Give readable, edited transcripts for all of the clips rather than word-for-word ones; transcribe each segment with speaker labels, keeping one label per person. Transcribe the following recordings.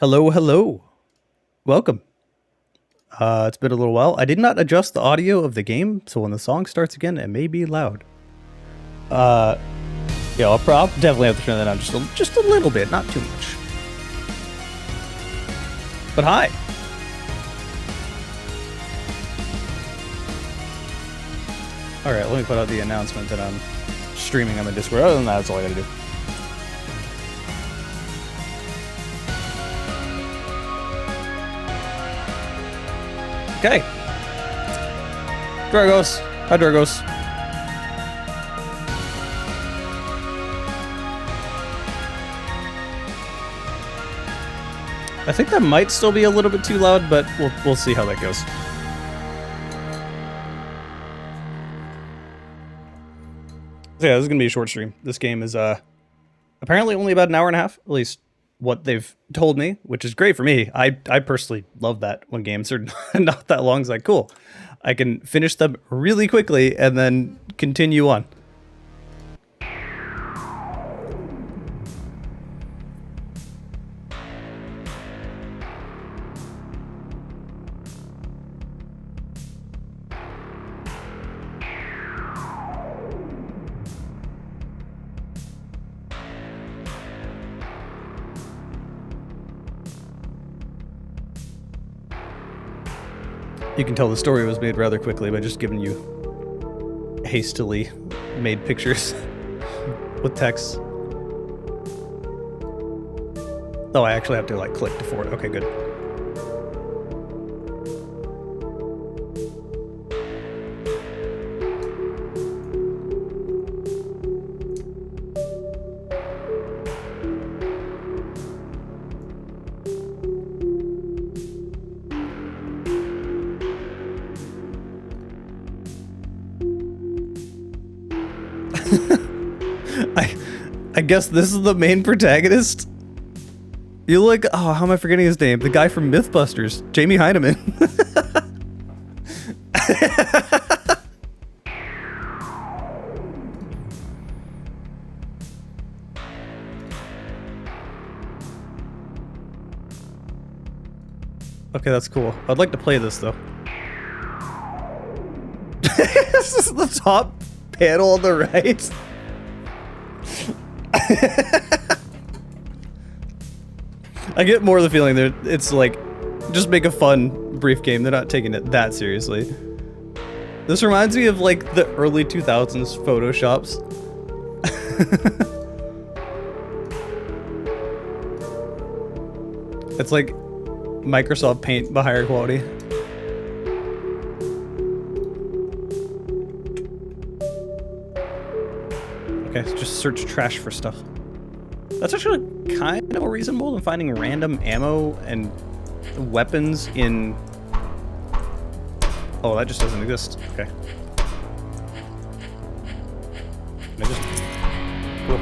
Speaker 1: Hello, hello. Welcome. It's been a little while. I did not adjust the audio of the game, so when the song starts again, it may be loud. Yeah, I'll definitely have to turn that down just a little bit, not too much. But hi. All right, let me put out the announcement that I'm streaming on the Discord. Other than that, that's all I gotta do. Okay. Dragos. Hi, Dragos. I think that might still be a little bit too loud, but we'll see how that goes. So yeah, this is gonna be a short stream. This game is apparently only about an hour and a half, at least what they've told me, which is great for me. I personally love that when games are not that long. It's like, cool, I can finish them really quickly and then continue on. You can tell the story was made rather quickly by just giving you hastily made pictures with text. Oh, I actually have to like click to forward. Okay, good. I guess this is the main protagonist? You look... Oh, how am I forgetting his name? The guy from Mythbusters. Jamie Hyneman. Okay, that's cool. I'd like to play this, though. This is the top panel on the right. I get more of the feeling that it's like, just make a fun, brief game. They're not taking it that seriously. This reminds me of like the early 2000s Photoshops. It's like Microsoft Paint but higher quality. Okay, so just search trash for stuff. That's actually kind of more reasonable than finding random ammo and weapons in... Oh, that just doesn't exist. Okay. Can I just... Cool.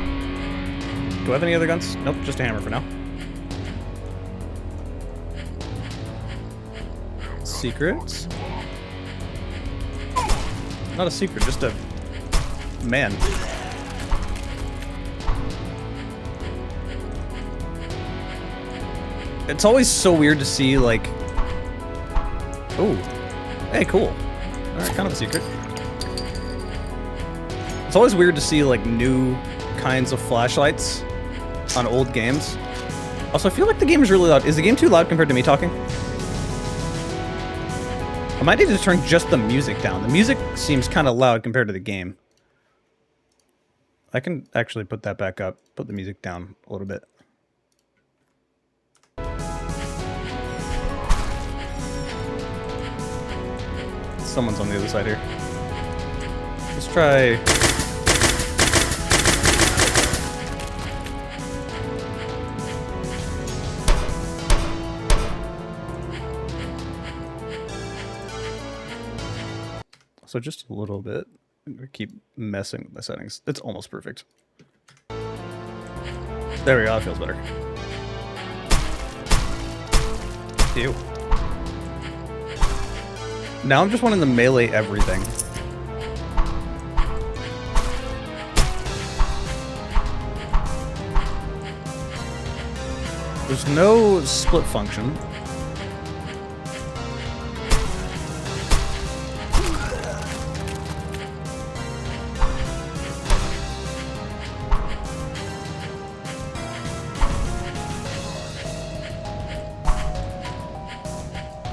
Speaker 1: Do I have any other guns? Nope, just a hammer for now. Secrets? Not a secret, just a... man. It's always so weird to see, like... Oh. Hey, cool. Alright, kind of a secret. It's always weird to see, like, new kinds of flashlights on old games. Also, I feel like the game is really loud. Is the game too loud compared to me talking? I might need to turn just the music down. The music seems kind of loud compared to the game. I can actually put that back up. Put the music down a little bit. Someone's on the other side here. Let's try... So just a little bit. I'm gonna keep messing with my settings. It's almost perfect. There we go, that feels better. Ew. Now I'm just wanting to melee everything. There's no split function.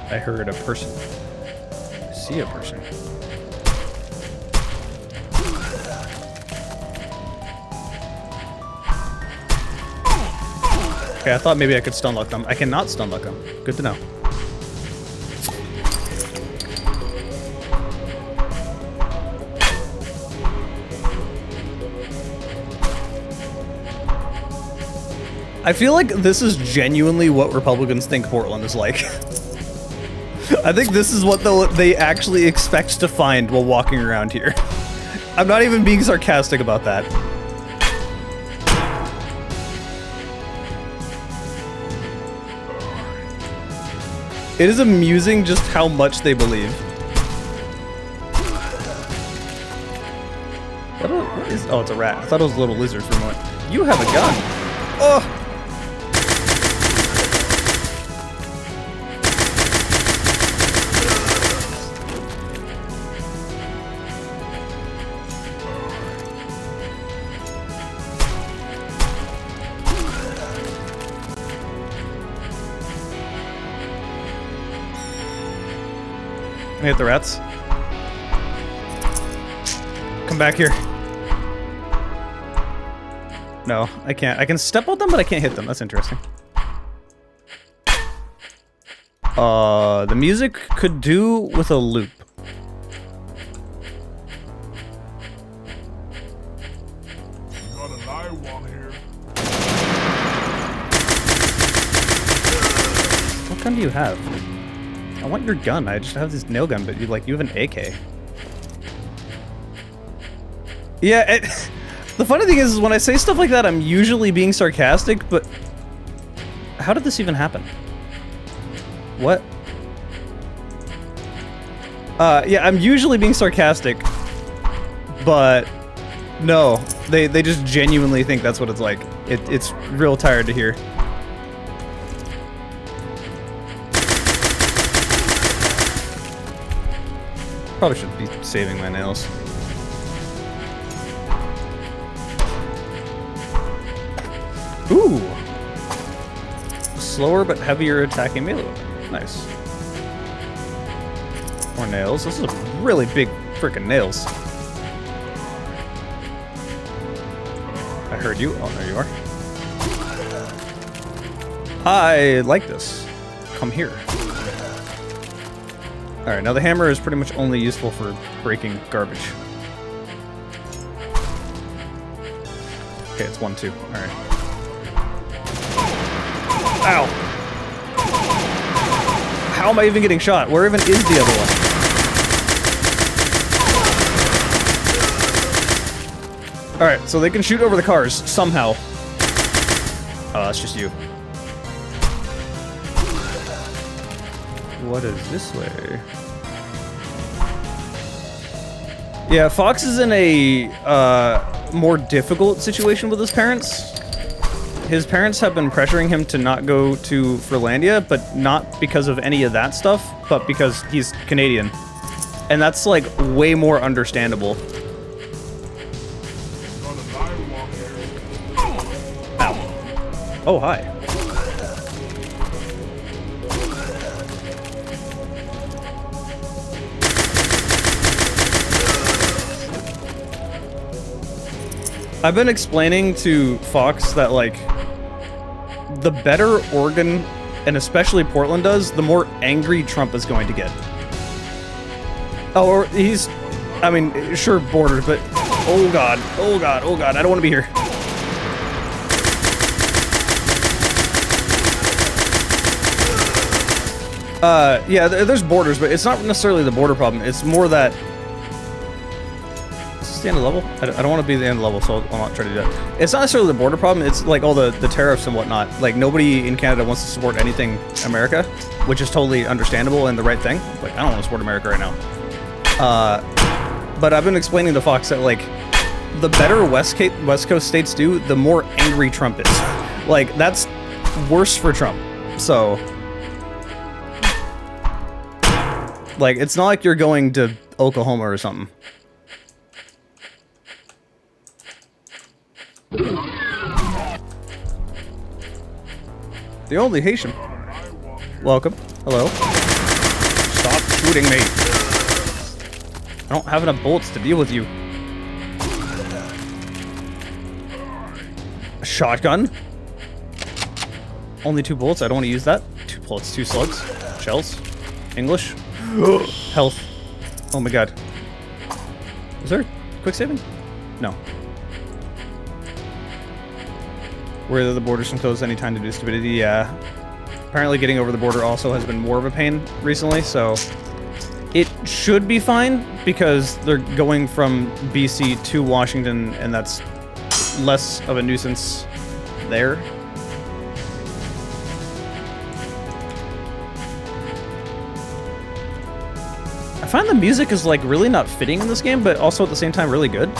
Speaker 1: I heard a person. I see a person. Okay, I thought maybe I could stun lock them. I cannot stun lock them. Good to know. I feel like this is genuinely what Republicans think Portland is like. I think this is what they actually expect to find while walking around here. I'm not even being sarcastic about that. It is amusing just how much they believe. What is? Oh, it's a rat. I thought it was a little lizard for a moment. You have a gun. Oh. Hit the rats. Come back here. No, I can't. I can step on them, but I can't hit them. That's interesting. The music could do with a loop.
Speaker 2: Got an eye wall here.
Speaker 1: What gun do you have? I want your gun. I just have this nail gun, but you have an AK. Yeah, the funny thing is when I say stuff like that, I'm usually being sarcastic, but how did this even happen? What? Yeah, I'm usually being sarcastic, but no, they just genuinely think that's what it's like. It's real tired to hear. Probably should be saving my nails. Ooh! Slower but heavier attacking melee. Nice. More nails. This is really big freaking nails. I heard you. Oh, there you are. I like this. Come here. Alright, now the hammer is pretty much only useful for breaking garbage. Okay, it's 1-2. Alright. Ow! How am I even getting shot? Where even is the other one? Alright, so they can shoot over the cars, somehow. Oh, that's just you. What is this way? Yeah, Fox is in a more difficult situation with his parents. His parents have been pressuring him to not go to Furlandia, but not because of any of that stuff, but because he's Canadian. And that's, like, way more understandable. Ow. Oh, hi. I've been explaining to Fox that, like, the better Oregon, and especially Portland does, the more angry Trump is going to get. Oh, or he's, I mean, sure, borders, but oh god, oh god, oh god, I don't want to be here. Yeah, there's borders, but it's not necessarily the border problem. It's more that... Is this the end of the level? I don't want to be the end of the level, so I'll not try to do that. It's not necessarily the border problem. It's like all the tariffs and whatnot. Like, nobody in Canada wants to support anything America, which is totally understandable and the right thing. Like, I don't want to support America right now. But I've been explaining to Fox that, like, the better West Coast states do, the more angry Trump is. Like, that's worse for Trump. So, like, it's not like you're going to Oklahoma or something. The only Haitian. Welcome. Hello. Stop shooting me. I don't have enough bullets to deal with you. A shotgun? Only 2 bullets? I don't want to use that. 2 bullets, 2 slugs. Shells. English. Health. Oh my god. Is there quick saving? No. Where the borders can close any time to do stupidity, yeah. Apparently getting over the border also has been more of a pain recently, so it should be fine because they're going from BC to Washington, and that's less of a nuisance there. I find the music is like really not fitting in this game, but also at the same time really good.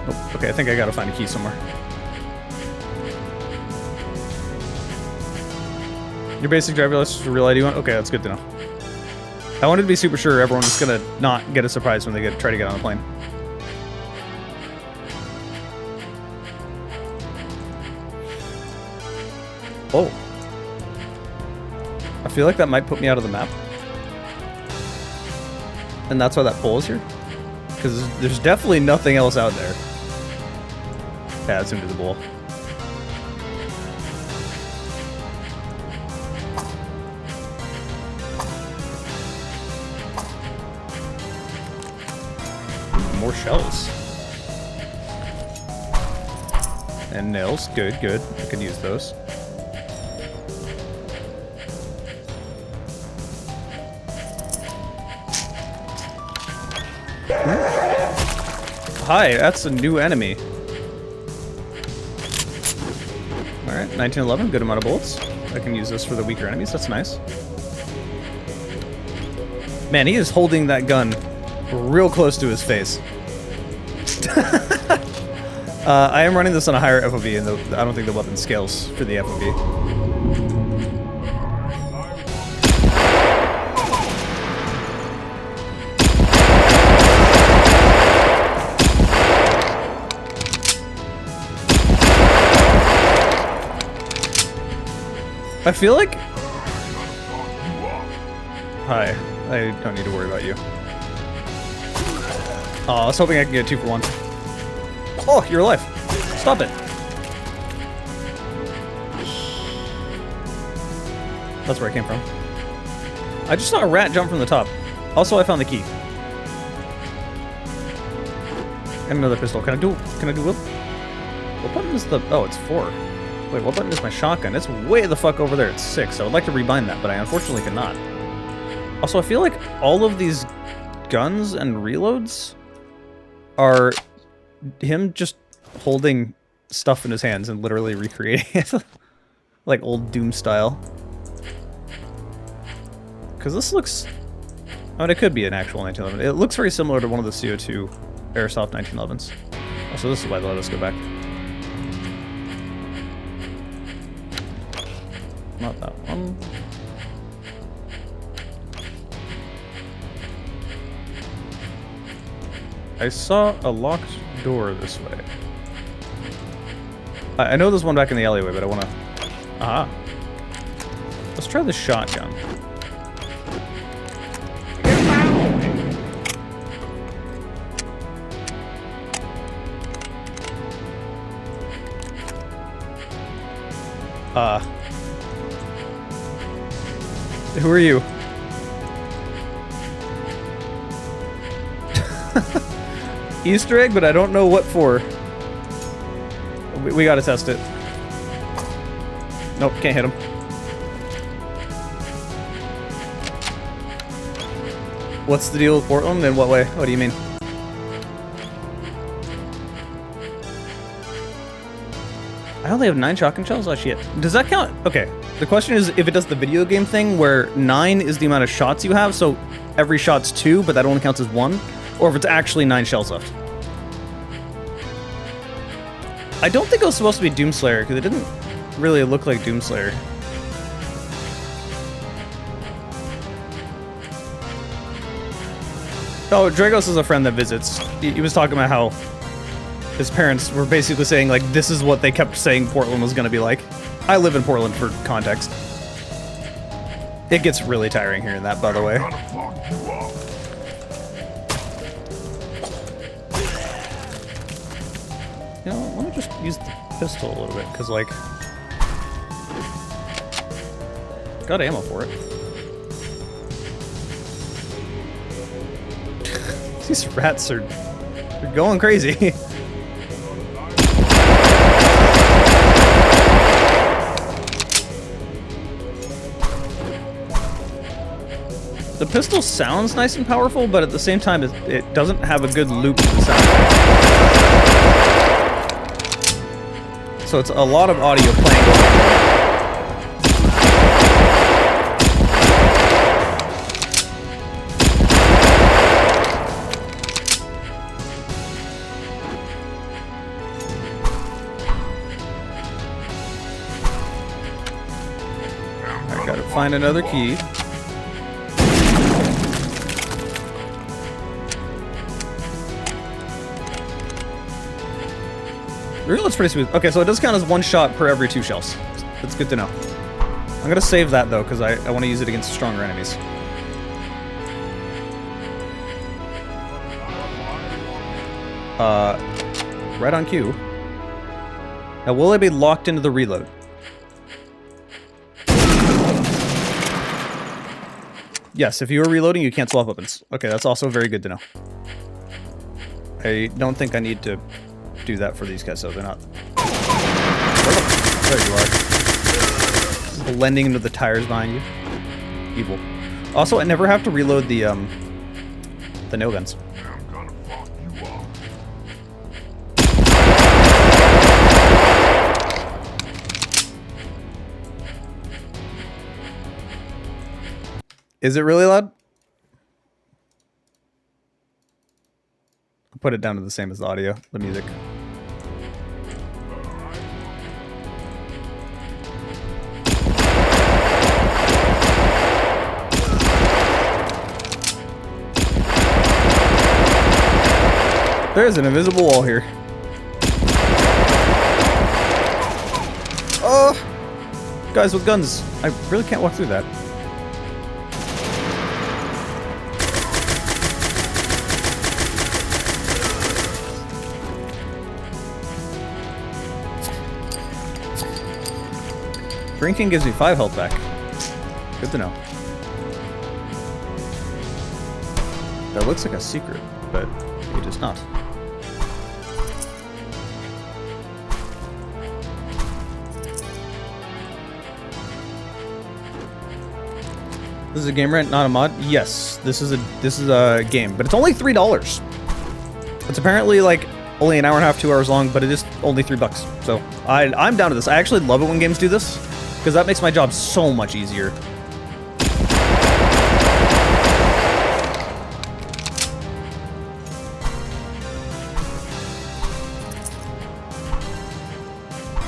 Speaker 1: Oh, okay, I think I gotta find a key somewhere. Your basic driver license for real ID one? Okay, that's good to know. I wanted to be super sure everyone's just gonna not get a surprise when they try to get on the plane. Oh. I feel like that might put me out of the map. And that's why that pole is here. Because there's definitely nothing else out there. Yeah, it's invisible. More shells. And nails. Good, good. I can use those. Hi, that's a new enemy. Alright, 1911, good amount of bullets. I can use this for the weaker enemies, that's nice. Man, he is holding that gun real close to his face. I am running this on a higher FOV, and I don't think the weapon scales for the FOV. I feel like... Hi. I don't need to worry about you. Oh, I was hoping I could get 2 for 1. Oh, you're alive. Stop it. That's where I came from. I just saw a rat jump from the top. Also, I found the key. And another pistol. Can I do will? What button is the... Oh, it's 4. Wait, what button is my shotgun? It's way the fuck over there. It's 6. I would like to rebind that, but I unfortunately cannot. Also, I feel like all of these guns and reloads are him just holding stuff in his hands and literally recreating it. Like old Doom style. Because this looks... I mean, it could be an actual 1911. It looks very similar to one of the CO2 Airsoft 1911s. Also, this is why they let us go back. Not that one. I saw a locked door this way. I know there's one back in the alleyway, but I want to... Aha. Let's try the shotgun. Who are you? Easter egg, but I don't know what for. We gotta test it. Nope, can't hit him. What's the deal with Portland? In what way? What do you mean? I only have 9 shotgun shells? Oh shit. Does that count? Okay. The question is if it does the video game thing where 9 is the amount of shots you have, so every shot's 2, but that only counts as 1, or if it's actually 9 shells left. I don't think it was supposed to be Doomslayer, because it didn't really look like Doomslayer. Oh, Dragos is a friend that visits. He was talking about how his parents were basically saying, like, this is what they kept saying Portland was going to be like. I live in Portland, for context. It gets really tiring hearing that, by the way.
Speaker 2: Gonna fuck you up.
Speaker 1: You know, let me just use the pistol a little bit, because, like... got ammo for it. These rats are... they're going crazy. The pistol sounds nice and powerful, but at the same time, it doesn't have a good loop to the sound. So it's a lot of audio playing over. I gotta find another key. Really, it's pretty smooth. Okay, so it does count as one shot per every 2 shells. That's good to know. I'm gonna save that though, because I want to use it against stronger enemies. Right on cue. Now, will I be locked into the reload? Yes, if you are reloading, you can't swap weapons. Okay, that's also very good to know. I don't think I need to do that for these guys, so they're not... There you are. Blending into the tires behind you. Evil. Also, I never have to reload the nail guns.
Speaker 2: I'm gonna fuck you up.
Speaker 1: Is it really loud? I'll put it down to the same as the audio, the music. There's an invisible wall here. Oh! Guys with guns. I really can't walk through that. Drinking gives me 5 health back. Good to know. That looks like a secret, but it is not. This is a game rent, not a mod. Yes, this is a game, but it's only $3. It's apparently like only an hour and a half, 2 hours long, but it is only $3. So I'm down to this. I actually love it when games do this, because that makes my job so much easier.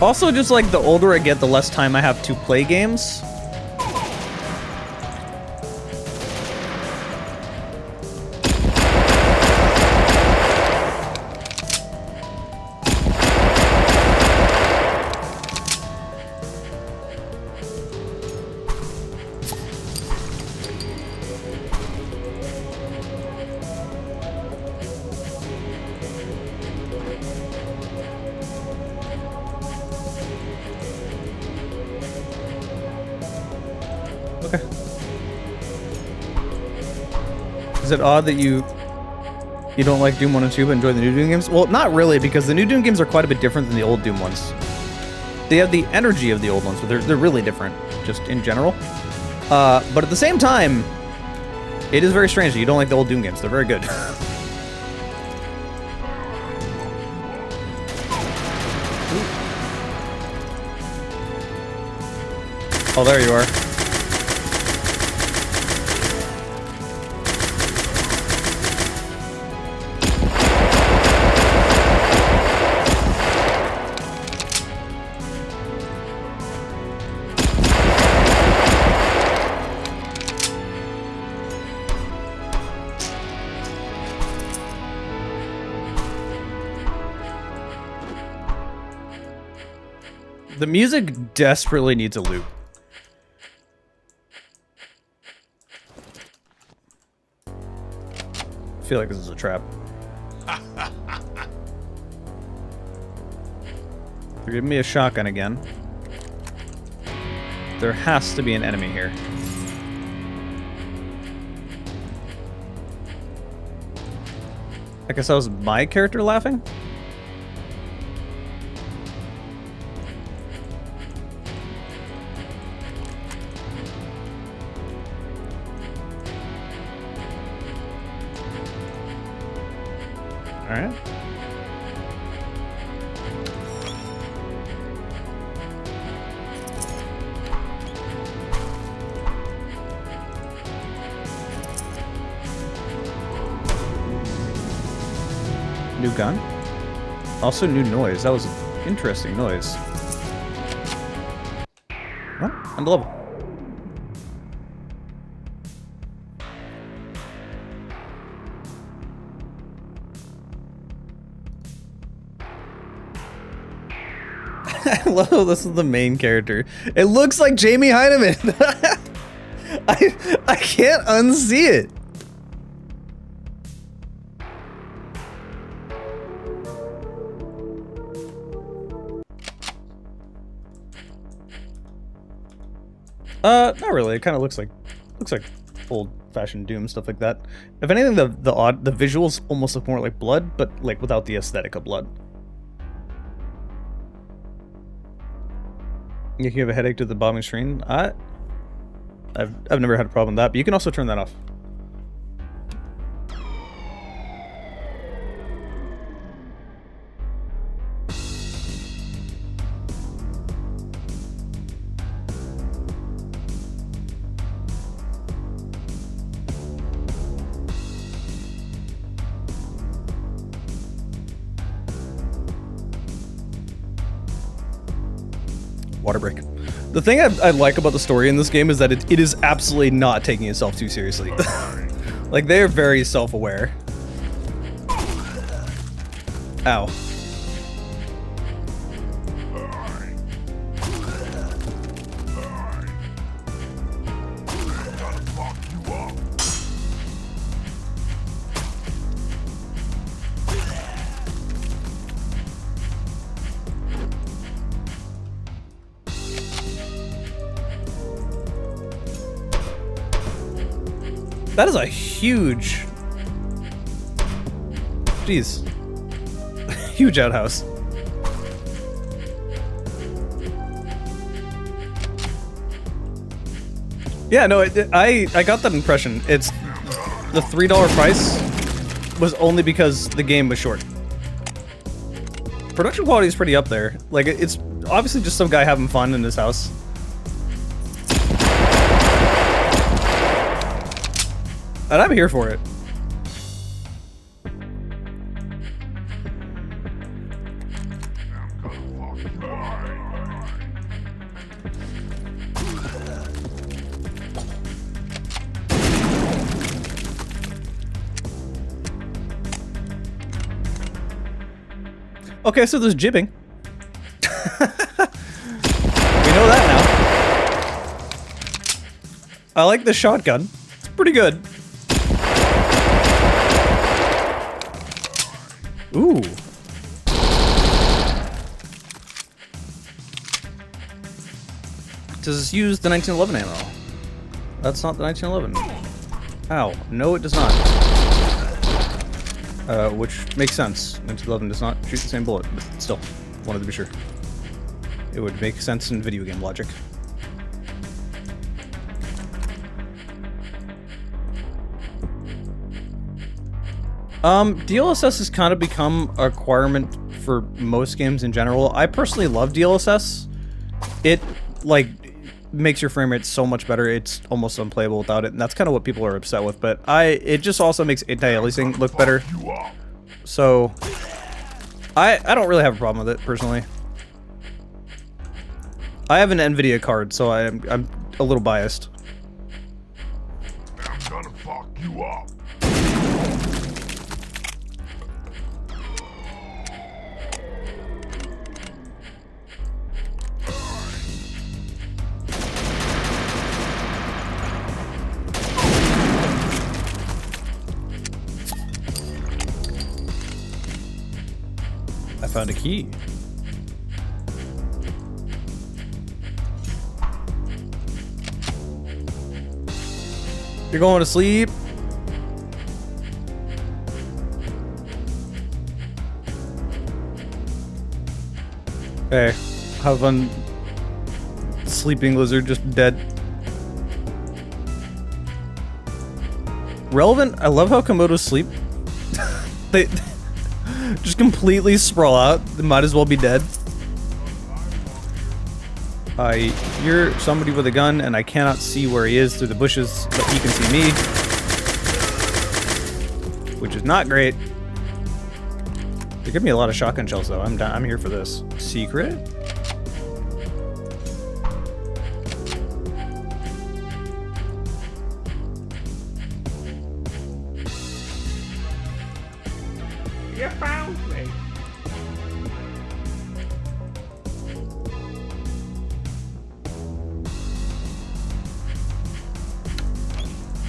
Speaker 1: Also, just like the older I get, the less time I have to play games. Okay. Is it odd that you don't like Doom 1 and 2 but enjoy the new Doom games? Well, not really, because the new Doom games are quite a bit different than the old Doom ones. They have the energy of the old ones, but they're really different, just in general. But at the same time, it is very strange that you don't like the old Doom games. They're very good. Oh, there you are. The music desperately needs a loop. I feel like this is a trap. They're giving me a shotgun again. There has to be an enemy here. I guess that was my character laughing? Alright. New gun? Also new noise. That was an interesting noise. What? End level. I love how this is the main character. It looks like Jamie Heineman. I can't unsee it. Not really. It kind of looks like old-fashioned Doom, stuff like that. If anything, the visuals almost look more like Blood, but like without the aesthetic of Blood. You have a headache to the bobbing screen. I've never had a problem with that, but you can also turn that off. Water break. The thing I like about the story in this game is that it is absolutely not taking itself too seriously. Like, they're very self-aware. Ow. That is a huge... Jeez. Huge outhouse. Yeah, no, I got that impression. It's... The $3 price was only because the game was short. Production quality is pretty up there. Like, it's obviously just some guy having fun in his house. And I'm here for it. Okay, so there's jibbing. We know that now. I like the shotgun. It's pretty good. Ooh. Does this use the 1911 ammo? That's not the 1911. Ow. No, it does not. Which makes sense. 1911 does not shoot the same bullet, but still, wanted to be sure. It would make sense in video game logic. DLSS has kind of become a requirement for most games in general. I personally love DLSS. It, like, makes your frame rate so much better, it's almost unplayable without it, and that's kind of what people are upset with, but it just also makes anti-aliasing look better. So, I don't really have a problem with it, personally. I have an NVIDIA card, so I'm a little biased.
Speaker 2: I'm gonna fuck you up.
Speaker 1: I found a key. You're going to sleep? Okay. Have fun. Sleeping lizard just dead. Relevant. I love how Komodos sleep. They just completely sprawl out. They might as well be dead. I hear somebody with a gun, and I cannot see where he is through the bushes, but he can see me. Which is not great. They give me a lot of shotgun shells, though. I'm here for this. Secret?
Speaker 2: You found me.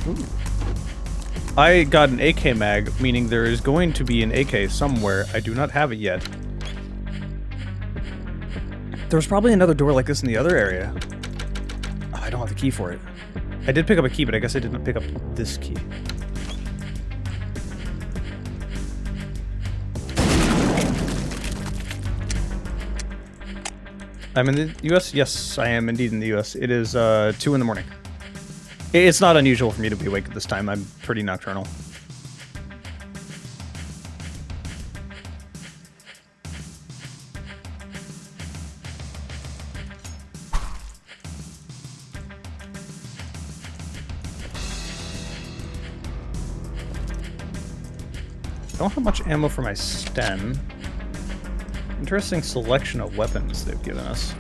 Speaker 1: Ooh. I got an AK mag, meaning there is going to be an AK somewhere. I do not have it yet. There was probably another door like this in the other area. Oh, I don't have the key for it. I did pick up a key, but I guess I didn't pick up this key. I'm in the US? Yes, I am indeed in the US. It is 2 in the morning. It's not unusual for me to be awake at this time. I'm pretty nocturnal. I don't have much ammo for my Sten. Interesting selection of weapons they've given us.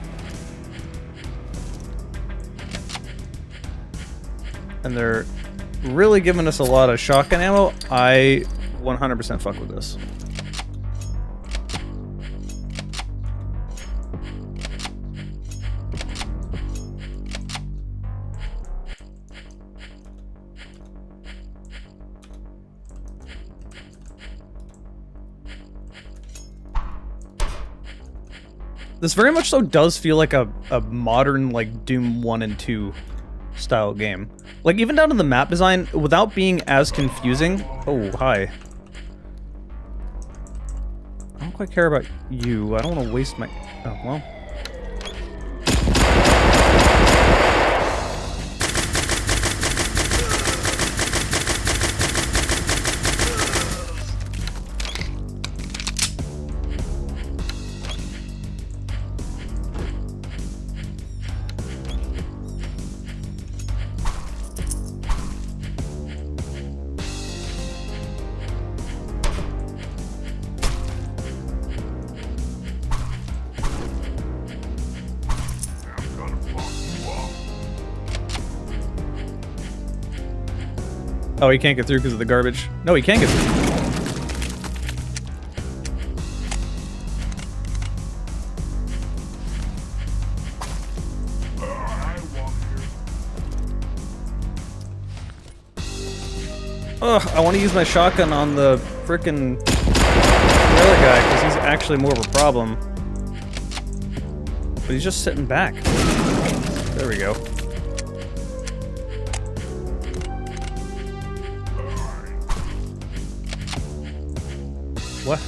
Speaker 1: And they're really giving us a lot of shotgun ammo. I 100% fuck with this. This very much so does feel like a modern, like, Doom 1 and 2 style game. Like, even down to the map design, without being as confusing... Oh, hi. I don't quite care about you. I don't want to waste my... Oh, well. Oh, he can't get through because of the garbage. No, he can get through. Ugh, I want to use my shotgun on the frickin' other guy because he's actually more of a problem. But he's just sitting back. There we go. What?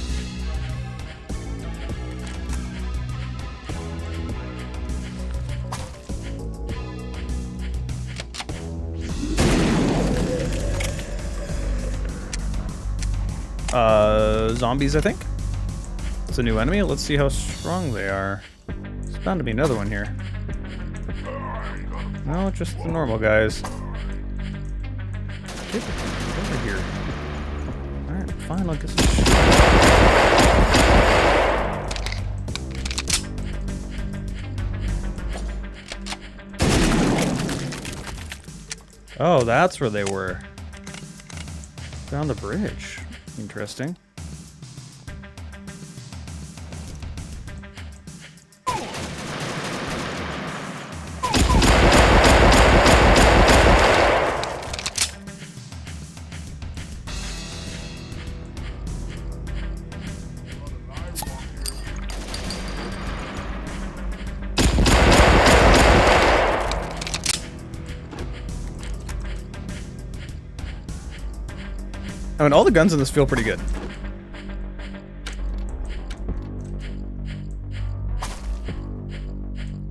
Speaker 1: Zombies, I think. It's a new enemy. Let's see how strong they are. There's bound to be another one here. No, just the normal guys. Get over here. Alright, fine, I'll get some shit. Oh, that's where they were. Down the bridge. Interesting. mean, all the guns in this feel pretty good.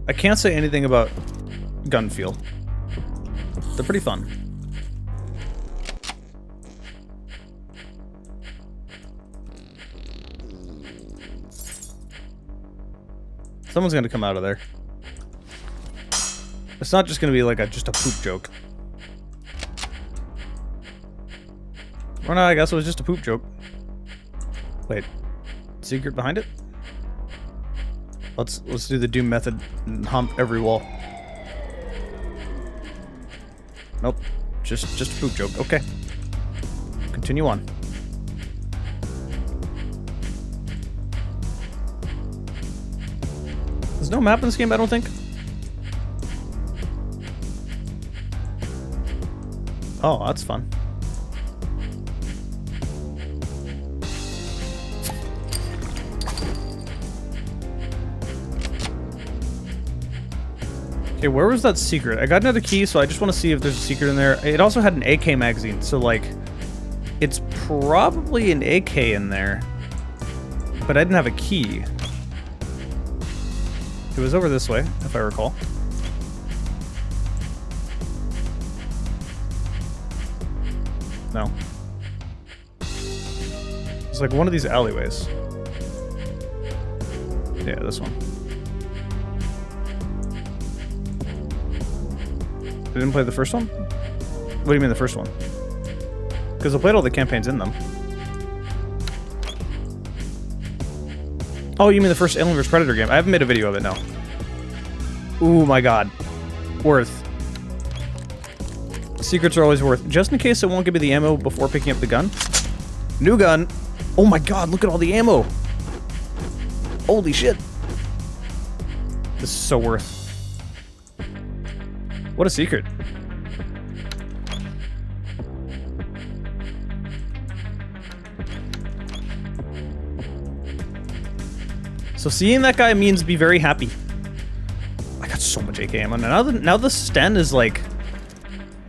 Speaker 1: I can't say anything about gun feel. They're pretty fun. Someone's gonna come out of there. It's not just gonna be like just a poop joke. Or no, I guess it was just a poop joke. Wait, secret behind it? Let's do the Doom method and hump every wall. Nope, just a poop joke. Okay, continue on. There's no map in this game, I don't think. Oh, that's fun. Okay, where was that secret? I got another key, so I just want to see if there's a secret in there. It also had an AK magazine, so like, it's probably an AK in there. But I didn't have a key. It was over this way, if I recall. No. It's like one of these alleyways. Yeah, this one. I didn't play the first one? What do you mean the first one? Because I played all the campaigns in them. Oh, you mean the first Alien vs Predator game? I haven't made a video of it, no. Ooh, my god. Worth. Secrets are always worth. Just in case it won't give me the ammo before picking up the gun. New gun. Oh my god, look at all the ammo. Holy shit. This is so worth. What a secret. So seeing that guy means be very happy. I got so much AK ammo. Now the Sten is like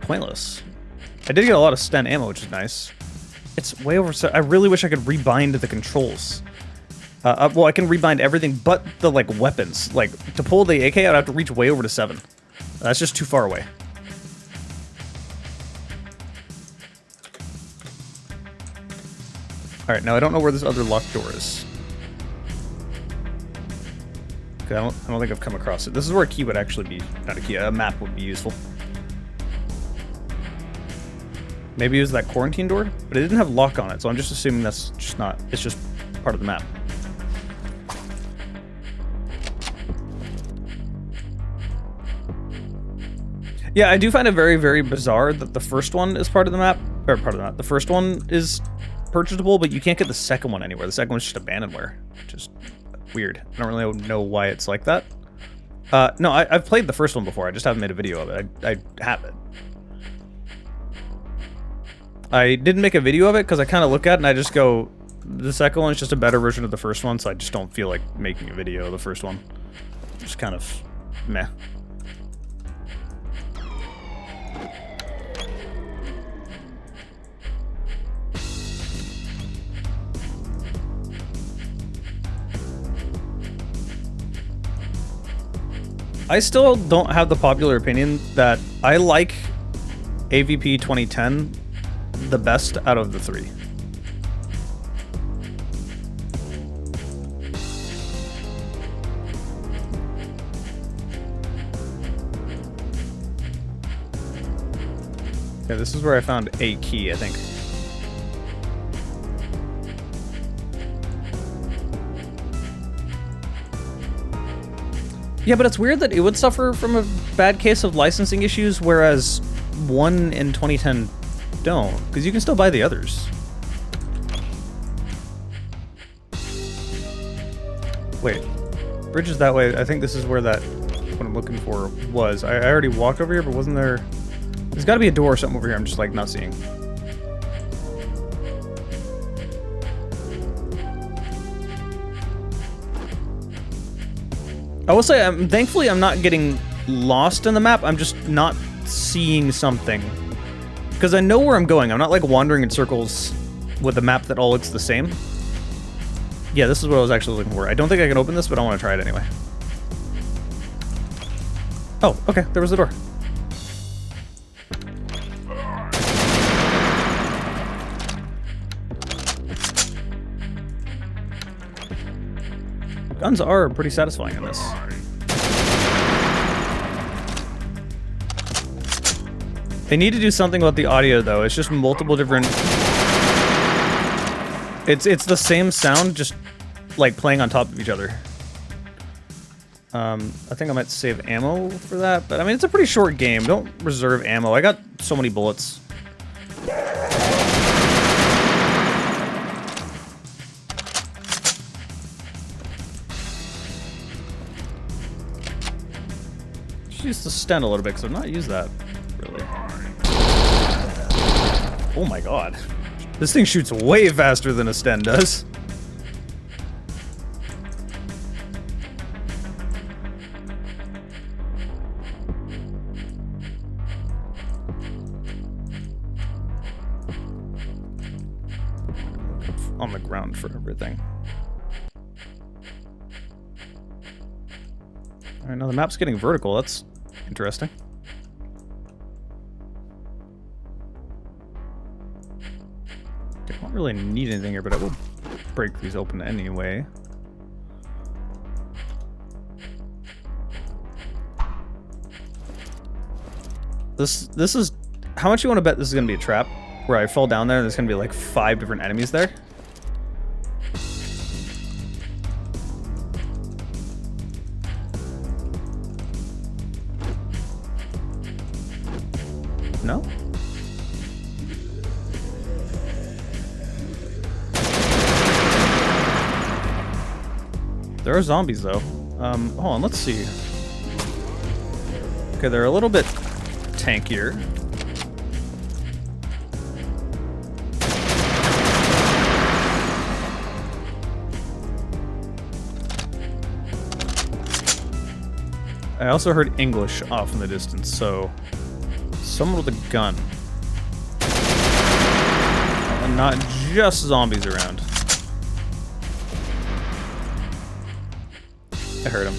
Speaker 1: pointless. I did get a lot of Sten ammo, which is nice. It's way over. I really wish I could rebind the controls. Well, I can rebind everything but the like weapons. Like to pull the AK out, I have to reach way over to 7. That's just too far away. Alright, now I don't know where this other locked door is. Okay, I don't think I've come across it. This is where a key would actually be, not a key, a map would be useful. Maybe it was that quarantine door, but it didn't have lock on it, so I'm just assuming that's just not, it's just part of the map. Yeah, I do find it very, very bizarre that the first one is part of the map, or part of the map. The first one is purchasable, but you can't get the second one anywhere. The second one's just abandonware, which is weird. I don't really know why it's like that. No, I've played the first one before. I just haven't made a video of it. I have it. I didn't make a video of it because I kind of look at it and I just go, the second one is just a better version of the first one, so I just don't feel like making a video of the first one. Just kind of meh. I still don't have the popular opinion that I like AVP 2010 the best out of the 3. Okay, this is where I found a key, I think. Yeah, but it's weird that it would suffer from a bad case of licensing issues, whereas 1 in 2010 don't, because you can still buy the others. Wait, bridge is that way. I think this is where that, what I'm looking for was. I already walked over here, but wasn't there? There's got to be a door or something over here I'm just like not seeing. I will say, thankfully I'm not getting lost in the map, I'm just not seeing something. Because I know where I'm going, I'm not like wandering in circles with a map that all looks the same. Yeah, this is what I was actually looking for. I don't think I can open this, but I want to try it anyway. Oh, okay, there was the door. Guns are pretty satisfying in this. They need to do something about the audio, though. It's just multiple different... It's the same sound, just, like, playing on top of each other. I think I might save ammo for that, but, I mean, it's a pretty short game. Don't reserve ammo. I got so many bullets. Just use the stun a little bit, because I've not used that, really. Oh my god. This thing shoots way faster than a Sten does. On the ground for everything. Alright, now the map's getting vertical. That's interesting. I don't really need anything here, but I will break these open anyway. This is... How much you want to bet this is going to be a trap? Where I fall down there and there's going to be like 5 different enemies there? No? There are zombies, though. Hold on, let's see. Okay, they're a little bit tankier. I also heard English off in the distance, so... Someone with a gun. And not just zombies around. I heard him.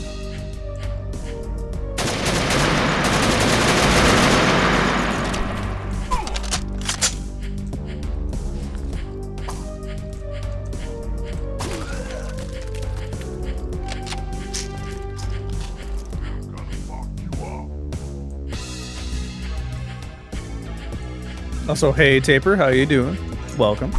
Speaker 1: Also, hey Taper, how you doing? Welcome.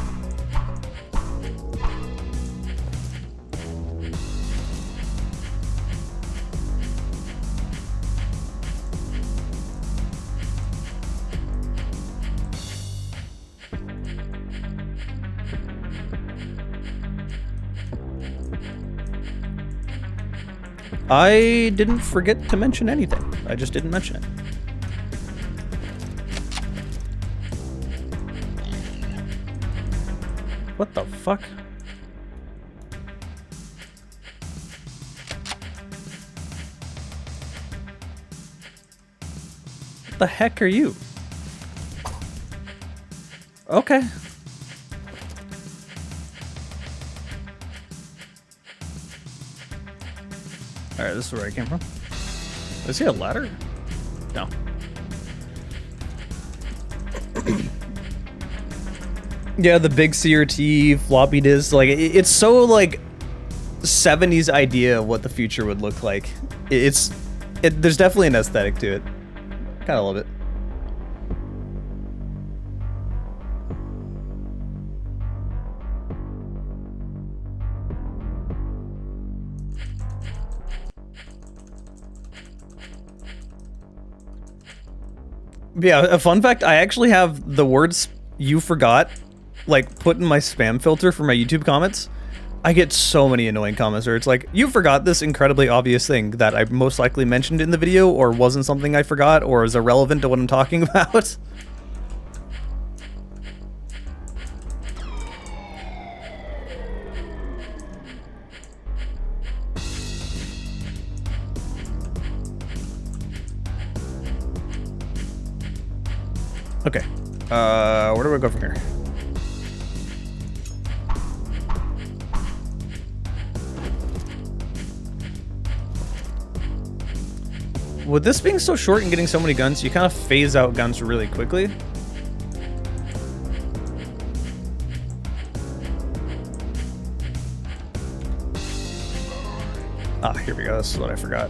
Speaker 1: I didn't forget to mention anything. I just didn't mention it. What the fuck? What the heck are you? Okay. Alright, this is where I came from. Is he a ladder? No. Yeah, the big CRT floppy disk, like it's so like 70s idea of what the future would look like. There's definitely an aesthetic to it. Kind of love it. Yeah, a fun fact, I actually have the words "you forgot" like put in my spam filter for my YouTube comments. I get so many annoying comments where it's like, you forgot this incredibly obvious thing that I most likely mentioned in the video, or wasn't something I forgot, or is irrelevant to what I'm talking about. Okay. Where do we go from here? With this being so short and getting so many guns, you kind of phase out guns really quickly. Ah, here we go. This is what I forgot.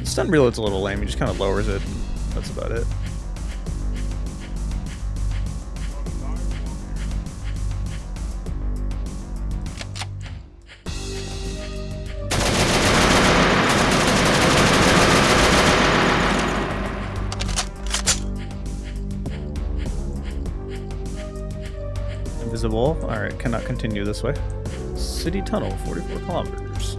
Speaker 1: Stun reload's a little lame. He just kind of lowers it. That's about it. Invisible. Alright, cannot continue this way. City tunnel, 44 kilometers.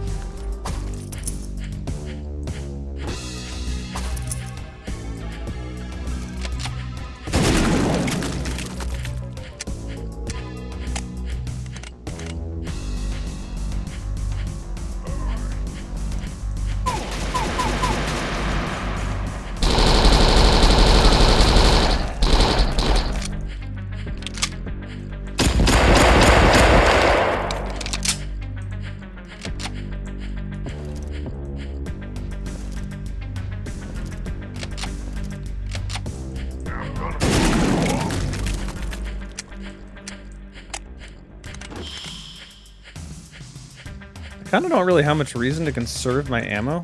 Speaker 1: I kind of don't really have much reason to conserve my ammo.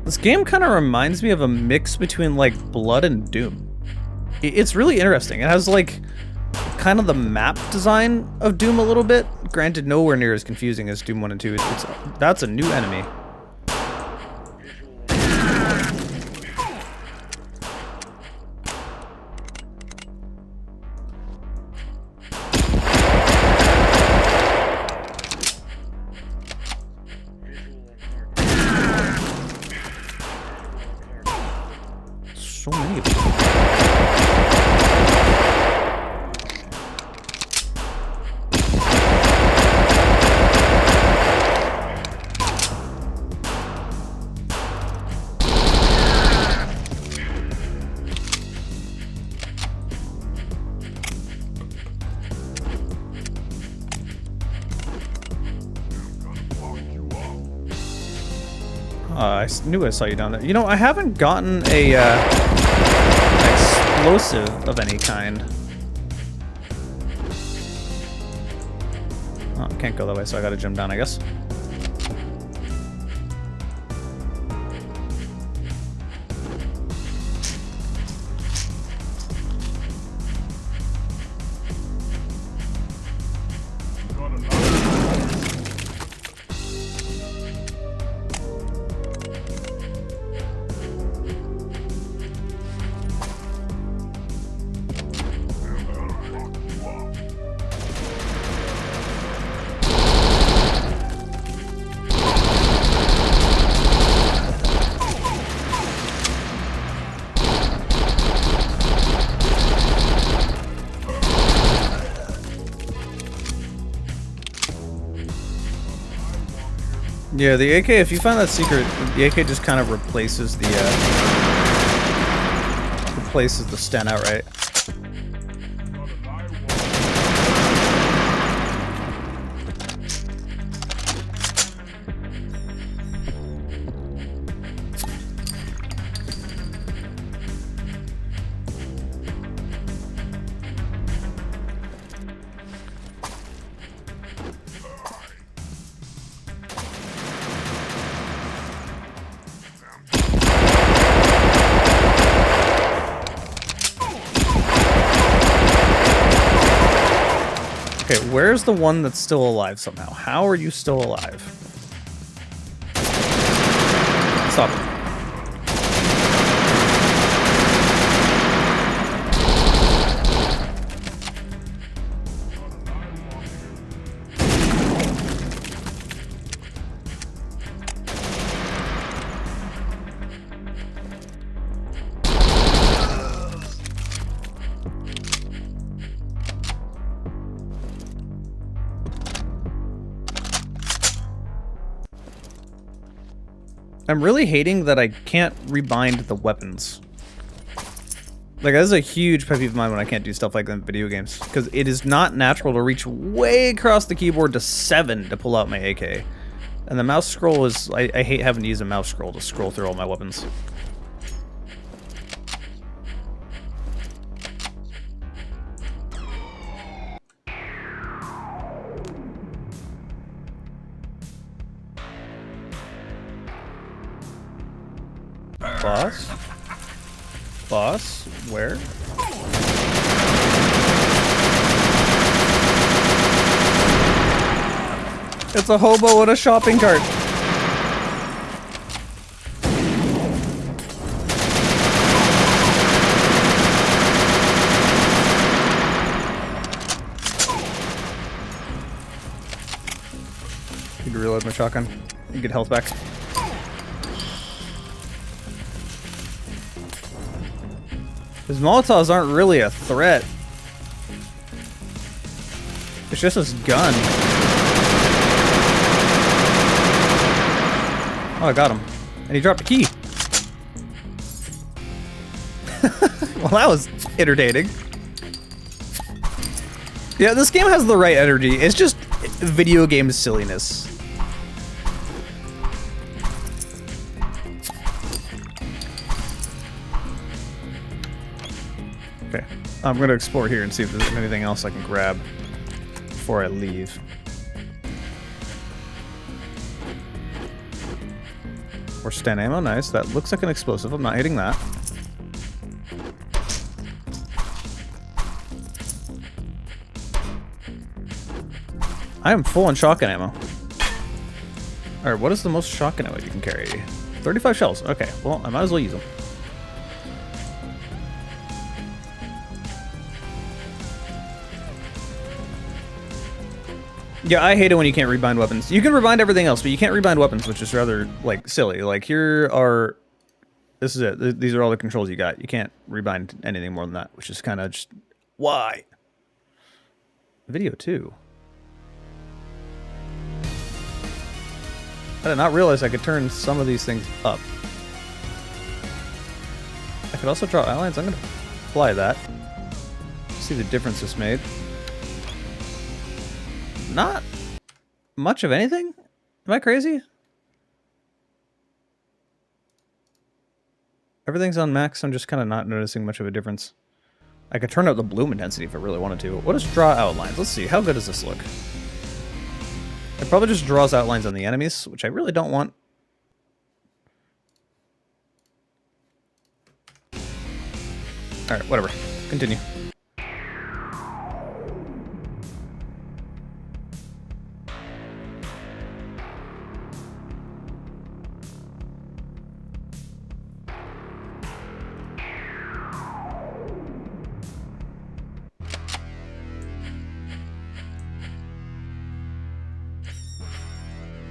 Speaker 1: This game kind of reminds me of a mix between like Blood and Doom. It's really interesting. It has like kind of the map design of Doom a little bit. Granted, nowhere near as confusing as Doom 1 and 2. That's a new enemy. So many of them. I knew I saw you down there. You know, I haven't gotten a explosive of any kind. Oh, can't go that way, so I gotta jump down, I guess. Yeah, the AK, if you find that secret, the AK just kind of replaces the stun outright. Okay, where's the one that's still alive somehow? How are you still alive? Stop it. I'm really hating that I can't rebind the weapons. Like, that's a huge pet peeve of mine when I can't do stuff like that in video games. Because it is not natural to reach way across the keyboard to 7 to pull out my AK. And the mouse scroll is... I hate having to use a mouse scroll to scroll through all my weapons. Boss? Boss? Where? It's a hobo with a shopping cart. Need to reload my shotgun and get health back. His Molotovs aren't really a threat. It's just his gun. Oh, I got him. And he dropped a key. Well, that was entertaining. Yeah, this game has the right energy. It's just video game silliness. Okay, I'm gonna explore here and see if there's anything else I can grab before I leave. More Sten ammo, nice. That looks like an explosive. I'm not hitting that. I am full on shotgun ammo. Alright, what is the most shotgun ammo you can carry? 35 shells. Okay, well, I might as well use them. Yeah, I hate it when you can't rebind weapons. You can rebind everything else, but you can't rebind weapons, which is rather, like, silly. Like, here are... This is it. These are all the controls you got. You can't rebind anything more than that, which is kind of just... Why? Video 2. I did not realize I could turn some of these things up. I could also draw outlines. I'm going to apply that. See the difference this made. Not much of anything? Am I crazy? Everything's on max, I'm just kind of not noticing much of a difference. I could turn up the bloom intensity if I really wanted to. What is draw outlines? Let's see, how good does this look? It probably just draws outlines on the enemies, which I really don't want. Alright, whatever. Continue.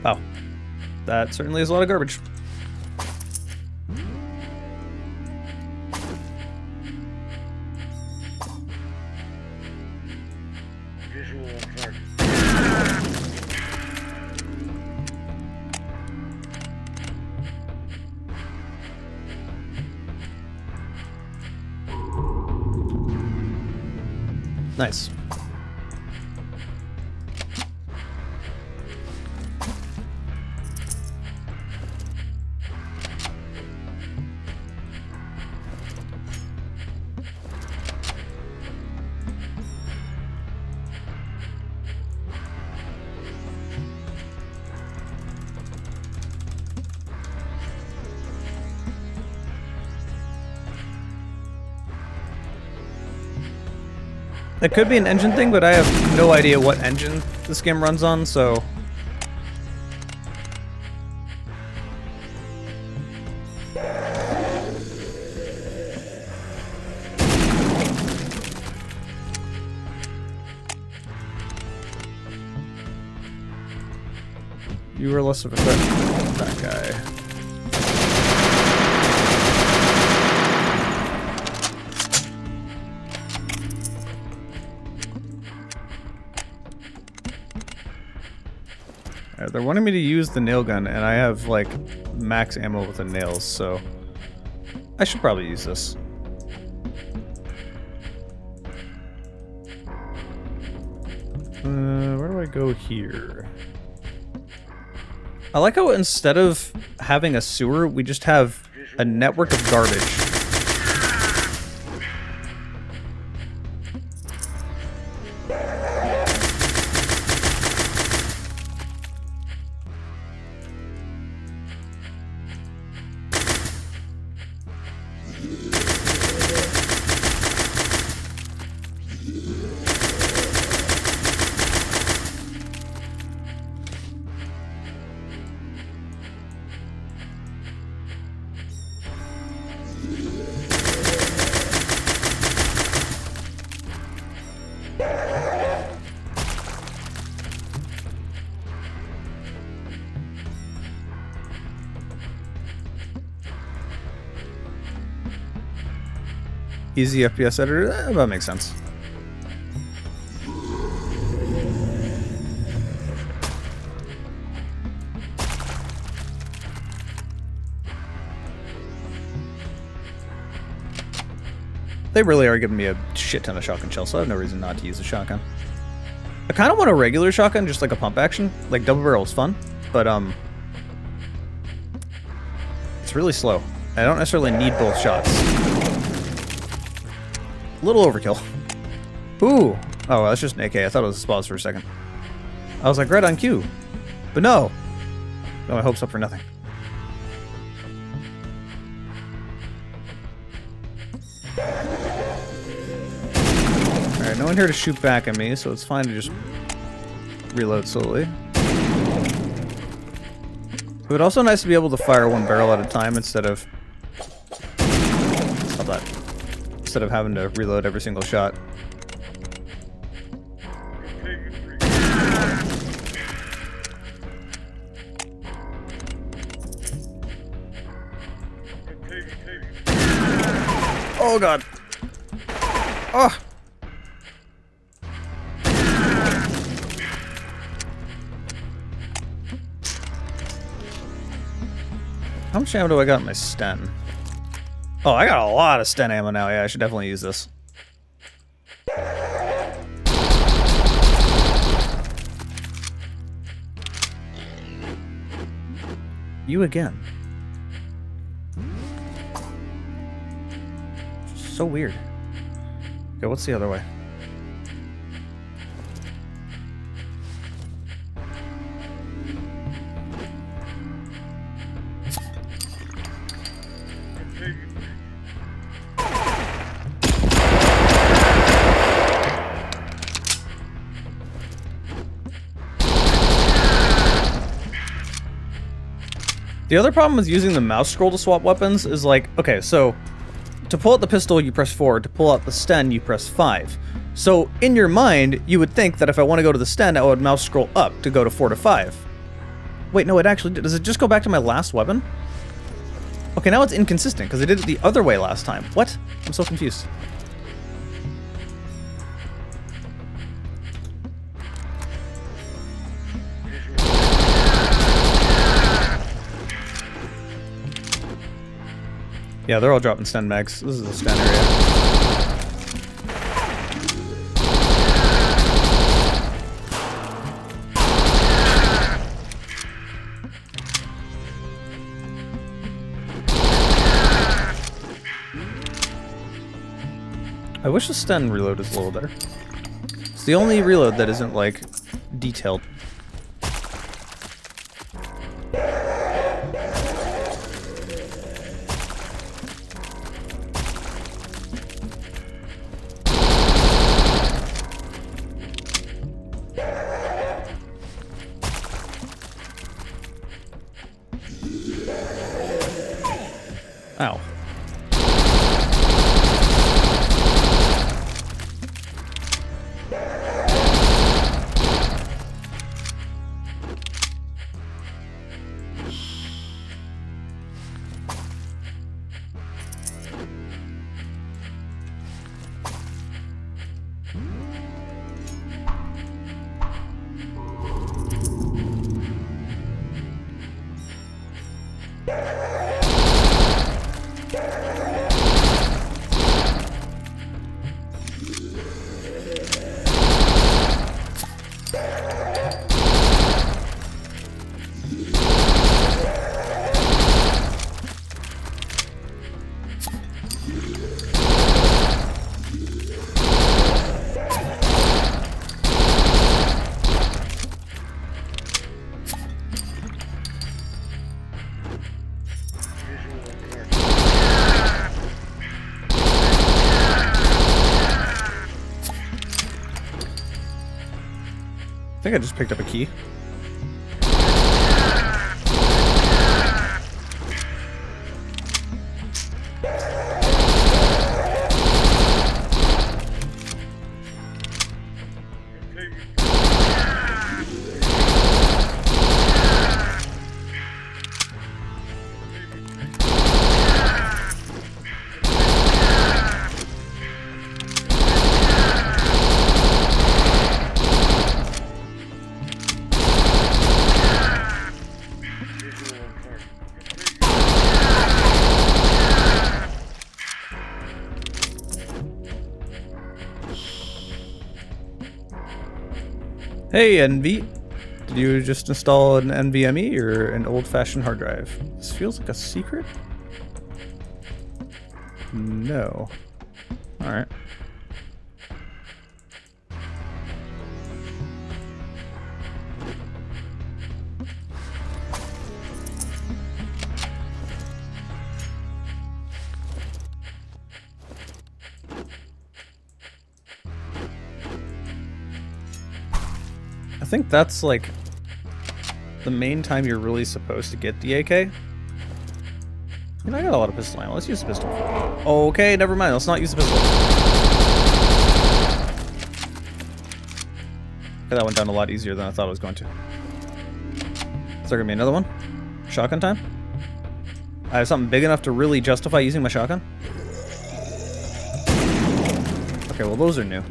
Speaker 1: Wow. That certainly is a lot of garbage.
Speaker 2: Visual alert.
Speaker 1: Nice. It could be an engine thing, but I have no idea what engine this game runs on, so... You were less of a threat than that guy. They're wanting me to use the nail gun, and I have, like, max ammo with the nails, so I should probably use this. Where do I go here? I like how instead of having a sewer, we just have a network of garbage. Easy FPS editor, that makes sense. They really are giving me a shit ton of shotgun shells, so I have no reason not to use a shotgun. I kind of want a regular shotgun, just like a pump action. Like, double barrel is fun, but, it's really slow. I don't necessarily need both shots. A little overkill. Ooh! Oh, that's just an AK. I thought it was a SPAS for a second. I was like, right on cue. But no! Got my hopes up for nothing. Alright, no one here to shoot back at me, so it's fine to just reload slowly. It would also nice to be able to fire one barrel at a time instead of... Stop that. Instead of having to reload every single shot. Oh god! Oh! How much ammo do I got in my Sten? Oh, I got a lot of Sten ammo now. Yeah, I should definitely use this. You again. So weird. Okay, what's the other way? The other problem with using the mouse scroll to swap weapons is like, okay, so to pull out the pistol, you press 4. To pull out the Sten, you press 5. So in your mind, you would think that if I want to go to the Sten, I would mouse scroll up to go to 4 to 5. Wait, no, it actually... Does it just go back to my last weapon? Okay, now it's inconsistent, because I did it the other way last time. What? I'm so confused. Yeah, they're all dropping Sten mags. This is the Sten area. I wish the Sten reload is a little better. It's the only reload that isn't, like, detailed. Ow. think I just picked up a key.
Speaker 2: Visual on target.
Speaker 1: Hey, NV. Did you just install an NVMe or an old-fashioned hard drive? This feels like a secret? No. Alright. I think that's like the main time you're really supposed to get the AK. You know, I got a lot of pistol ammo. Let's use the pistol. Okay, never mind. Let's not use the pistol. Okay, that went down a lot easier than I thought it was going to. Is there gonna be another one? Shotgun time? I have something big enough to really justify using my shotgun? Okay, well those are new.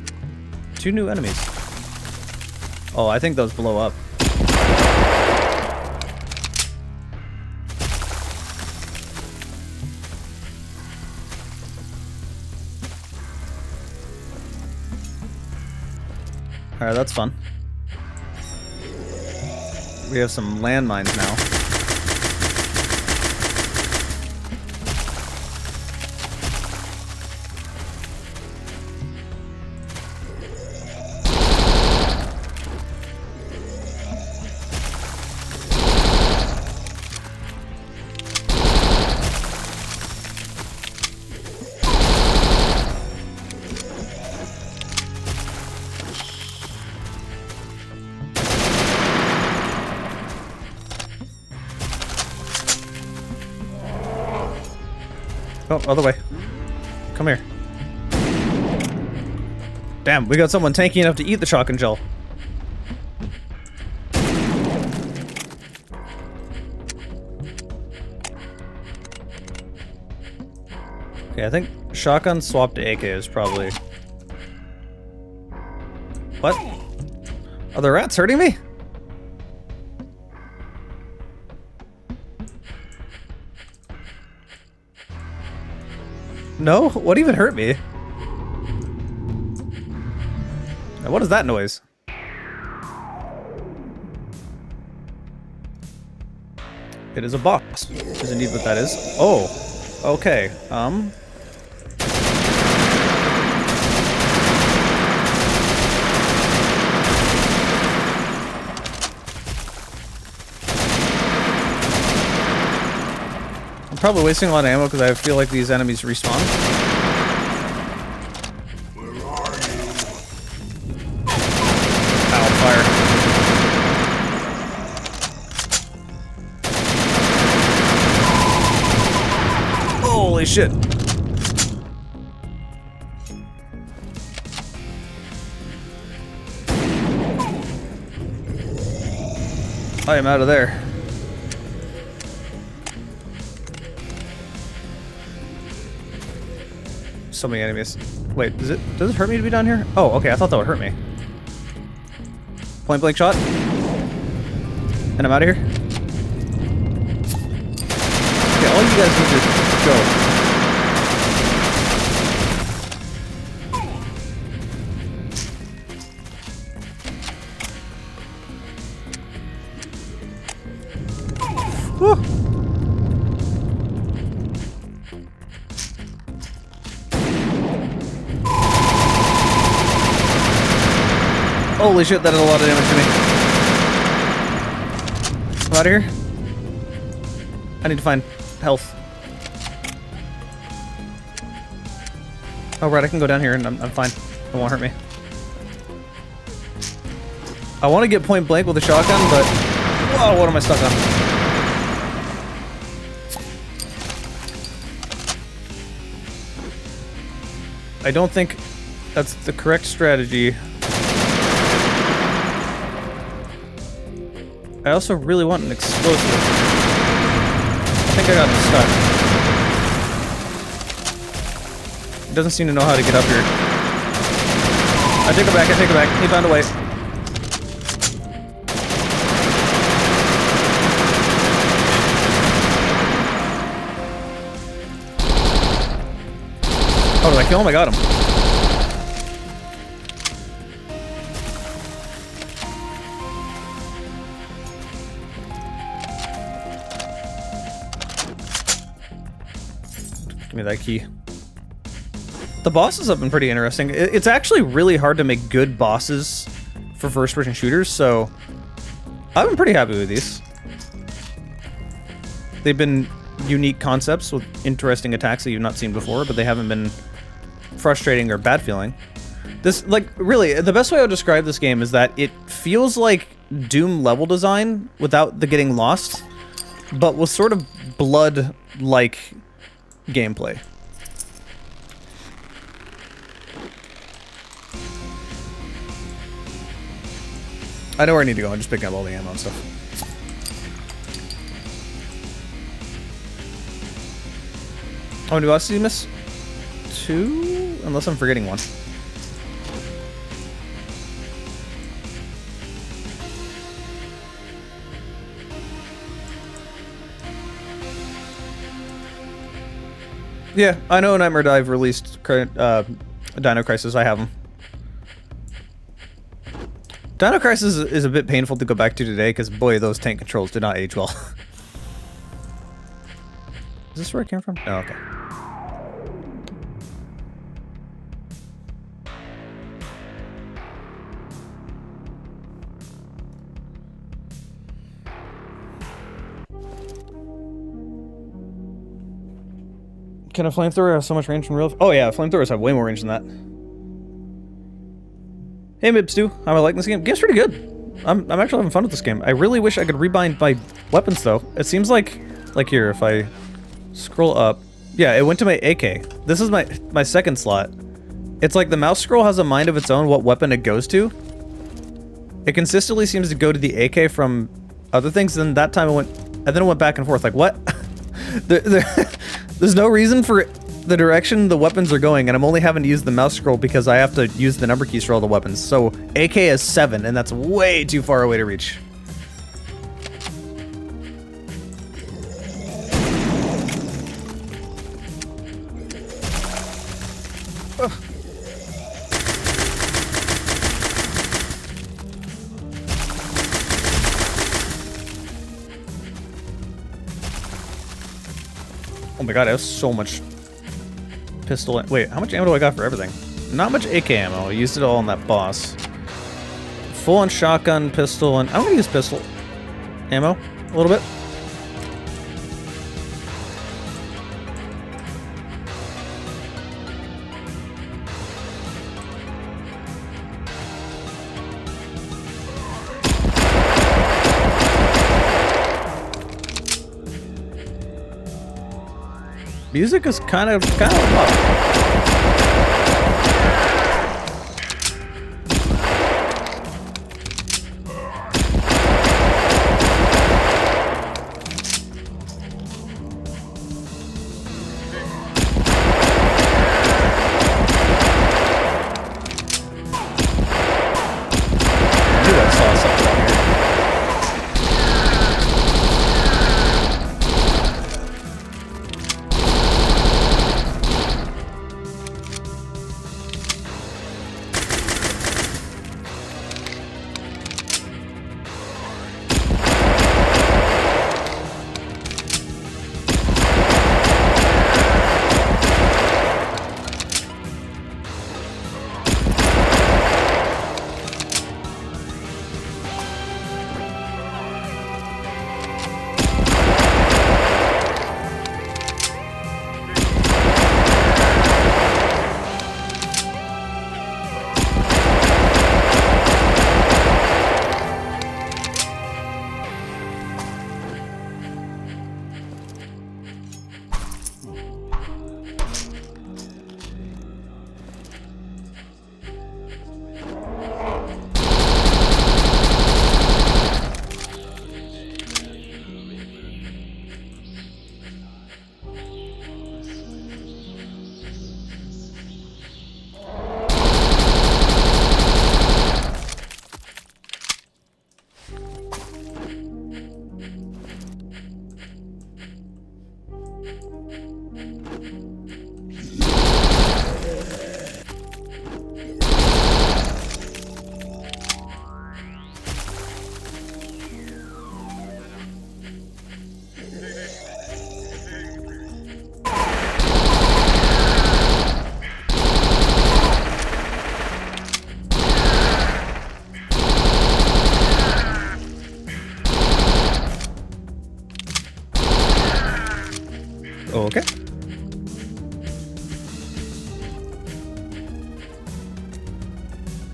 Speaker 1: 2 new enemies. Oh, I think those blow up. Alright, that's fun. We have some landmines now. Oh, other way. Come here. Damn, we got someone tanky enough to eat the shotgun gel. Okay, I think shotgun swap to AK is probably... What? Are the rats hurting me? No? What even hurt me? Now, what is that noise? It is a box. Is indeed what that is. Oh. Okay. I'm probably wasting a lot of ammo because I feel like these enemies respawn.
Speaker 3: Where are you?
Speaker 1: Ow, fire. Holy shit. I am out of there. So many enemies. Wait, does it hurt me to be down here? Oh, okay, I thought that would hurt me. Point blank shot. And I'm out of here. Okay, all you guys need to go. Woo. Holy shit, that did a lot of damage to me. I'm out of here. I need to find health. Oh right, I can go down here and I'm fine. It won't hurt me. I want to get point blank with a shotgun, but... Whoa, what am I stuck on? I don't think that's the correct strategy. I also really want an explosive. I think I got him stuck. He doesn't seem to know how to get up here. I take it back, I take it back. He found a way. Oh, did I kill him? I got him. Give me that key. The bosses have been pretty interesting. It's actually really hard to make good bosses for first-person shooters, so I've been pretty happy with these. They've been unique concepts with interesting attacks that you've not seen before, but they haven't been frustrating or bad feeling. This, like, really, the best way I would describe this game is that it feels like Doom level design without the getting lost, but with sort of blood-like gameplay. I know where I need to go. I'm just picking up all the ammo and stuff. How many bosses did you miss? 2? Unless I'm forgetting one. Yeah, I know Nightmare Dive released Dino Crisis. I have them. Dino Crisis is a bit painful to go back to today because, boy, those tank controls did not age well. Is this where it came from? Oh, okay. Can a flamethrower have so much range in real life? Oh yeah, flamethrowers have way more range than that. Hey Mibstu, how am I liking this game? The game's pretty good. I'm actually having fun with this game. I really wish I could rebind my weapons though. It seems like here, if I scroll up, yeah, it went to my AK. This is my second slot. It's like the mouse scroll has a mind of its own what weapon it goes to. It consistently seems to go to the AK from other things, then that time it went, and then it went back and forth. Like what? There's no reason for the direction the weapons are going, and I'm only having to use the mouse scroll because I have to use the number keys for all the weapons. So AK is 7, and that's way too far away to reach. Ugh. Oh my god, I have so much pistol. Wait, how much ammo do I got for everything? Not much AK ammo. I used it all on that boss. Full on shotgun, pistol, and I'm gonna use pistol ammo a little bit. Music is kind of up.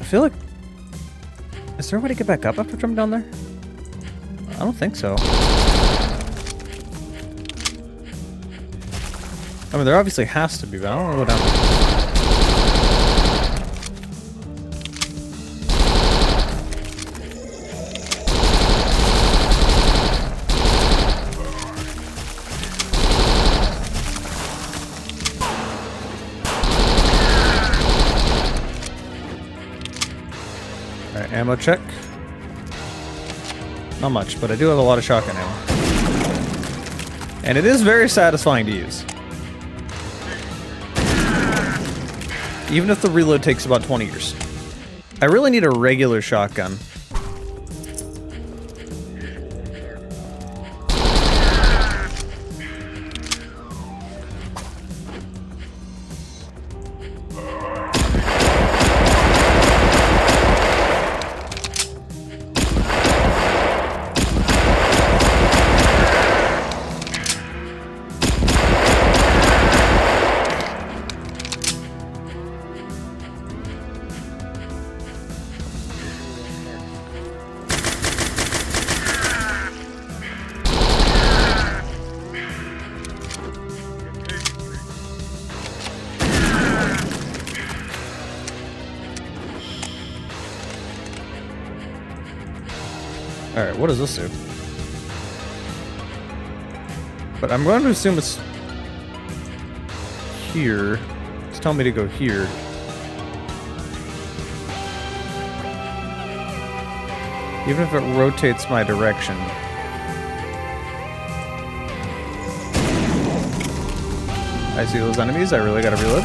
Speaker 1: feel like... Is there a way to get back up after jumping down there? I don't think so. I mean, there obviously has to be, but I don't want to go down there. Alright, ammo check. Not much, but I do have a lot of shotgun ammo. And it is very satisfying to use. Even if the reload takes about 20 years. I really need a regular shotgun. Alright, what does this do? But I'm going to assume it's here. It's telling me to go here. Even if it rotates my direction. I see those enemies. I really gotta reload.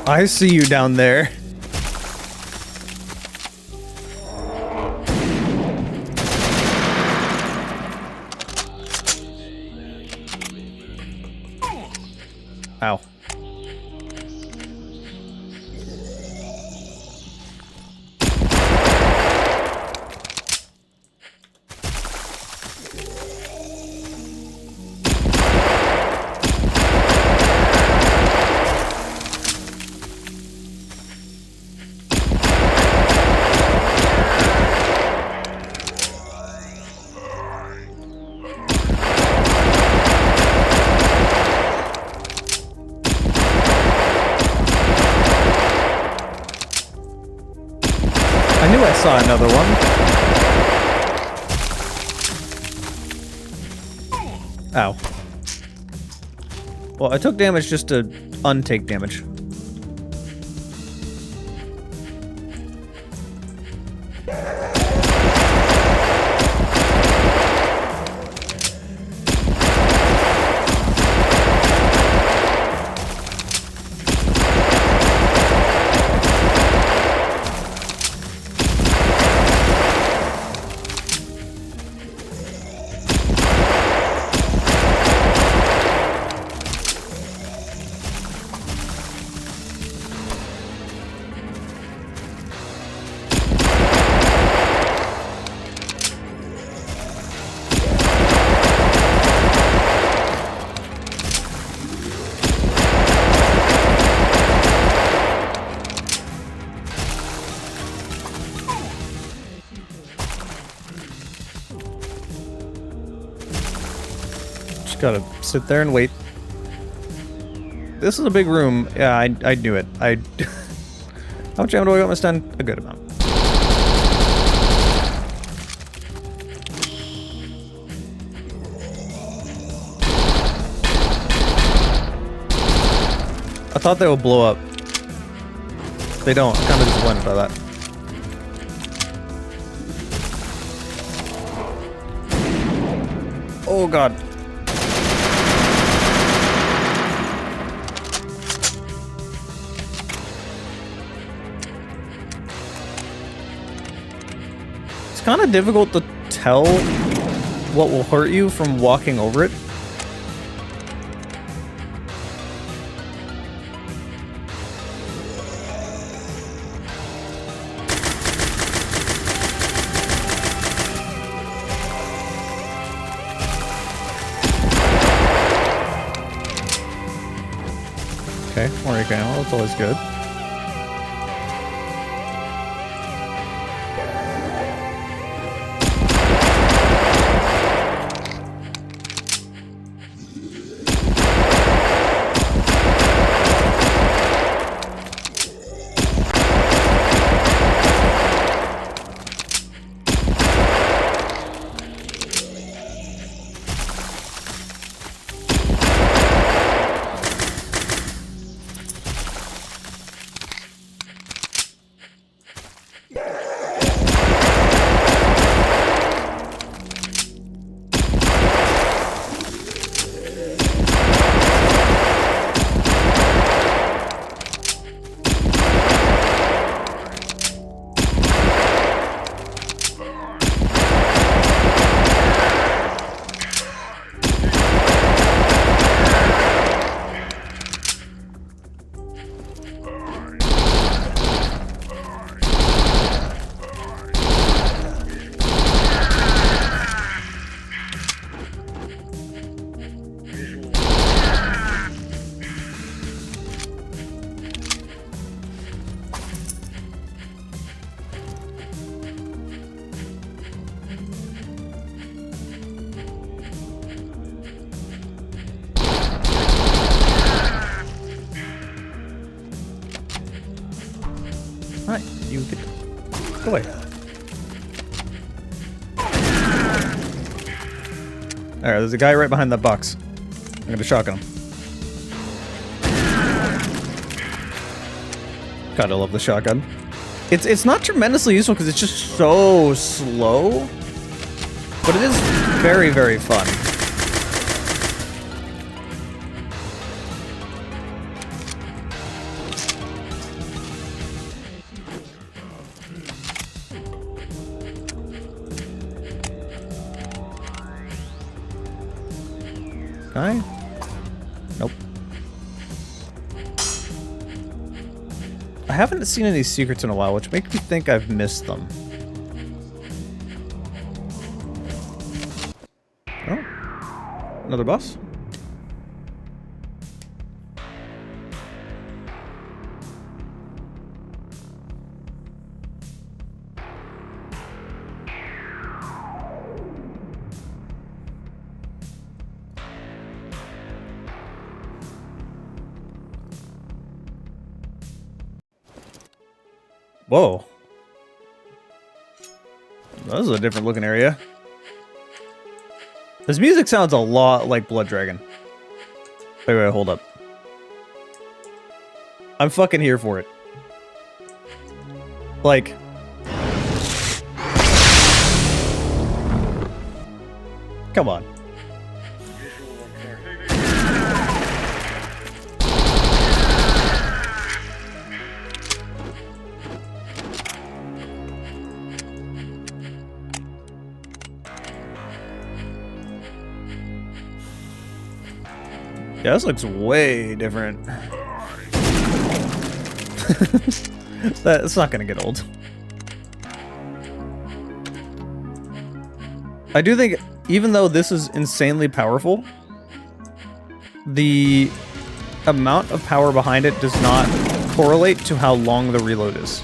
Speaker 1: I see you down there. Ow. I knew I saw another one. Ow. Well, I took damage just to untake damage. Gotta sit there and wait. This is a big room. Yeah, I knew it. How much ammo do I got my stun? A good amount. I thought they would blow up. They don't. I'm kind of disappointed by that. Oh god. It's kind of difficult to tell what will hurt you from walking over it. Okay, more ammo. That's always good. Alright, you get go away. Alright, there's a guy right behind that box. I'm gonna shotgun him. God, I love the shotgun. It's not tremendously useful because it's just so slow, but it is very, very fun. Guy? Nope. I haven't seen any secrets in a while, which makes me think I've missed them. Oh. Another boss? Whoa. That was a different looking area. This music sounds a lot like Blood Dragon. Wait, hold up. I'm fucking here for it. Like... Come on. Yeah, this looks way different. That's not gonna get old. I do think, even though this is insanely powerful, the amount of power behind it does not correlate to how long the reload is.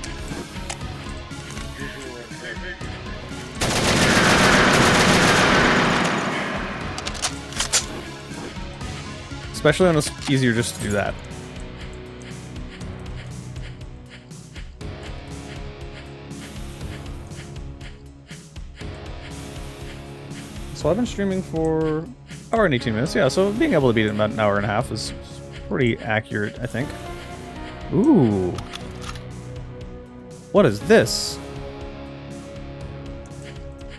Speaker 1: Especially when it's easier just to do that. So I've been streaming for an hour and 18 minutes. Yeah, so being able to beat it in about an hour and a half is pretty accurate, I think. Ooh. What is this?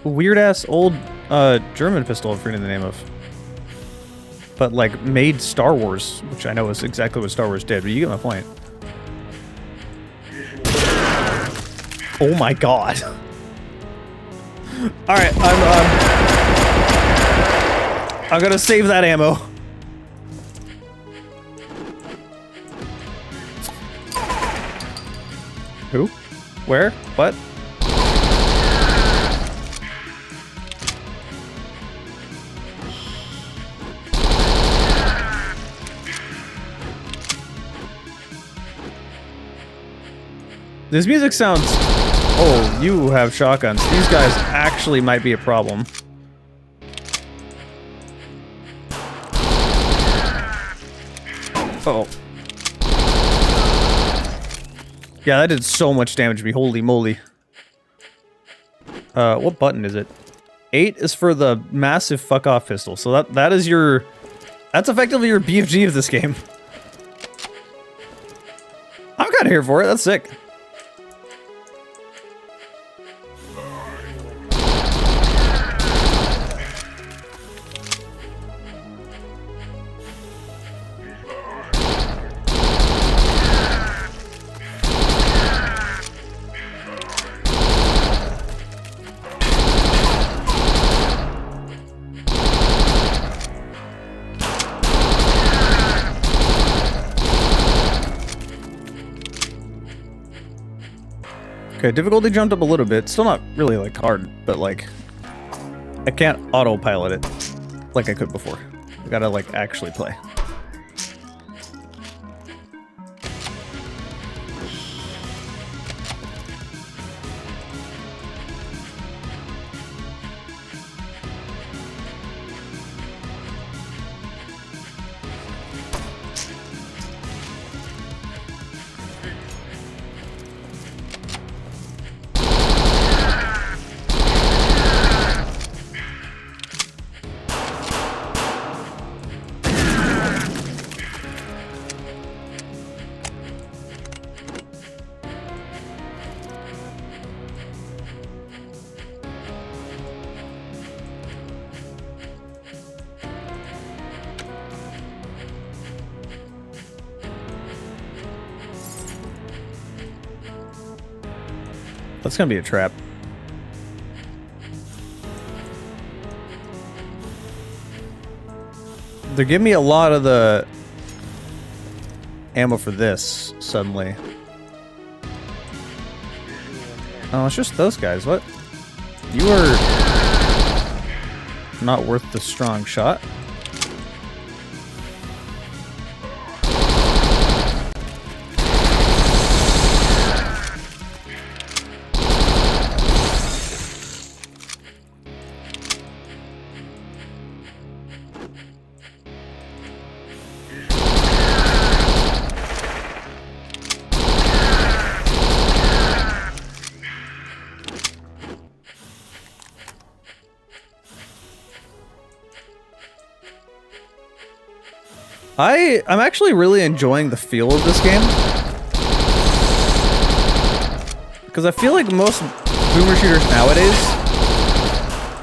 Speaker 1: A weird-ass old German pistol I'm forgetting the name of. But, like, made Star Wars, which I know is exactly what Star Wars did, but you get my point. Oh my god. Alright, I'm gonna save that ammo. Who? Where? What? This music sounds... Oh, you have shotguns. These guys actually might be a problem. Uh-oh. Yeah, that did so much damage to me. Holy moly. What button is it? 8 is for the massive fuck off pistol. So that is your... That's effectively your BFG of this game. I'm kind of here for it. That's sick. Okay, difficulty jumped up a little bit. Still not really, like, hard, but, like, I can't autopilot it like I could before. I gotta, like, actually play. That's gonna be a trap. They're giving me a lot of the ammo for this, suddenly. Oh, it's just those guys. What? You are not worth the strong shot. I'm actually really enjoying the feel of this game. Because I feel like most boomer shooters nowadays...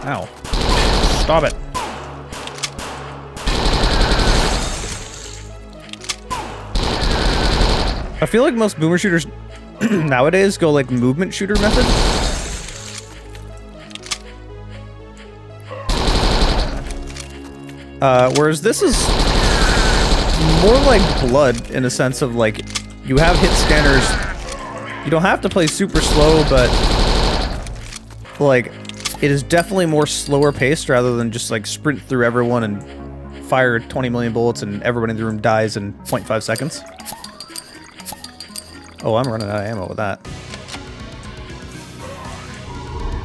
Speaker 1: Ow. Stop it. I feel like most boomer shooters nowadays go like movement shooter method. Whereas this is more like Blood in a sense of like, you have hit scanners. You don't have to play super slow, but like, it is definitely more slower paced rather than just like sprint through everyone and fire 20 million bullets and everyone in the room dies in 0.5 seconds. Oh, I'm running out of ammo with that.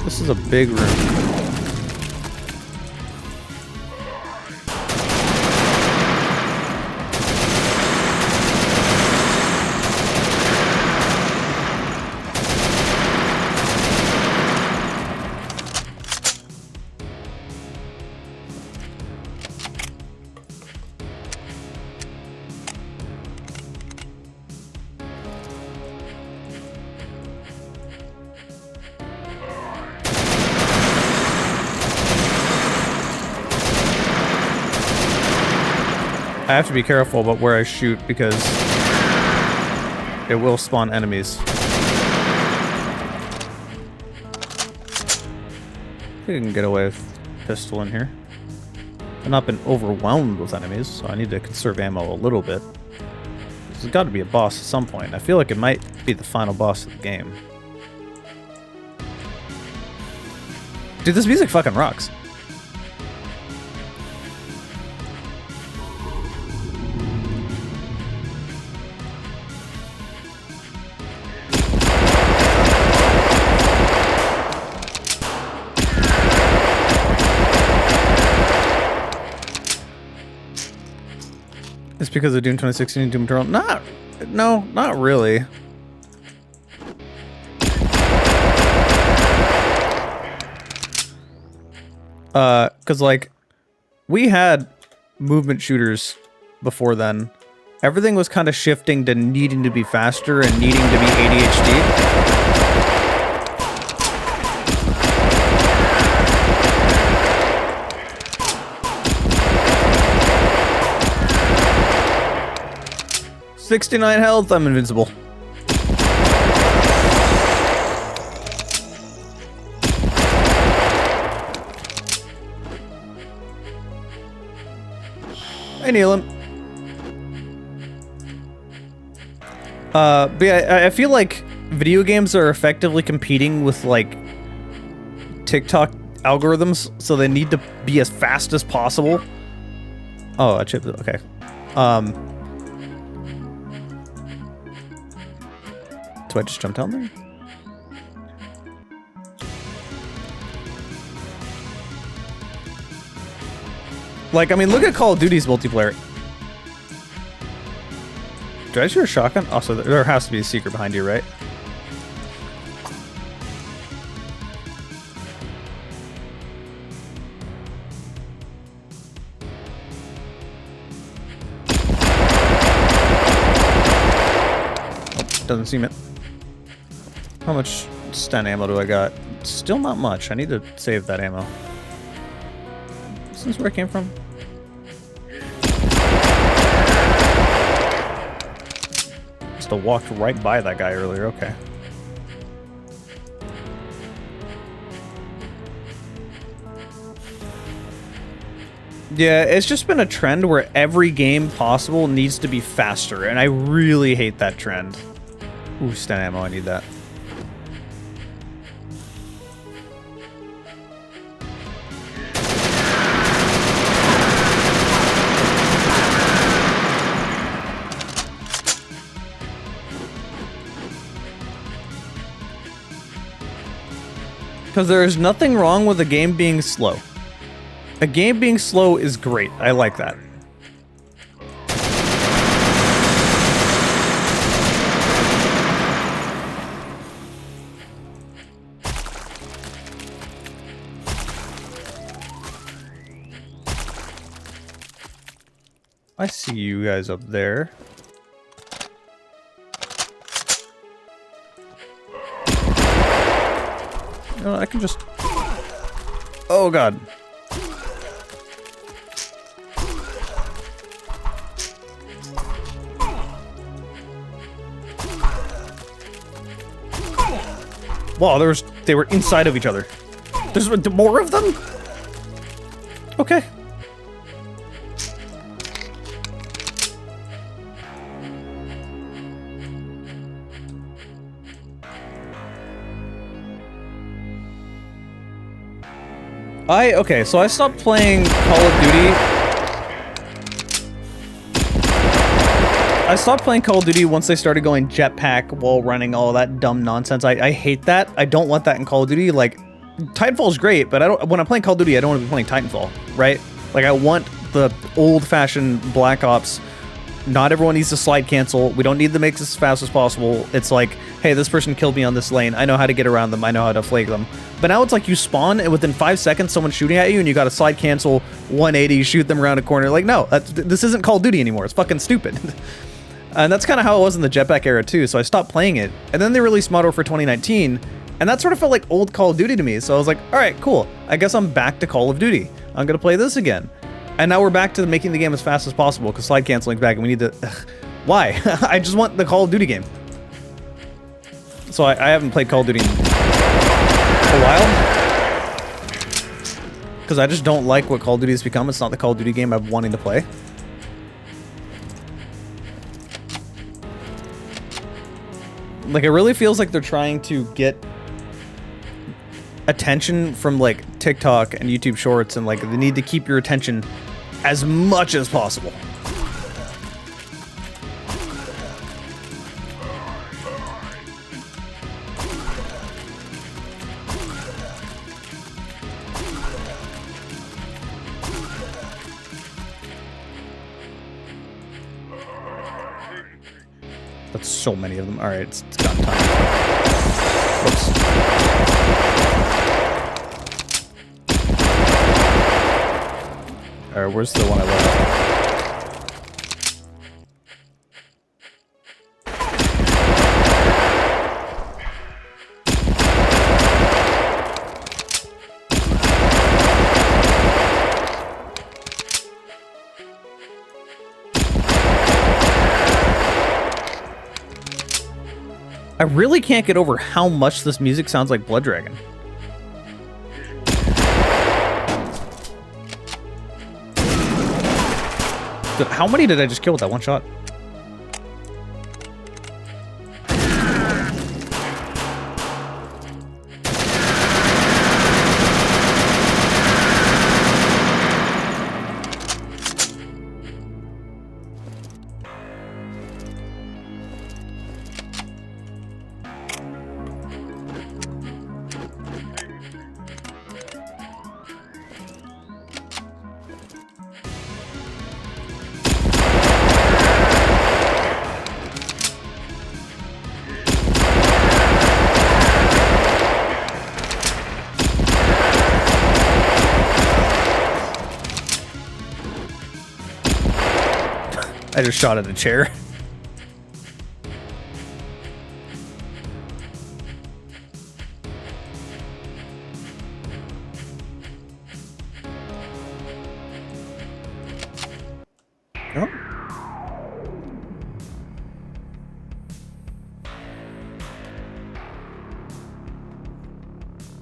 Speaker 1: This is a big room. I have to be careful about where I shoot because it will spawn enemies. I think I can get away with pistol in here. I've not been overwhelmed with enemies, so I need to conserve ammo a little bit. There's got to be a boss at some point. I feel like it might be the final boss of the game. Dude, this music fucking rocks. It's because of Doom 2016 and Doom Eternal. No, not really. Cause like, we had movement shooters before then. Everything was kind of shifting to needing to be faster and needing to be ADHD. 69 health, I'm invincible. I kneel him. But yeah, I feel like video games are effectively competing with like TikTok algorithms, so they need to be as fast as possible. Oh, a chip. Okay. Do I just jump down there? Like, I mean, look at Call of Duty's multiplayer. Did I shoot a shotgun? Also, there has to be a secret behind you, right? Oh, doesn't seem it. How much stun ammo do I got? Still not much. I need to save that ammo. This is where I came from. Must have walked right by that guy earlier. Okay. Yeah, it's just been a trend where every game possible needs to be faster, and I really hate that trend. Ooh, stun ammo. I need that. Because there is nothing wrong with a game being slow. A game being slow is great. I like that. I see you guys up there. No, I can just... Oh, God. Wow, they were inside of each other. There's more of them? Okay. Okay, so I stopped playing Call of Duty. I stopped playing Call of Duty once they started going jetpack, wall running, all that dumb nonsense. I hate that. I don't want that in Call of Duty. Like, Titanfall's great, but I don't. When I'm playing Call of Duty, I don't want to be playing Titanfall, right? Like, I want the old-fashioned Black Ops. Not everyone needs to slide cancel. We don't need to make this as fast as possible. It's like, hey, this person killed me on this lane. I know how to get around them. I know how to flake them. But now it's like you spawn, and within 5 seconds, someone's shooting at you, and you got to slide cancel, 180, shoot them around a corner. Like, no, this isn't Call of Duty anymore. It's fucking stupid. And that's kind of how it was in the jetpack era, too. So I stopped playing it. And then they released Modern Warfare 2019, and that sort of felt like old Call of Duty to me. So I was like, all right, cool. I guess I'm back to Call of Duty. I'm going to play this again. And now we're back to making the game as fast as possible, because slide canceling's back, and we need to... Why? I just want the Call of Duty game. So I haven't played Call of Duty in a while. Because I just don't like what Call of Duty has become. It's not the Call of Duty game I'm wanting to play. Like, it really feels like they're trying to get attention from, like, TikTok and YouTube Shorts, and, like, they need to keep your attention as much as possible. so many of them. All right, it's gun time. Whoops. All right, where's the one I left? I really can't get over how much this music sounds like Blood Dragon. Dude, how many did I just kill with that one shot? I just shot at a chair. Oh.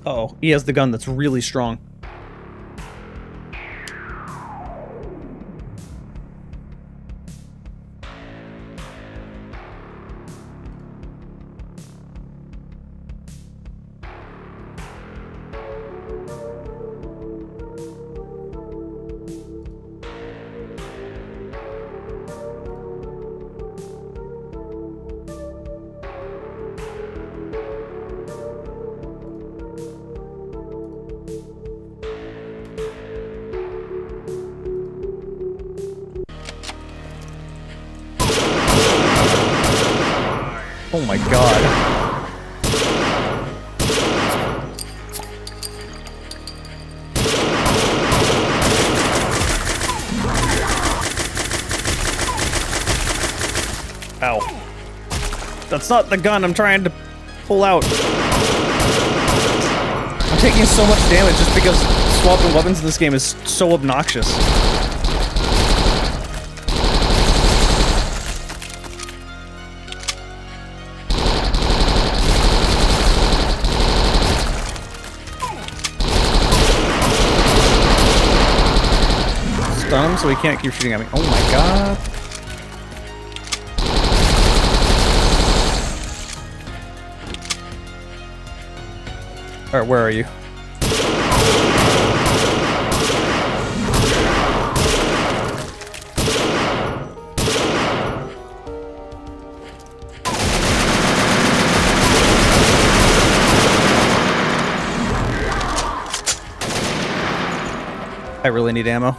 Speaker 1: Uh-oh, he has the gun that's really strong. Oh my god. Ow. That's not the gun I'm trying to pull out. I'm taking so much damage just because swapping weapons in this game is so obnoxious. Stun him so he can't keep shooting at me. Oh my god. Alright, where are you? I really need ammo.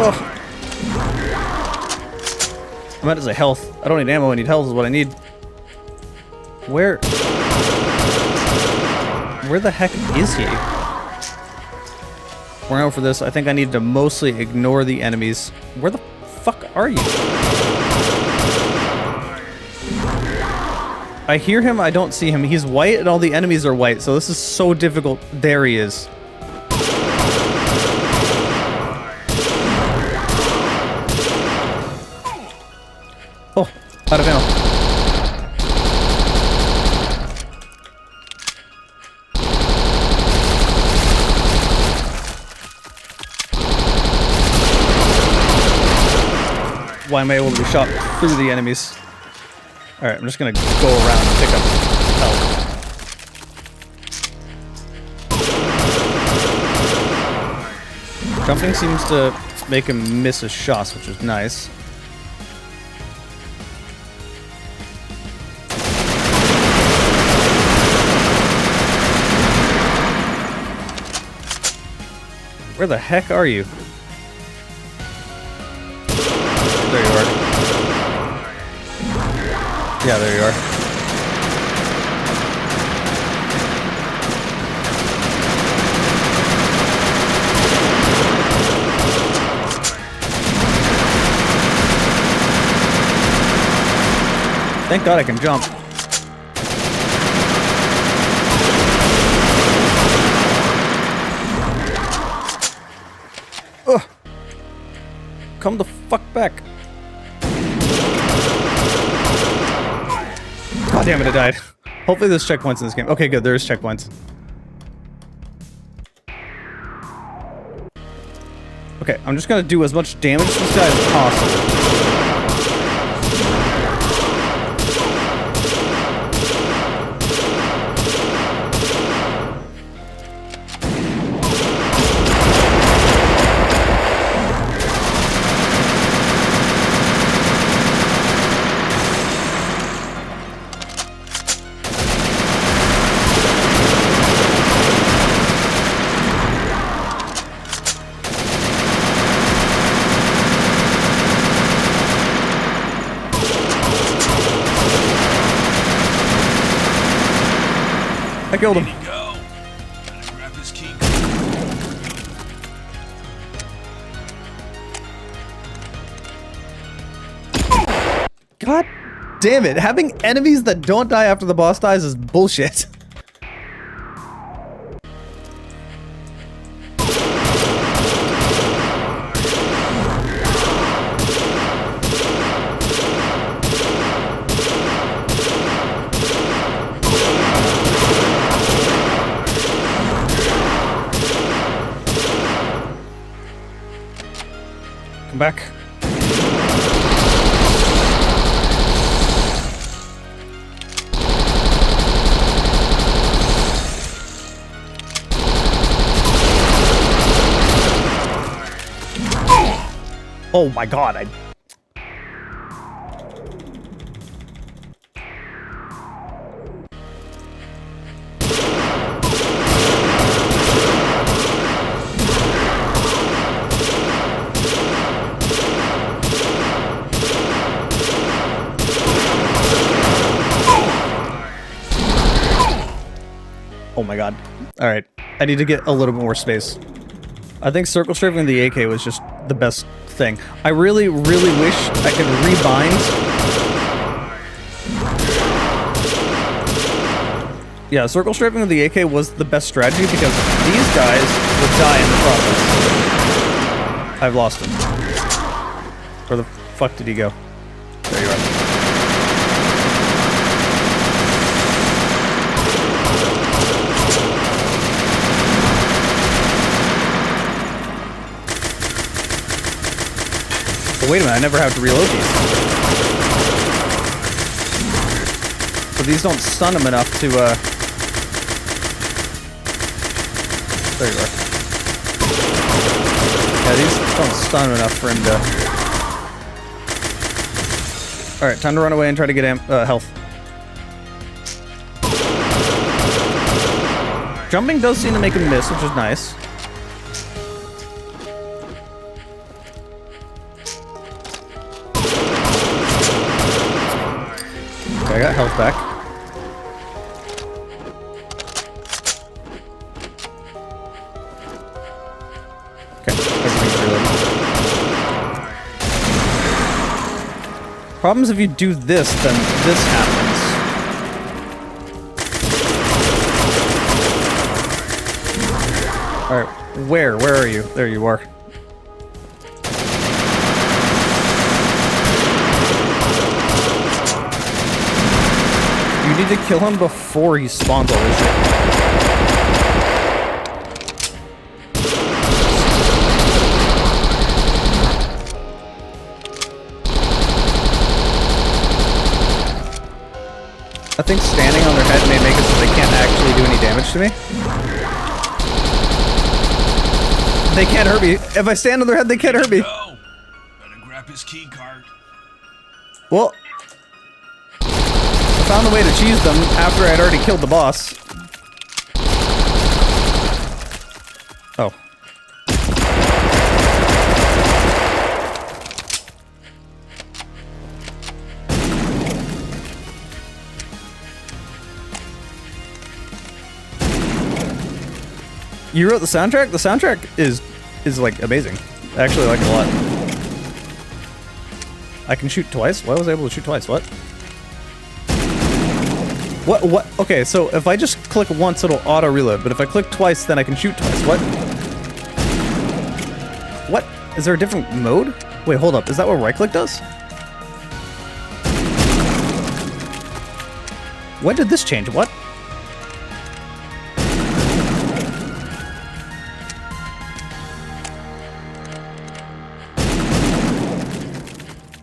Speaker 1: Oh. I meant as a health. I don't need ammo, I need health is what I need. Where the heck is he? We're out for this. I think I need to mostly ignore the enemies. Where the fuck are you? I hear him, I don't see him. He's white and all the enemies are white, so this is so difficult. There he is. Oh, out of ammo. Why am I able to be shot through the enemies? Alright, I'm just gonna go around and pick up health. Jumping seems to make him miss his shots, which is nice. Where the heck are you? There you are. Yeah, there you are. Thank God I can jump. Ugh. Come the fuck back. God damn it, I died. Hopefully there's checkpoints in this game. Okay, good, there's checkpoints. Okay, I'm just gonna do as much damage to this guy as possible. I killed him.
Speaker 3: Go. Gotta grab his key.
Speaker 1: God damn it. Having enemies that don't die after the boss dies is bullshit. Come back. Oh my God, I... Oh my God. Alright, I need to get a little bit more space. I think circle strafing the AK was just the best thing. I really, really wish I could rebind. Yeah, circle strafing with the AK was the best strategy because these guys would die in the process. I've lost him. Where the fuck did he go? There you are. Oh, wait a minute, I never have to reload these. So these don't stun him enough to, There you are. Yeah, these don't stun him enough for him to... Alright, time to run away and try to get health. Jumping does seem to make him miss, which is nice. I got health back. Okay, everything's reloaded. Problem is if you do this, then this happens. Alright, where are you? There you are. You need to kill him before he spawns all this shit. I think standing on their head may make it so they can't actually do any damage to me. They can't hurt me. If I stand on their head, they can't hurt me.
Speaker 3: Go. Better grab his key card.
Speaker 1: Well... I found a way to cheese them after I'd already killed the boss. Oh. You wrote the soundtrack? The soundtrack is like amazing. I actually like it a lot. I can shoot twice? Why was I able to shoot twice? What? What? Okay, so if I just click once, it'll auto reload, but if I click twice, then I can shoot twice. What? What? Is there a different mode? Wait, hold up. Is that what right click does? When did this change? What?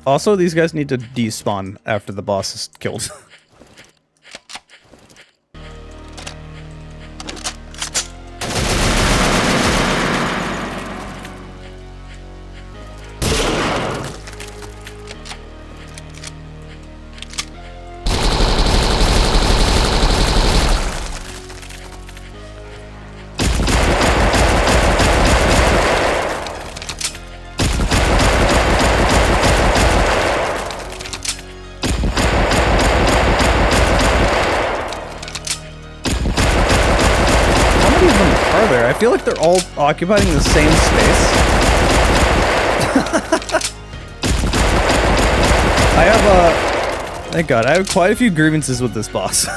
Speaker 1: Also, these guys need to despawn after the boss is killed. I feel like they're all occupying the same space. I have thank God, I have quite a few grievances with this boss.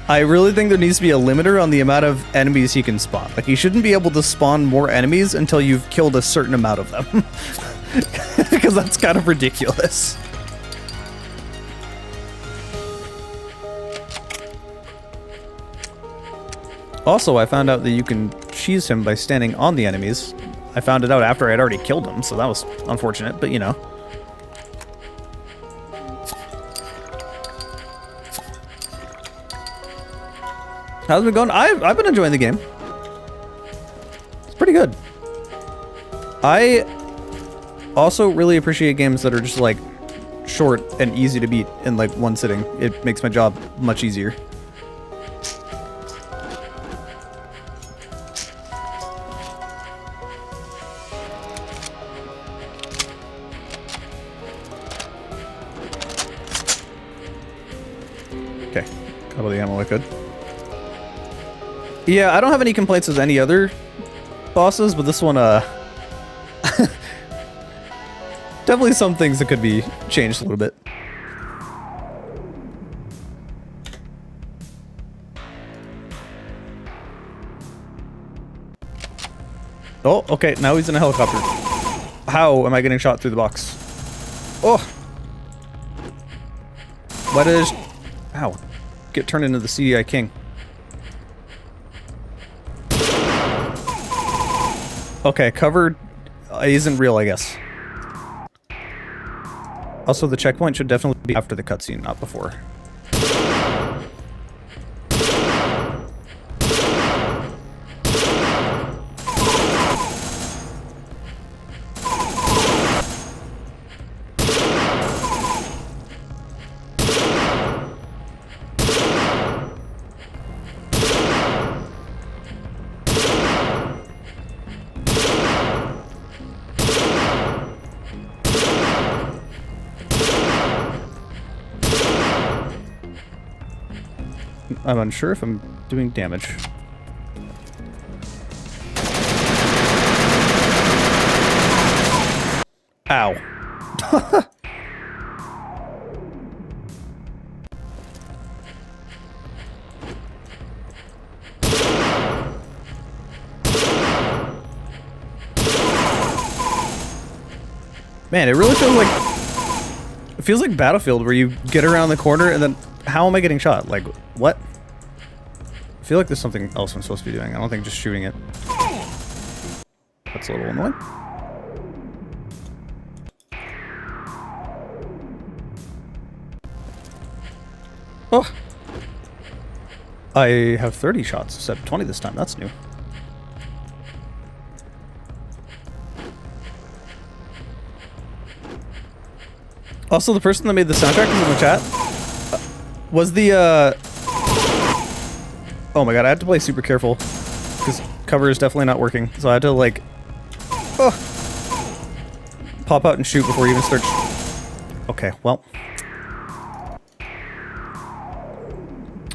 Speaker 1: I really think there needs to be a limiter on the amount of enemies he can spawn. Like, he shouldn't be able to spawn more enemies until you've killed a certain amount of them. Because that's kind of ridiculous. Also, I found out that you can cheese him by standing on the enemies. I found it out after I'd already killed them, so that was unfortunate, but you know. How's it going? I've been enjoying the game. It's pretty good. I also really appreciate games that are just like short and easy to beat in like one sitting. It makes my job much easier. Okay, got all the ammo I could. Yeah, I don't have any complaints with any other bosses, but this one, definitely some things that could be changed a little bit. Oh, okay, now he's in a helicopter. How am I getting shot through the box? Oh! Why did I just... Ow. Get turned into the CDI king. Okay, cover isn't real, I guess. Also, the checkpoint should definitely be after the cutscene, not before. I'm unsure if I'm doing damage. Ow. Man, it really feels like... It feels like Battlefield, where you get around the corner and then... How am I getting shot? Like, what? I feel like there's something else I'm supposed to be doing. I don't think just shooting it. That's a little annoying. Oh! I have 30 shots instead of 20 this time. That's new. Also, the person that made the soundtrack is in the chat. Was the, Oh my god, I had to play super careful. Because cover is definitely not working. So I had to, like... pop out and shoot before you even start... Okay, well...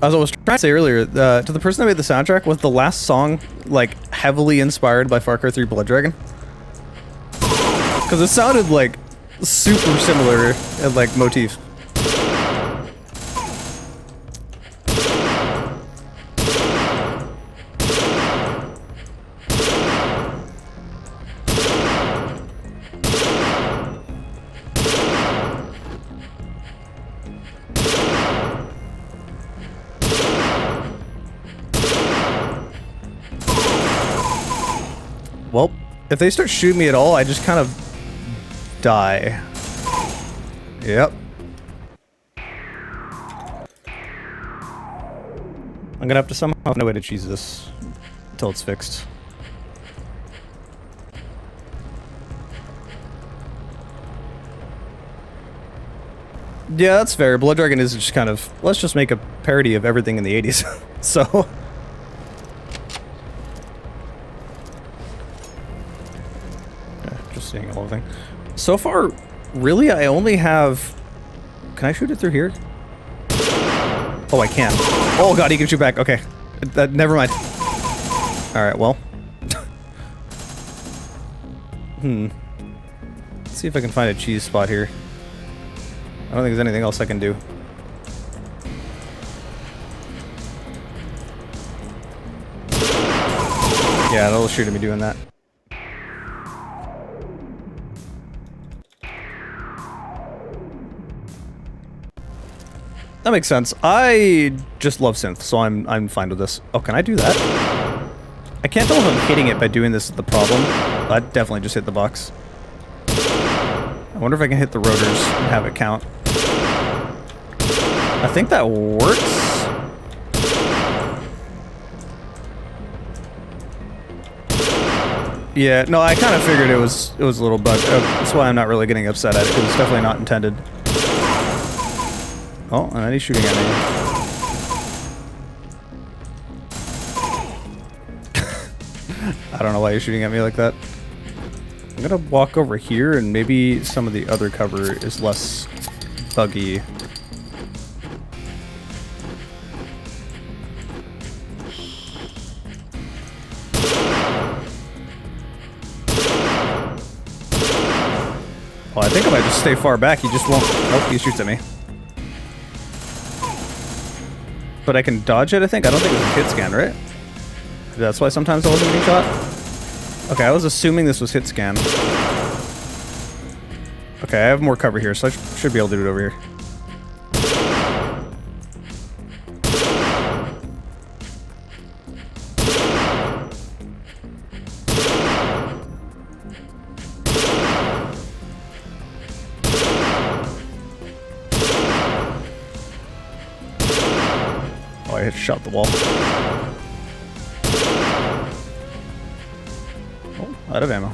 Speaker 1: As I was trying to say earlier, to the person that made the soundtrack, was the last song, like, heavily inspired by Far Cry 3 Blood Dragon? Because it sounded, like, super similar in, like, motif. Well, if they start shooting me at all, I just kind of die. Yep. I'm gonna have to somehow find a way to cheese this until it's fixed. Yeah, that's fair. Blood Dragon is just kind of, let's just make a parody of everything in the 80s. So... seeing the whole thing. So far, really, I only have... Can I shoot it through here? Oh, I can. Oh god, he can shoot back. Okay. Never mind. Alright, well. Let's see if I can find a cheese spot here. I don't think there's anything else I can do. Yeah, that'll shoot at me doing that. That makes sense. I just love synth, so I'm fine with this. Oh, can I do that? I can't tell if I'm hitting it by doing this is the problem. I definitely just hit the box. I wonder if I can hit the rotors and have it count. I think that works. Yeah, no, I kind of figured it was a little bug. That's why I'm not really getting upset at it, because it's definitely not intended. Oh, and then he's shooting at me. I don't know why you're shooting at me like that. I'm gonna walk over here and maybe some of the other cover is less buggy. Well, I think if I just stay far back, he just won't... Oh, he shoots at me. But I can dodge it, I think? I don't think it's a hit scan, right? That's why sometimes I wasn't getting shot? Okay, I was assuming this was hit scan. Okay, I have more cover here, so I should be able to do it over here. Oh, I hit shot the wall. Oh, out of ammo.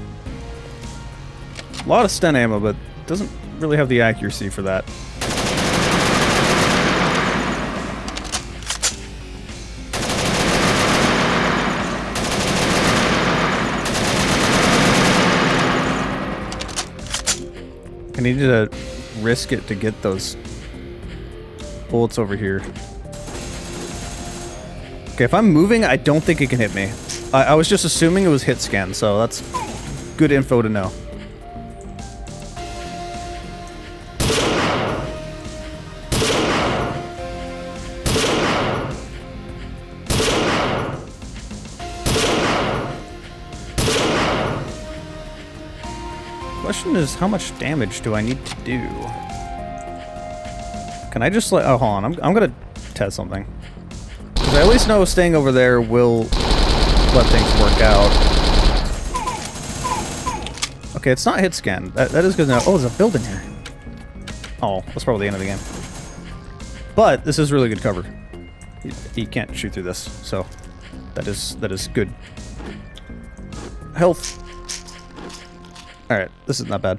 Speaker 1: A lot of stun ammo, but doesn't really have the accuracy for that. I needed to risk it to get those bullets over here. Okay, if I'm moving, I don't think it can hit me. I was just assuming it was hit scan, so that's good info to know. Question is, how much damage do I need to do? Can I just let... Oh, hold on. I'm gonna test something. Because I at least know staying over there will let things work out. Okay, it's not hit scan. That is good to know. Oh, there's a building here. Oh, that's probably the end of the game. But this is really good cover. He can't shoot through this, so that is good. Health. Alright, this is not bad.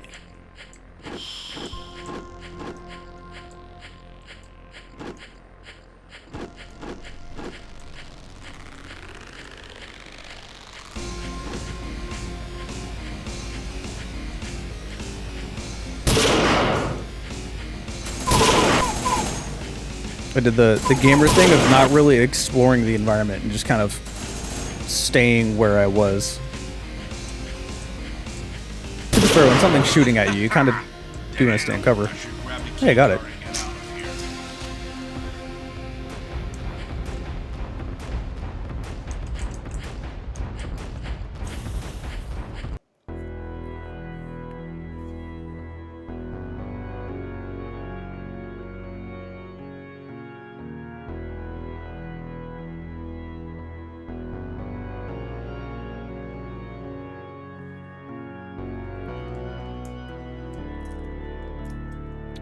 Speaker 1: I did the gamer thing of not really exploring the environment and just kind of staying where I was. To be fair, when something's shooting at you, you kind of do want to stay in cover. Hey, I got it.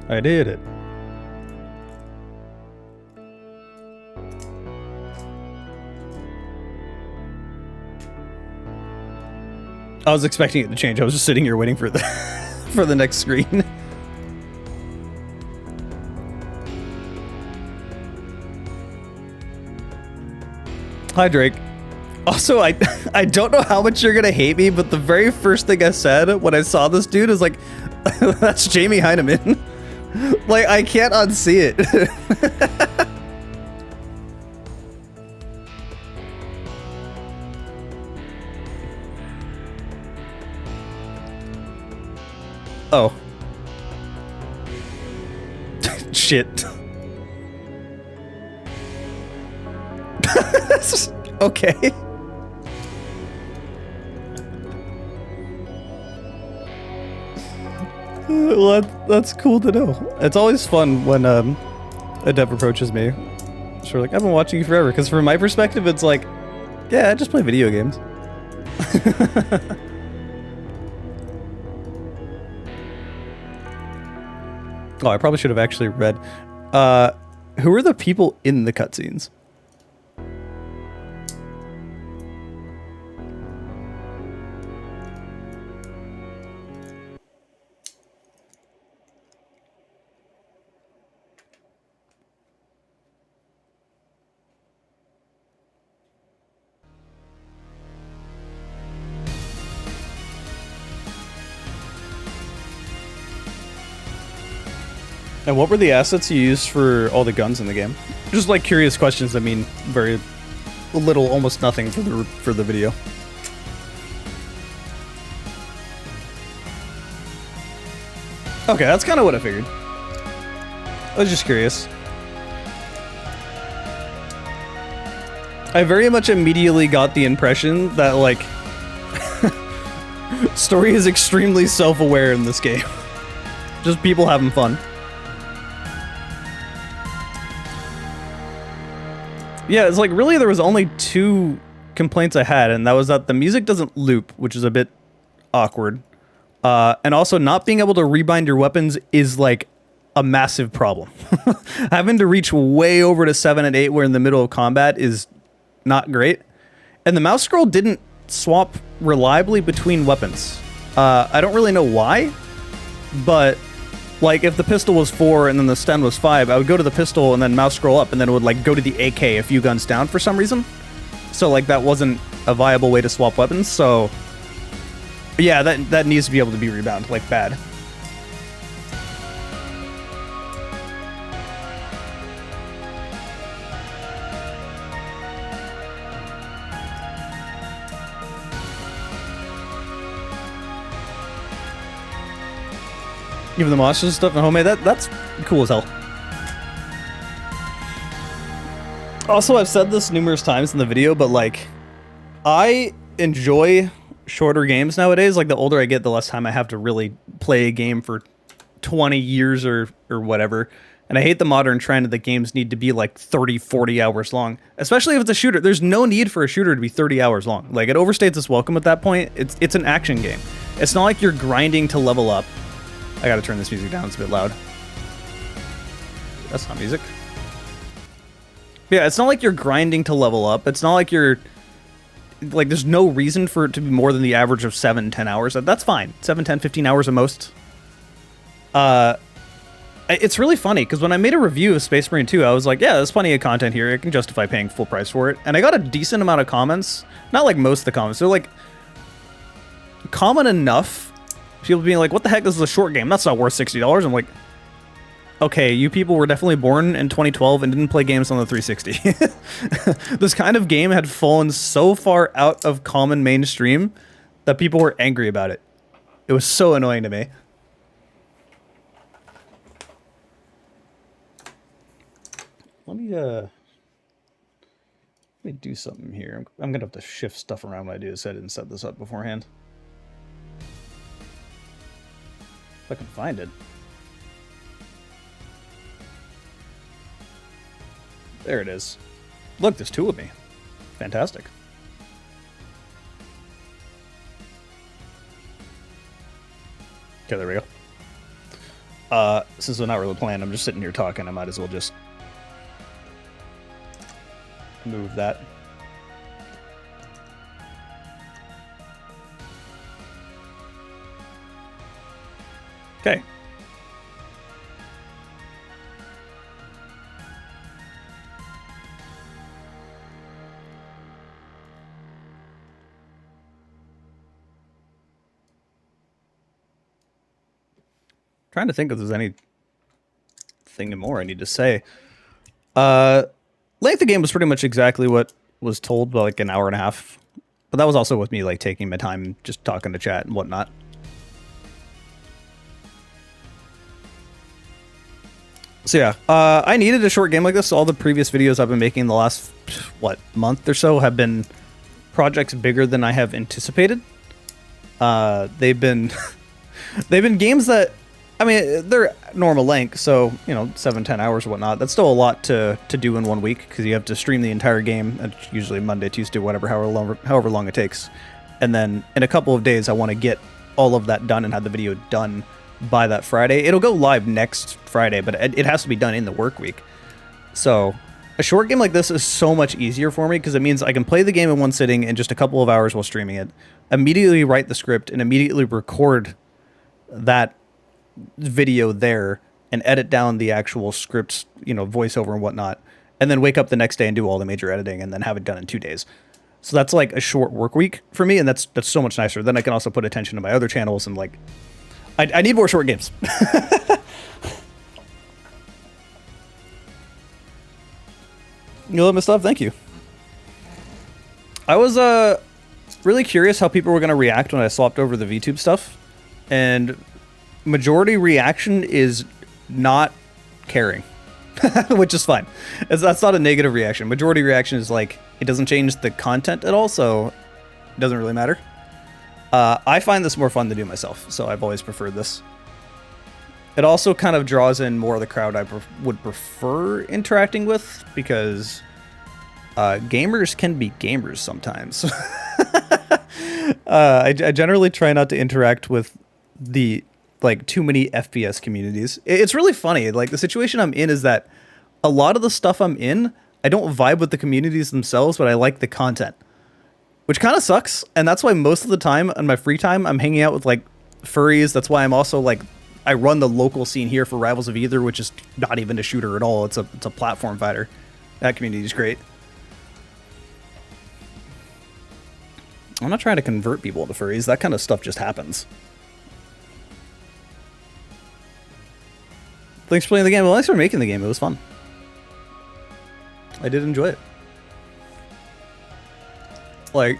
Speaker 1: I did it. I was expecting it to change. I was just sitting here waiting for the for the next screen. Hi, Drake. Also, I don't know how much you're gonna hate me, but the very first thing I said when I saw this dude is like, that's Jamie Heineman. Like, I can't unsee it. Oh. Shit. Okay. Well, that's cool to know. It's always fun when a dev approaches me. Sure, like, I've been watching you forever. Because from my perspective, it's like, yeah, I just play video games. Oh, I probably should have actually read. Who are the people in the cutscenes? And what were the assets you used for all the guns in the game? Just like curious questions that mean very little, almost nothing for the video. Okay, that's kind of what I figured. I was just curious. I very much immediately got the impression that, like, story is extremely self-aware in this game. Just people having fun. Yeah, it's like, really, there was only two complaints I had, and that was that the music doesn't loop, which is a bit awkward. And also, not being able to rebind your weapons is, like, a massive problem. Having to reach way over to 7 and 8 where in the middle of combat is not great. And the mouse scroll didn't swap reliably between weapons. I don't really know why, but... like, if the pistol was 4 and then the Sten was 5, I would go to the pistol and then mouse scroll up, and then it would, like, go to the AK a few guns down for some reason. So, like, that wasn't a viable way to swap weapons, so... yeah, that needs to be able to be rebound, like, bad. Even the monsters and stuff in homemade, that's cool as hell. Also, I've said this numerous times in the video, but like, I enjoy shorter games nowadays. Like, the older I get, the less time I have to really play a game for 20 years or whatever. And I hate the modern trend that games need to be like 30, 40 hours long, especially if it's a shooter. There's no need for a shooter to be 30 hours long. Like, it overstates its welcome at that point. It's an action game. It's not like you're grinding to level up. I gotta turn this music down, it's a bit loud. That's not music. Yeah, it's not like you're grinding to level up. It's not like you're... like, there's no reason for it to be more than the average of 7, 10 hours. That's fine. 7, 10, 15 hours at most. It's really funny, because when I made a review of Space Marine 2, I was like, yeah, there's plenty of content here. I can justify paying full price for it. And I got a decent amount of comments. Not like most of the comments. They're like... common enough. People being like, what the heck, this is a short game. That's not worth $60. I'm like, okay, you people were definitely born in 2012 and didn't play games on the 360. This kind of game had fallen so far out of common mainstream that people were angry about it. It was so annoying to me. Let me do something here. I'm gonna have to shift stuff around when I do this. I didn't set this up beforehand. If I can find it. There it is. Look, there's two of me. Fantastic. Okay, there we go. Since we're not really playing, I'm just sitting here talking. I might as well just move that. Okay. Trying to think if there's anything more I need to say. Length of game was pretty much exactly what was told, by like an hour and a half. But that was also with me like taking my time, just talking to chat and whatnot. So yeah, I needed a short game like this. All the previous videos I've been making the last, what, month or so have been projects bigger than I have anticipated. They've been they've been games that, I mean, they're normal length, so, you know, 7-10 hours or whatnot. That's still a lot to do in 1 week, because you have to stream the entire game, and usually Monday, Tuesday, whatever, however long it takes. And then in a couple of days, I want to get all of that done and have the video done by that Friday. It'll go live next Friday, but it has to be done in the work week. So a short game like this is so much easier for me, because it means I can play the game in one sitting in just a couple of hours while streaming it, immediately write the script, and immediately record that video there and edit down the actual scripts, you know, voiceover and whatnot, and then wake up the next day and do all the major editing and then have it done in 2 days. So that's like a short work week for me, and that's so much nicer. Then I can also put attention to my other channels, and like I need more short games. You love my stuff? Thank you. I was really curious how people were going to react when I swapped over the VTube stuff, and majority reaction is not caring, which is fine. That's not a negative reaction. Majority reaction is like, it doesn't change the content at all, so it doesn't really matter. I find this more fun to do myself, so I've always preferred this. It also kind of draws in more of the crowd I would prefer interacting with, because gamers can be gamers sometimes. I generally try not to interact with the like too many FPS communities. It's really funny. Like, the situation I'm in is that a lot of the stuff I'm in, I don't vibe with the communities themselves, but I like the content, which kind of sucks. And that's why most of the time on my free time, I'm hanging out with like furries. That's why I'm also like, I run the local scene here for Rivals of Aether, which is not even a shooter at all. It's a platform fighter. That community is great. I'm not trying to convert people to furries. That kind of stuff just happens. Thanks for playing the game. Well, thanks for making the game. It was fun. I did enjoy it. Like,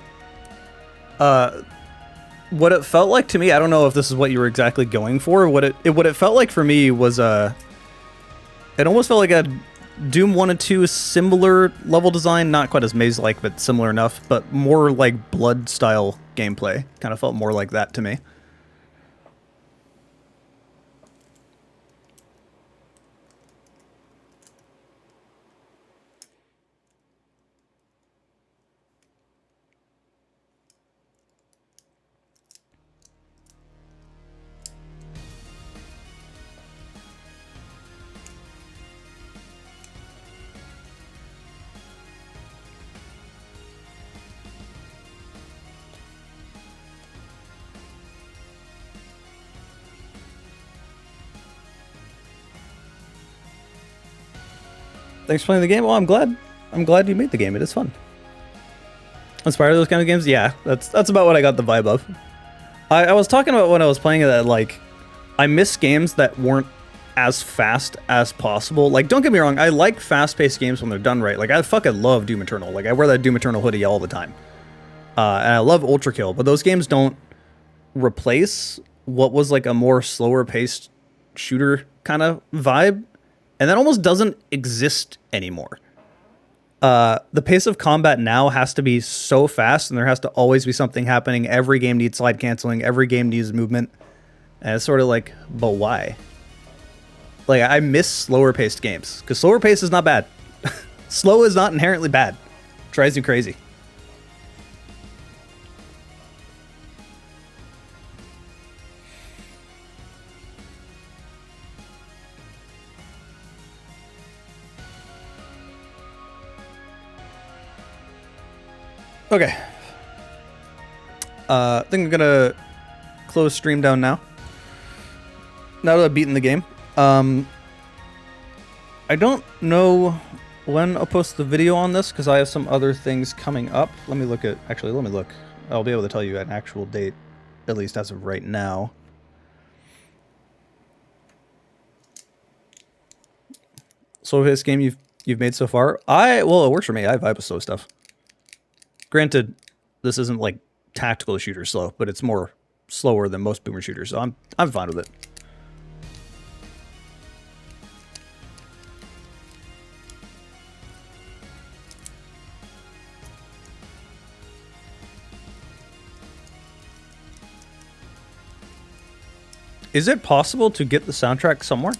Speaker 1: what it felt like to me, I don't know if this is what you were exactly going for. What it felt like for me was, it almost felt like a Doom 1 and 2 similar level design, not quite as maze-like, but similar enough, but more like Blood style gameplay. Kind of felt more like that to me. Thanks for playing the game. Well, I'm glad you made the game. It is fun. Inspired those kind of games? Yeah, that's about what I got the vibe of. I was talking about when I was playing it that, like, I miss games that weren't as fast as possible. Like, don't get me wrong, I like fast-paced games when they're done right. Like, I fucking love Doom Eternal. Like, I wear that Doom Eternal hoodie all the time. And I love Ultra Kill, but those games don't replace what was like a more slower-paced shooter kind of vibe, and that almost doesn't exist anymore. The pace of combat now has to be so fast, and there has to always be something happening. Every game needs slide canceling. Every game needs movement. And it's sort of like, but why? Like, I miss slower paced games, because slower pace is not bad. Slow is not inherently bad. Drives you crazy. Okay. I think I'm gonna close stream down now. Now that I've beaten the game. I don't know when I'll post the video on this because I have some other things coming up. Let me look. I'll be able to tell you an actual date, at least as of right now. Slowest game you've made so far? Well, it works for me. I vibe with slow stuff. Granted, this isn't like tactical shooter slow, but it's more slower than most boomer shooters, so I'm fine with it. Is it possible to get the soundtrack somewhere?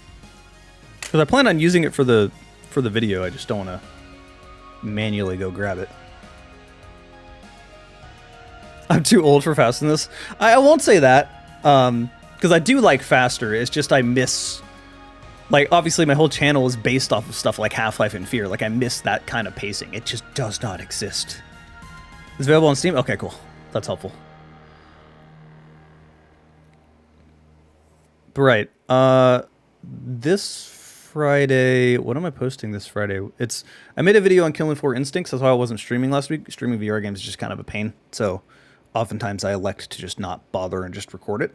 Speaker 1: Because I plan on using it for the video. I just don't want to manually go grab it. I'm too old for Fast in this. I won't say that, because I do like Faster. It's just I miss, like, obviously my whole channel is based off of stuff like Half-Life and Fear. Like, I miss that kind of pacing. It just does not exist. It's available on Steam? Okay, cool. That's helpful. But right. This Friday, what am I posting this Friday? I made a video on Killing Floor Instincts. That's why I wasn't streaming last week. Streaming VR games is just kind of a pain. So oftentimes I elect to just not bother and just record it,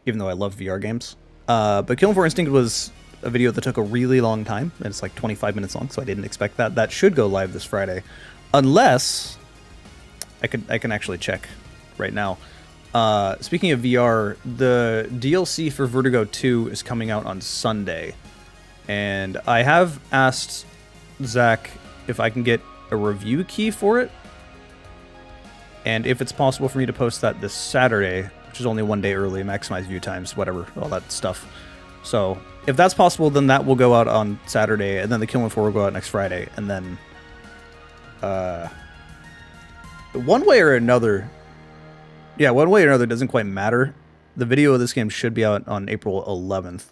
Speaker 1: even though I love VR games. But Killing Floor Instinct was a video that took a really long time, and it's like 25 minutes long, so I didn't expect that. That should go live this Friday, unless I can actually check right now. Speaking of VR, the DLC for Vertigo 2 is coming out on Sunday, and I have asked Zach if I can get a review key for it, and if it's possible for me to post that this Saturday, which is only one day early, maximize view times, whatever, all that stuff. So if that's possible, then that will go out on Saturday, and then the Killing Floor will go out next Friday, and then one way or another, it doesn't quite matter. The video of this game should be out on April 11th,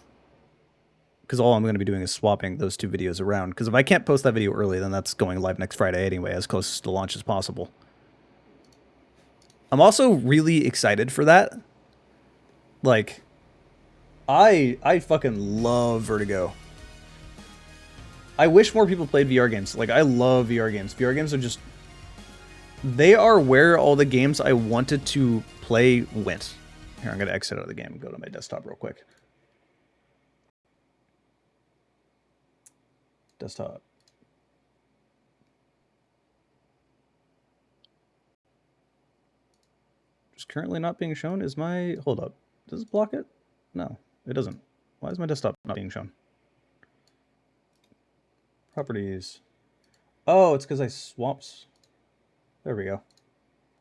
Speaker 1: because all I'm going to be doing is swapping those two videos around, because if I can't post that video early, then that's going live next Friday anyway, as close to launch as possible. I'm also really excited for that. Like, I fucking love Vertigo. I wish more people played VR games. Like, I love VR games. VR games are just... they are where all the games I wanted to play went. Here, I'm going to exit out of the game and go to my desktop real quick. Desktop. Just currently not being shown is my... hold up. Does it block it? No, it doesn't. Why is my desktop not being shown? Properties. Oh, it's because I swapped... there we go.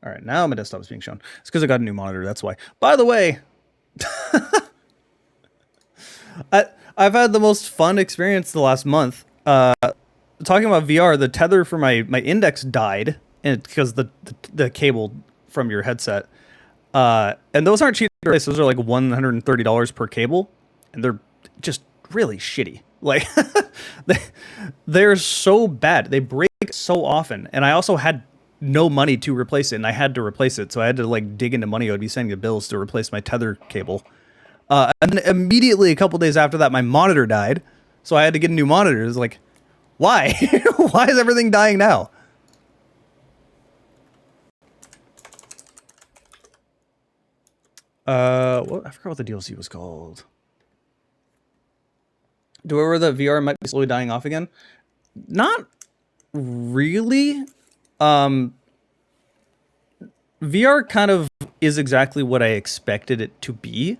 Speaker 1: All right, now my desktop is being shown. It's because I got a new monitor, that's why. By the way, I've had the most fun experience the last month. Talking about VR, the tether for my Index died, and because the cable from your headset. And those aren't cheap. Those are like $130 per cable, and they're just really shitty. Like, they're so bad. They break so often, and I also had no money to replace it, and I had to replace it, so I had to like dig into money I would be sending the bills to replace my tether cable. And then immediately a couple days after that, my monitor died, so I had to get a new monitor. It's like, why? Why is everything dying now? I forgot what the DLC was called. Do I worry that VR might be slowly dying off again? Not really. VR kind of is exactly what I expected it to be.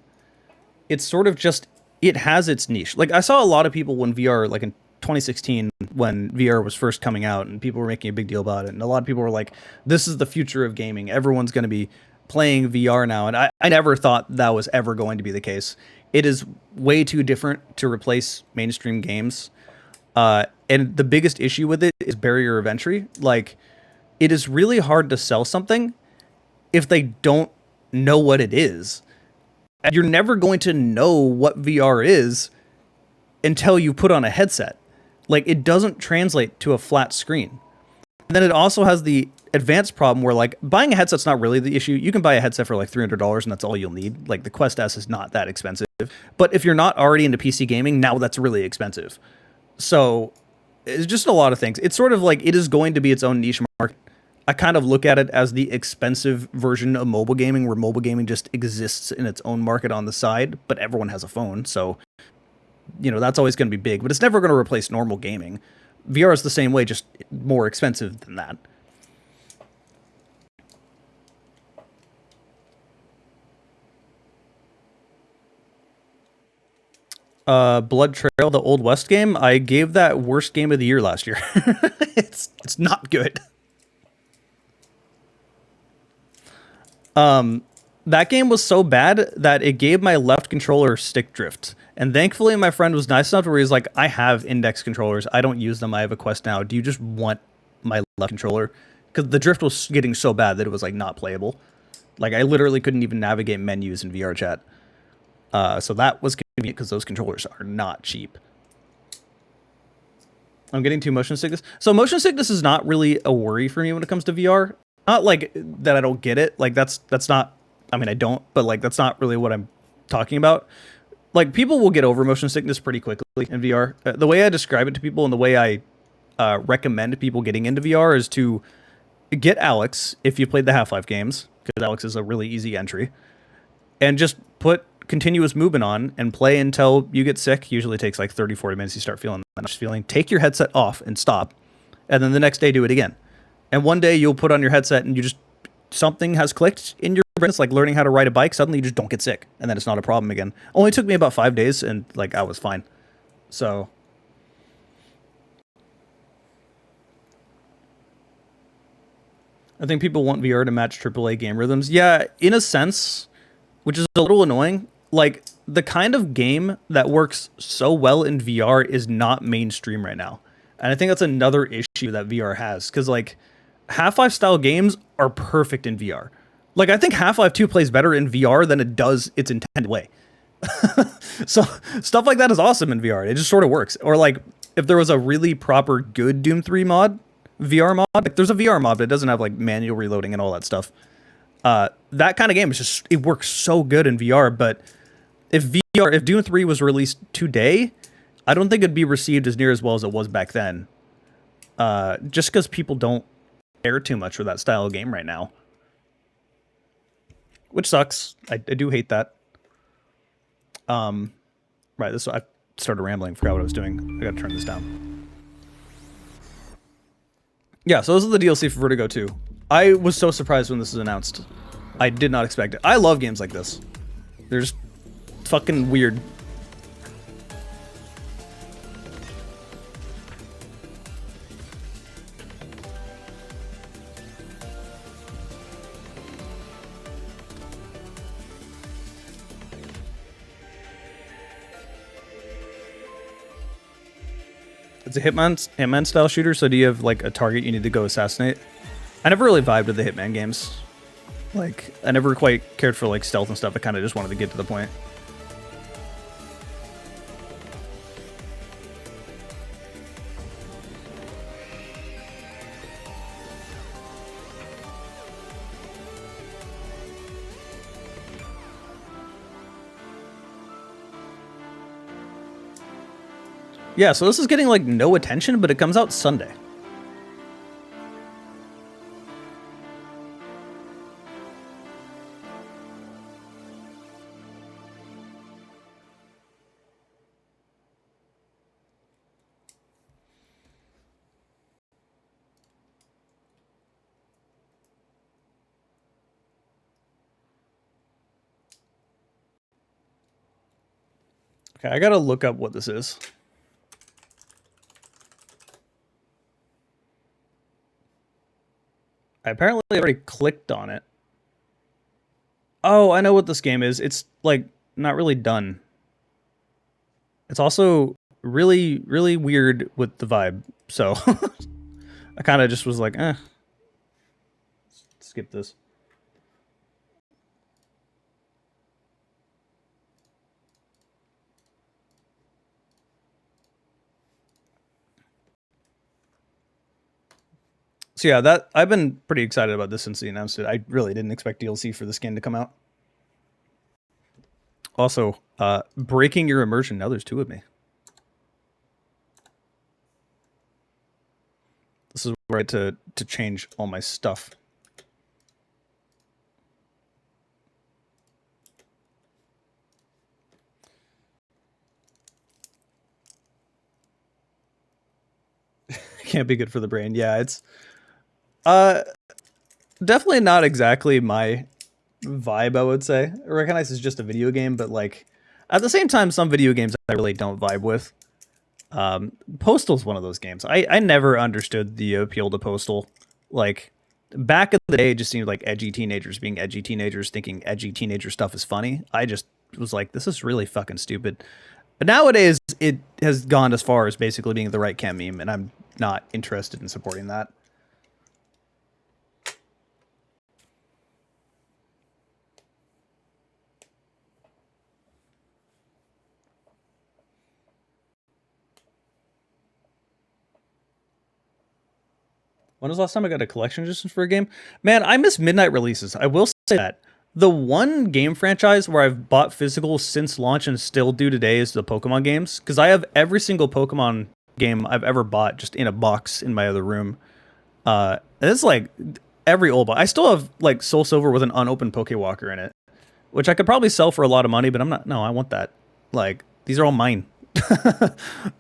Speaker 1: It's sort of just, it has its niche. Like I saw a lot of people when VR, like in 2016, when VR was first coming out, and people were making a big deal about it, and a lot of people were like, "This is the future of gaming. Everyone's going to be playing VR now." And I never thought that was ever going to be the case. It is way too different to replace mainstream games. And the biggest issue with it is barrier of entry. Like, it is really hard to sell something if they don't know what it is. And you're never going to know what VR is until you put on a headset. Like, it doesn't translate to a flat screen. And then it also has the advanced problem where, like, buying a headset's not really the issue. You can buy a headset for like $300 and that's all you'll need. Like, the Quest S is not that expensive. But if you're not already into PC gaming, now that's really expensive. So it's just a lot of things. It's sort of like it is going to be its own niche market. I kind of look at it as the expensive version of mobile gaming, where mobile gaming just exists in its own market on the side, but everyone has a phone. So, you know, that's always going to be big, but it's never going to replace normal gaming. VR is the same way, just more expensive than that. Blood Trail, the Old West game, I gave that worst game of the year last year. It's not good. That game was so bad that it gave my left controller stick drift. And thankfully, my friend was nice enough to where he's like, "I have index controllers. I don't use them. I have a Quest now. Do you just want my left controller?" Because the drift was getting so bad that it was like not playable. Like I literally couldn't even navigate menus in VR chat. So that was convenient because those controllers are not cheap. I'm getting too motion sickness. So motion sickness is not really a worry for me when it comes to VR. Not like that I don't get it. Like that's not, I mean I don't, but like that's not really what I'm talking about. Like people will get over motion sickness pretty quickly in VR. The way I describe it to people and the way I recommend people getting into VR is to get Alex if you played the Half-Life games, because Alex is a really easy entry, and just put continuous movement on and play until you get sick. Usually takes like 30, 40 minutes. You start feeling that feeling. Take your headset off and stop. And then the next day do it again. And one day you'll put on your headset and you just, something has clicked in your brain. It's like learning how to ride a bike. Suddenly you just don't get sick. And then it's not a problem again. Only took me about 5 days and like I was fine. So I think people want VR to match AAA game rhythms. Yeah, in a sense, which is a little annoying. Like the kind of game that works so well in VR is not mainstream right now. And I think that's another issue that VR has, because like Half-Life style games are perfect in VR. Like I think Half-Life 2 plays better in VR than it does its intended way. So stuff like that is awesome in VR. It just sort of works. Or like if there was a really proper good Doom 3 mod, VR mod, like there's a VR mod, but it doesn't have like manual reloading and all that stuff. That kind of game is just, it works so good in VR. But if Doom 3 was released today, I don't think it'd be received as near as well as it was back then. Just because people don't care too much for that style of game right now, which sucks. I do hate that. Right. I started rambling. Forgot what I was doing. I gotta turn this down. Yeah. So this is the DLC for Vertigo 2. I was so surprised when this was announced. I did not expect it. I love games like this. They're just fucking weird. It's a Hitman style shooter, so do you have like a target you need to go assassinate? I never really vibed with the Hitman games. Like, I never quite cared for like stealth and stuff. I kind of just wanted to get to the point. Yeah, so this is getting like no attention, but it comes out Sunday. Okay, I gotta look up what this is. I apparently already clicked on it. Oh, I know what this game is. It's like not really done. It's also really, really weird with the vibe. So I kind of just was like, skip this. So yeah, that I've been pretty excited about this since they announced it. I really didn't expect DLC for this game to come out. Also, breaking your immersion. Now there's two of me. This is where I had to change all my stuff. Can't be good for the brain. Yeah, it's definitely not exactly my vibe, I would say. I recognize it's just a video game, but like at the same time, some video games I really don't vibe with. Postal's one of those games. I never understood the appeal to Postal. Like back in the day, it just seemed like edgy teenagers being edgy teenagers thinking edgy teenager stuff is funny. I just was like, this is really fucking stupid. But nowadays, it has gone as far as basically being the right cam meme, and I'm not interested in supporting that. When was the last time I got a collection edition for a game? Man, I miss midnight releases. I will say that. The one game franchise where I've bought physical since launch and still do today is the Pokemon games. Because I have every single Pokemon game I've ever bought just in a box in my other room. And it's like every old box. I still have like Soul Silver with an unopened Pokewalker in it. Which I could probably sell for a lot of money, but I'm not. No, I want that. Like, these are all mine.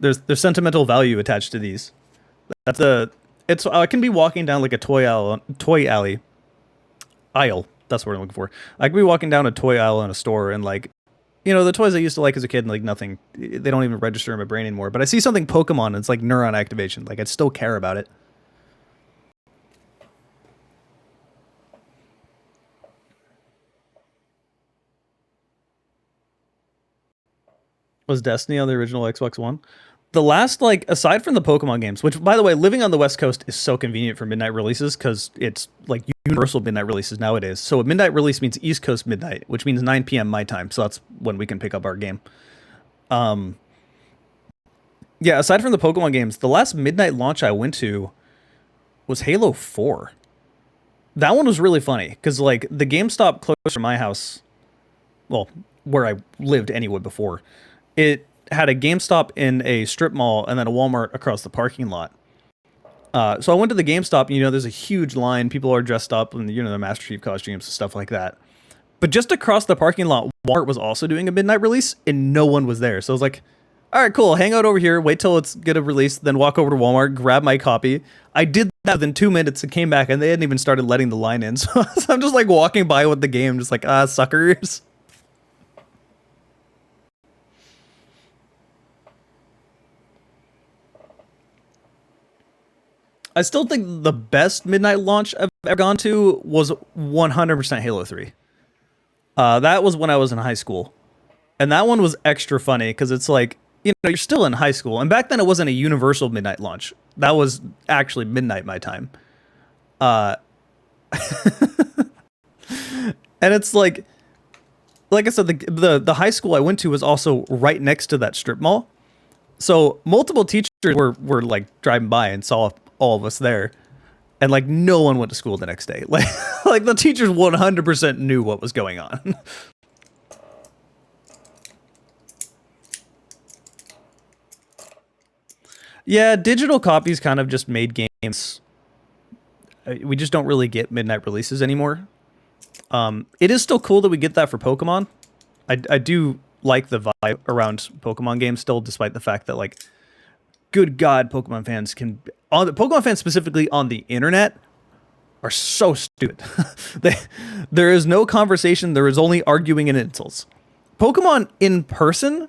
Speaker 1: There's sentimental value attached to these. That's a... It's I can be walking down like a toy alley aisle. That's what I'm looking for. I could be walking down a toy aisle in a store and like, you know, the toys I used to like as a kid, and like nothing, they don't even register in my brain anymore. But I see something Pokemon, and it's like neuron activation. Like I'd still care about it. Was Destiny on the original Xbox One? The last, like, aside from the Pokemon games, which, by the way, living on the West Coast is so convenient for midnight releases because it's, like, universal midnight releases nowadays. So a midnight release means East Coast midnight, which means 9 p.m. my time. So that's when we can pick up our game. Yeah, aside from the Pokemon games, the last midnight launch I went to was Halo 4. That one was really funny because, like, the GameStop close to my house, well, where I lived anyway before, it had a GameStop in a strip mall and then a Walmart across the parking lot. So I went to the GameStop, and, you know, there's a huge line. People are dressed up in, you know, their Master Chief costumes and stuff like that. But just across the parking lot, Walmart was also doing a midnight release, and no one was there. So I was like, all right, cool. Hang out over here, wait till it's get a release, then walk over to Walmart, grab my copy. I did that within 2 minutes and came back, and they hadn't even started letting the line in. So I'm just like walking by with the game, just like, suckers. I still think the best midnight launch I've ever gone to was 100% Halo 3. That was when I was in high school. And that one was extra funny because it's like, you know, you're still in high school. And back then it wasn't a universal midnight launch. That was actually midnight my time. And it's like I said, the high school I went to was also right next to that strip mall. So multiple teachers were like driving by and saw all of us there, and like no one went to school the next day. Like the teachers 100% knew what was going on. Yeah, digital copies kind of just made games. We just don't really get midnight releases anymore. It is still cool that we get that for Pokemon. I do like the vibe around Pokemon games still, despite the fact that, like, good God, Pokemon fans Pokemon fans specifically on the internet are so stupid. There is no conversation. There is only arguing and insults. Pokemon in person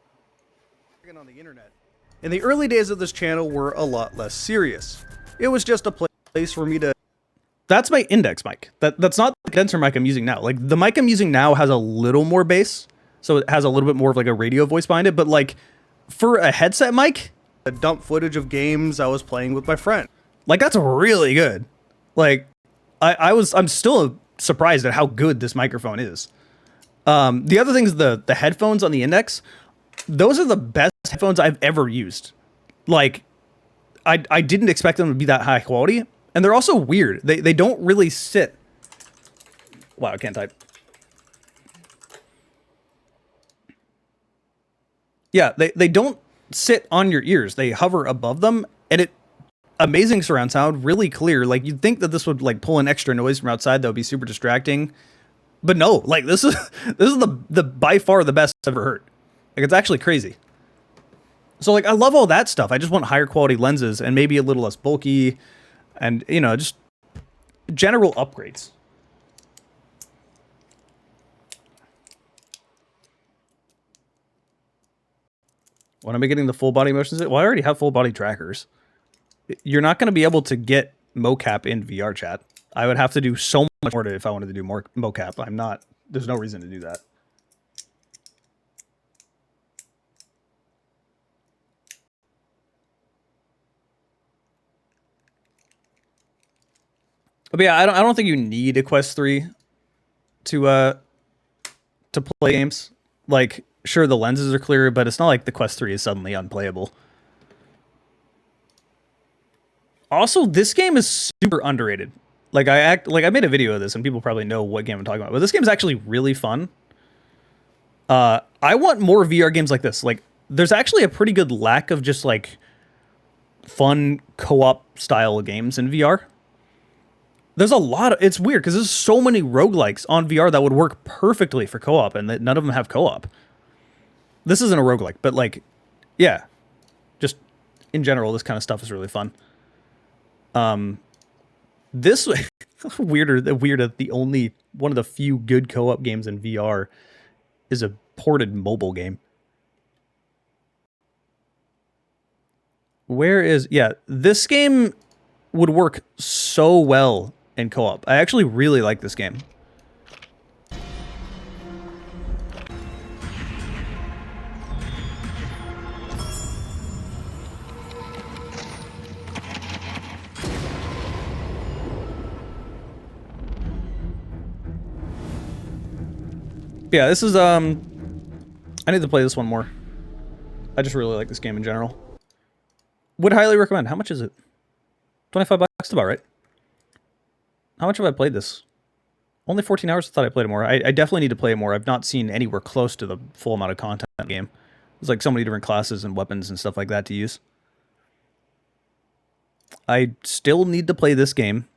Speaker 1: on the internet. And the early days of this channel were a lot less serious. It was just a place for me to... That's my index mic. That's not the condenser mic I'm using now. Like, the mic I'm using now has a little more bass, so it has a little bit more of like a radio voice behind it, but like, for a headset mic, I dump footage of games I was playing with my friend. Like, that's really good. Like, I'm still surprised at how good this microphone is. The other thing is the headphones on the index. Those are the best headphones I've ever used. Like, I didn't expect them to be that high quality, and they're also weird. They don't really sit. Wow, I can't type. Yeah, they don't sit on your ears. They hover above them, and amazing surround sound, really clear. Like, you'd think that this would like pull in extra noise from outside that would be super distracting. But no, like this is the by far the best I've ever heard. Like, it's actually crazy. So like, I love all that stuff. I just want higher quality lenses and maybe a little less bulky, and you know, just general upgrades. When am I getting the full body motions? Well, I already have full body trackers. You're not going to be able to get mocap in VR chat. I would have to do so much more if I wanted to do more mocap. I'm not. There's no reason to do that. But yeah, I don't think you need a Quest 3 to play games. Like, sure, the lenses are clearer, but it's not like the Quest 3 is suddenly unplayable. Also, this game is super underrated. Like, I made a video of this, and people probably know what game I'm talking about. But this game is actually really fun. I want more VR games like this. Like, there's actually a pretty good lack of just like fun co-op style games in VR. There's a lot of, it's weird because there's so many roguelikes on VR that would work perfectly for co-op, and none of them have co-op. This isn't a roguelike, but like, yeah, just in general, this kind of stuff is really fun. This weird that the only one of the few good co-op games in VR is a ported mobile game. Yeah, this game would work so well in co-op. I actually really like this game. Yeah, this is, I need to play this one more. I just really like this game in general. Would highly recommend. How much is it? 25 bucks? That's about right. How much have I played this? Only 14 hours? I thought I played it more. I definitely need to play it more. I've not seen anywhere close to the full amount of content in the game. There's like so many different classes and weapons and stuff like that to use. I still need to play this game.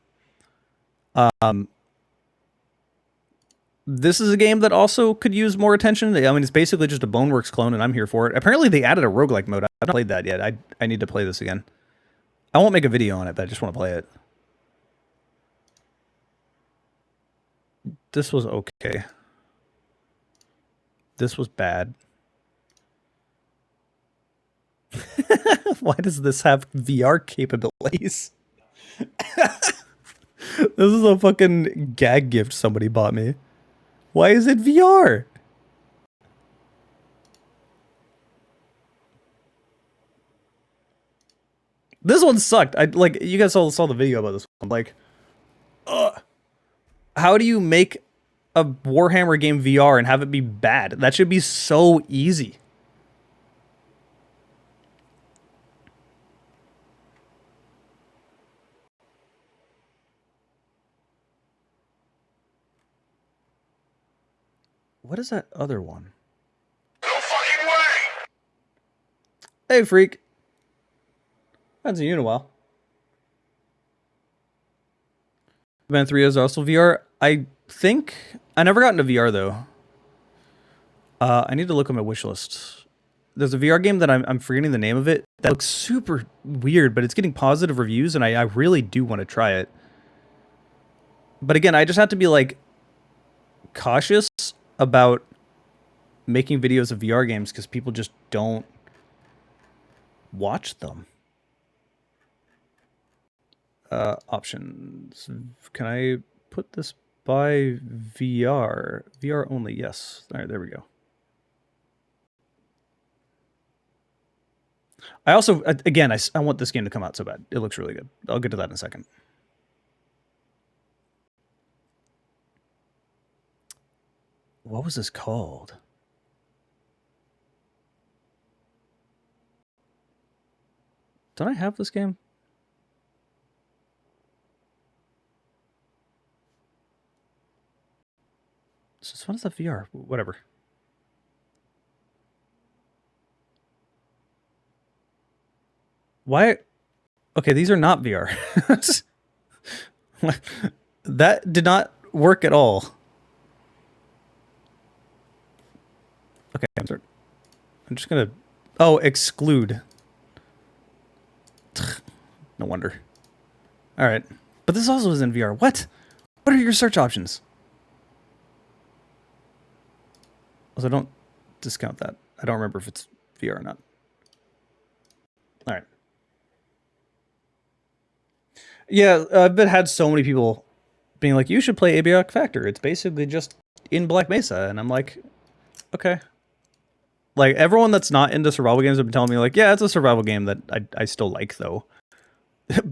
Speaker 1: This is a game that also could use more attention. I mean, it's basically just a Boneworks clone, and I'm here for it. Apparently, they added a roguelike mode. I haven't played that yet. I need to play this again. I won't make a video on it, but I just want to play it. This was okay. This was bad. Why does this have VR capabilities? This is a fucking gag gift somebody bought me. Why is it VR? This one sucked. Like, you guys saw the video about this one. Like, how do you make a Warhammer game VR and have it be bad? That should be so easy. What is that other one?
Speaker 3: No fucking way!
Speaker 1: Hey, freak. Haven't seen you in a while. Man 3 is also VR. I think I never got into VR though. I need to look at my wish list. There's a VR game that I'm forgetting the name of it. That looks super weird, but it's getting positive reviews, and I really do want to try it. But again, I just have to be like cautious about making videos of VR games because people just don't watch them. Options. Can I put this by VR? VR only, yes. All right, there we go. I also, again, I want this game to come out so bad. It looks really good. I'll get to that in a second. What was this called? Don't I have this game? So what is that VR? Whatever. Why? Okay, these are not VR. That did not work at all. Okay, I'm just gonna... Oh, exclude. No wonder. All right. But this also is in VR. What? What are your search options? Also, don't discount that. I don't remember if it's VR or not. All right. Yeah, I've had so many people being like, you should play Abiok Factor. It's basically just in Black Mesa. And I'm like, okay. Like, everyone that's not into survival games have been telling me, like, yeah, it's a survival game that I still like, though.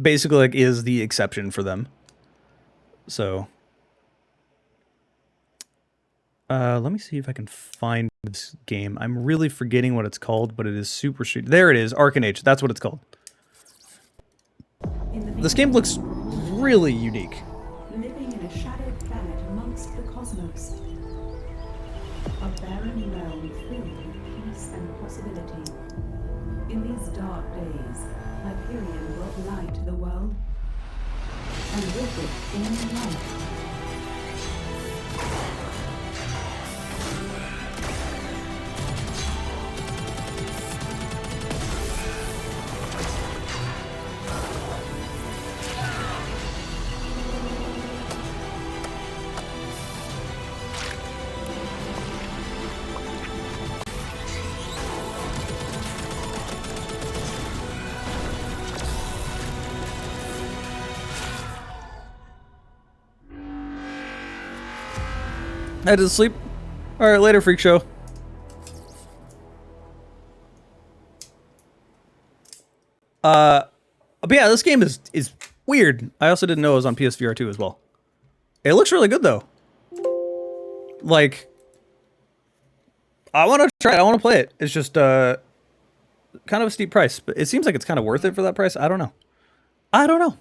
Speaker 1: Basically, like, is the exception for them. So... let me see if I can find this game. I'm really forgetting what it's called, but it is super sweet. There it is, Arcanage. That's what it's called. This game looks really unique.
Speaker 4: Living in a shadowed planet amongst the cosmos. A barren realm filled with peace and possibility. In these dark days, Hyperion brought light to the world, and with it came life.
Speaker 1: Head to sleep. All right, later, freak show. But yeah, this game is weird. I also didn't know it was on PSVR 2 as well. It looks really good though. Like, I want to try it. I want to play it. It's just kind of a steep price, but it seems like it's kind of worth it for that price. I don't know. I don't know.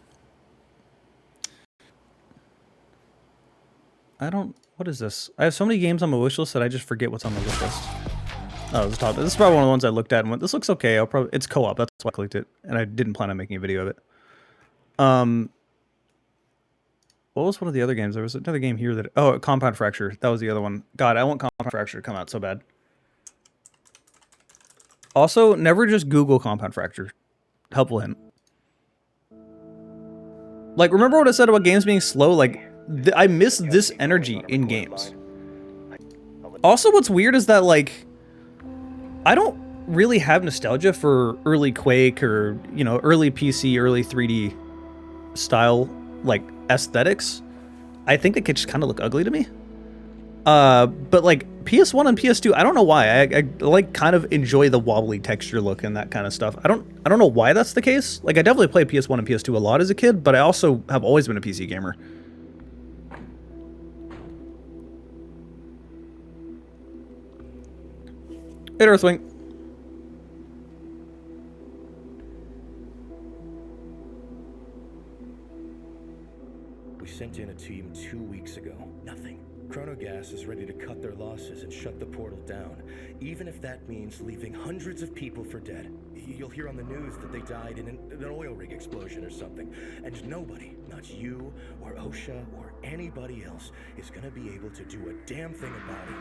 Speaker 1: What is this? I have so many games on my wish list that I just forget what's on my wish list. Oh, this is probably one of the ones I looked at and went, this looks okay. It's co-op. That's why I clicked it. And I didn't plan on making a video of it. What was one of the other games? There was another game here that... Oh, Compound Fracture. That was the other one. God, I want Compound Fracture to come out so bad. Also, never just Google Compound Fracture. Helpful hint. Like, remember what I said about games being slow? Like, I miss this energy in games. Also, what's weird is that, like, I don't really have nostalgia for early Quake or, you know, early PC, early 3D style, like, aesthetics. I think they could just kind of look ugly to me. But, like, PS1 and PS2, I don't know why. I like, kind of enjoy the wobbly texture look and that kind of stuff. I don't know why that's the case. Like, I definitely played PS1 and PS2 a lot as a kid, but I also have always been a PC gamer. Hey, Earthwing.
Speaker 5: We sent in a team 2 weeks ago. Nothing. Chronogas is ready to cut their losses and shut the portal down, even if that means leaving hundreds of people for dead. You'll hear on the news that they died in an oil rig explosion or something, and nobody, not you or OSHA or anybody else, is gonna be able to do a damn thing about it.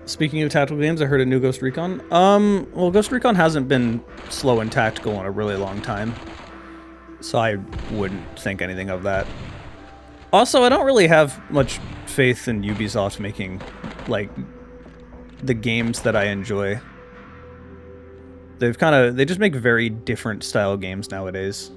Speaker 1: Speaking of tactical games, I heard a new Ghost Recon. Well, Ghost Recon hasn't been slow and tactical in a really long time, so I wouldn't think anything of that. Also, I don't really have much faith in Ubisoft making, like, the games that I enjoy. They just make very different style games nowadays.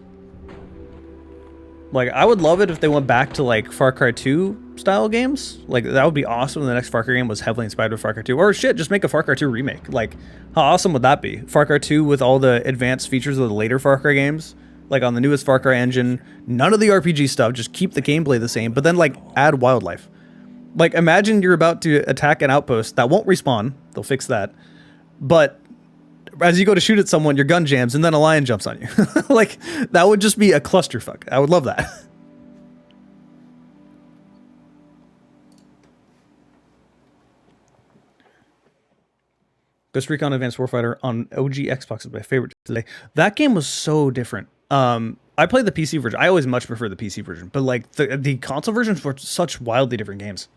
Speaker 1: Like, I would love it if they went back to, like, Far Cry 2 style games. Like, that would be awesome if the next Far Cry game was heavily inspired by Far Cry 2. Or, shit, just make a Far Cry 2 remake. Like, how awesome would that be? Far Cry 2 with all the advanced features of the later Far Cry games. Like, on the newest Far Cry engine. None of the RPG stuff. Just keep the gameplay the same. But then, like, add wildlife. Like, imagine you're about to attack an outpost that won't respawn. They'll fix that. But as you go to shoot at someone, your gun jams, and then a lion jumps on you. Like, that would just be a clusterfuck. I would love that. Ghost Recon Advanced Warfighter on OG Xbox is my favorite today. That game was so different. I played the PC version. I always much prefer the PC version, but like the console versions were such wildly different games.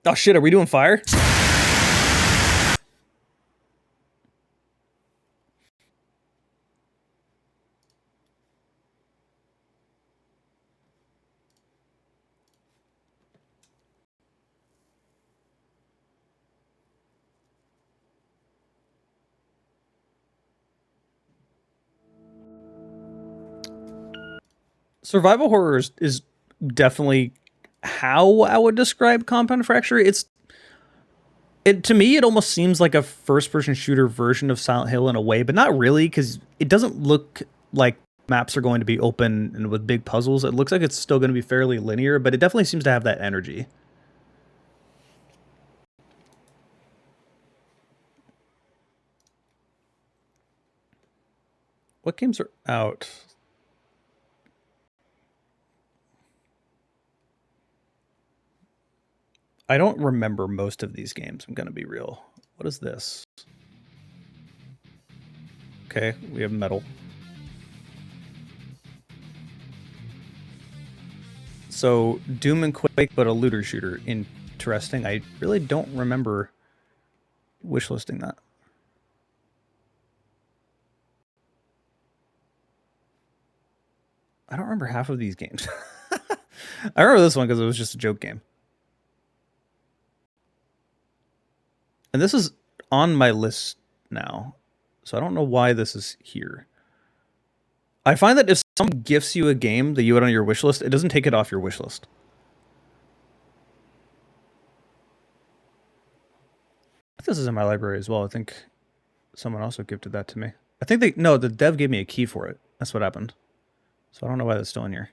Speaker 1: Oh shit, are we doing fire? Survival horror is definitely how I would describe Compound Fracture. To me, it almost seems like a first-person shooter version of Silent Hill in a way, but not really, because it doesn't look like maps are going to be open and with big puzzles. It looks like it's still going to be fairly linear, but it definitely seems to have that energy. What games are out? I don't remember most of these games, I'm gonna be real. What is this? Okay, we have metal. So, Doom and Quake, but a looter shooter. Interesting. I really don't remember wishlisting that. I don't remember half of these games. I remember this one because it was just a joke game. And this is on my list now, so I don't know why this is here. I find that if someone gifts you a game that you had on your wish list, it doesn't take it off your wish list. This is in my library as well. I think someone also gifted that to me. I think the dev gave me a key for it. That's what happened. So I don't know why that's still in here.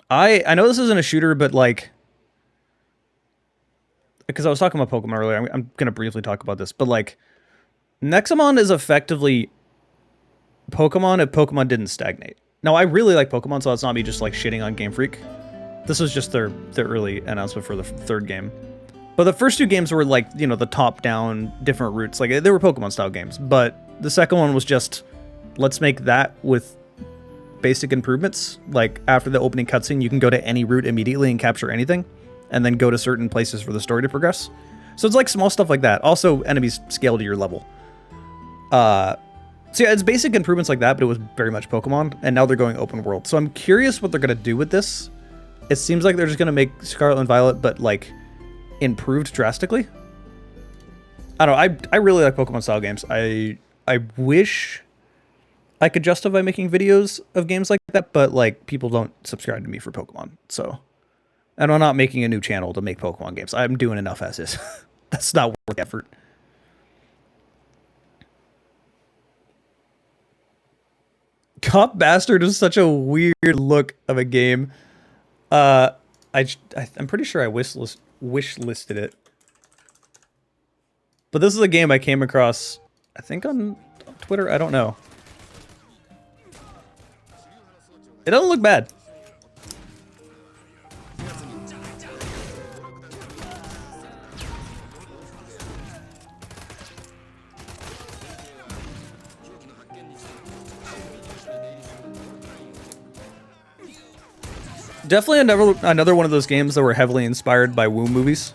Speaker 1: I know this isn't a shooter, but like, because I was talking about Pokemon earlier, I'm going to briefly talk about this, but like, Nexomon is effectively Pokemon if Pokemon didn't stagnate. Now, I really like Pokemon, so it's not me just like shitting on Game Freak. This was just their early announcement for the third game. But the first two games were like, you know, the top-down, different routes. Like, they were Pokemon-style games. But the second one was just, let's make that with basic improvements. Like, after the opening cutscene, you can go to any route immediately and capture anything. And then go to certain places for the story to progress. So it's like small stuff like that. Also, enemies scale to your level. So yeah, it's basic improvements like that, but it was very much Pokemon. And now they're going open world. So I'm curious what they're going to do with this. It seems like they're just going to make Scarlet and Violet, but like, improved drastically. I don't know. I really like Pokemon style games. I wish I could justify making videos of games like that, but like people don't subscribe to me for Pokemon. So, and I'm not making a new channel to make Pokemon games. I'm doing enough as is. That's not worth the effort. Cop Bastard is such a weird look of a game. I'm pretty sure I wish listed it. But this is a game I came across, I think on Twitter, I don't know. It doesn't look bad. Definitely another one of those games that were heavily inspired by Woo movies.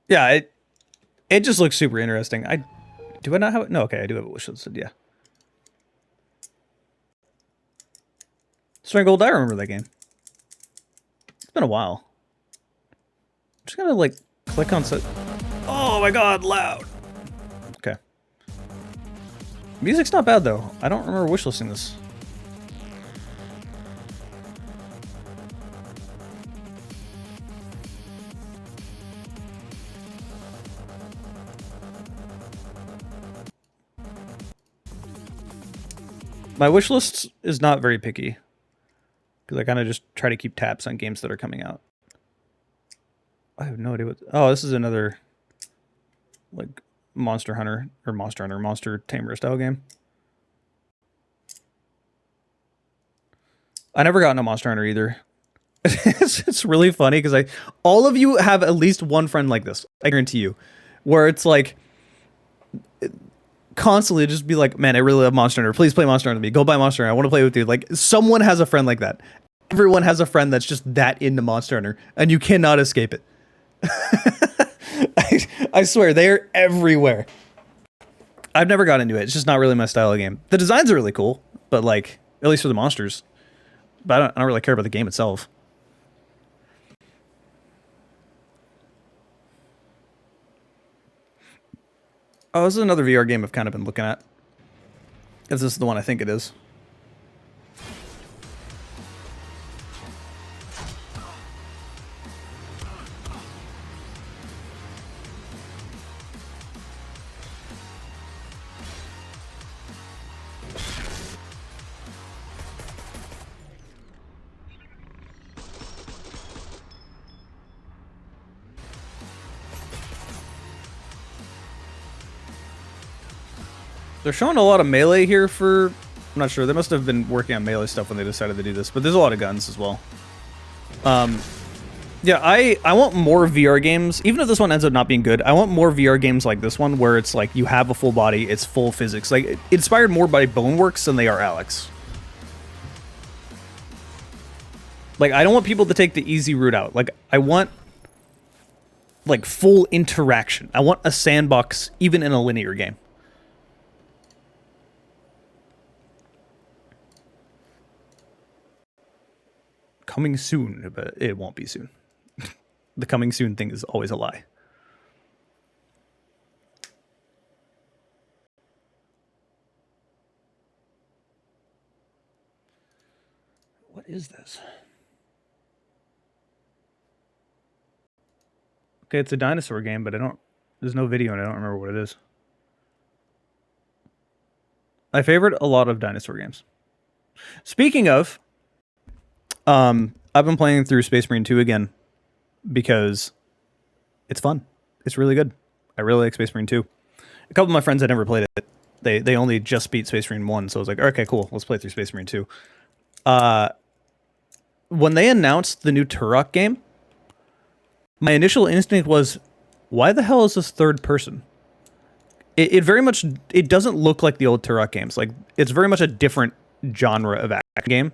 Speaker 1: Yeah, it just looks super interesting. Do I not have it? No, okay, I do have a wish listed, yeah. Strangled, I remember that game. It's been a while. I'm just gonna like click on set. Oh my god, loud. Okay. Music's not bad though. I don't remember wishlisting this. My wish list is not very picky, because I kind of just try to keep tabs on games that are coming out. I have no idea what... Oh, this is another, like, Monster Tamer style game. I never got into Monster Hunter either. It's really funny, because all of you have at least one friend like this, I guarantee you, where it's like... constantly just be like, man, I really love Monster Hunter. Please play Monster Hunter with me. Go buy Monster Hunter. I want to play with you. Like, someone has a friend like that. Everyone has a friend that's just that into Monster Hunter, and you cannot escape it. I swear, they are everywhere. I've never got into it. It's just not really my style of game. The designs are really cool, but like, at least for the monsters. But I don't really care about the game itself. Oh, this is another VR game I've kind of been looking at. If this is the one I think it is. They're showing a lot of melee here for... I'm not sure. They must have been working on melee stuff when they decided to do this, but there's a lot of guns as well. Yeah, I want more VR games. Even if this one ends up not being good, I want more VR games like this one, where it's like you have a full body, it's full physics. Like, inspired more by Boneworks than they are Alex. Like, I don't want people to take the easy route out. Like, I want, like, full interaction. I want a sandbox, even in a linear game. Coming soon, but it won't be soon. The coming soon thing is always a lie. What is this? Okay, it's a dinosaur game, but there's no video and I don't remember what it is. I favored a lot of dinosaur games. Speaking of, I've been playing through Space Marine 2 again because it's fun. It's really good. I really like Space Marine 2. A couple of my friends had never played it. They only just beat Space Marine 1, so I was like, okay, cool, let's play through Space Marine 2. When they announced the new Turok game, my initial instinct was, why the hell is this third person? It very much, it doesn't look like the old Turok games. Like, it's very much a different genre of action game.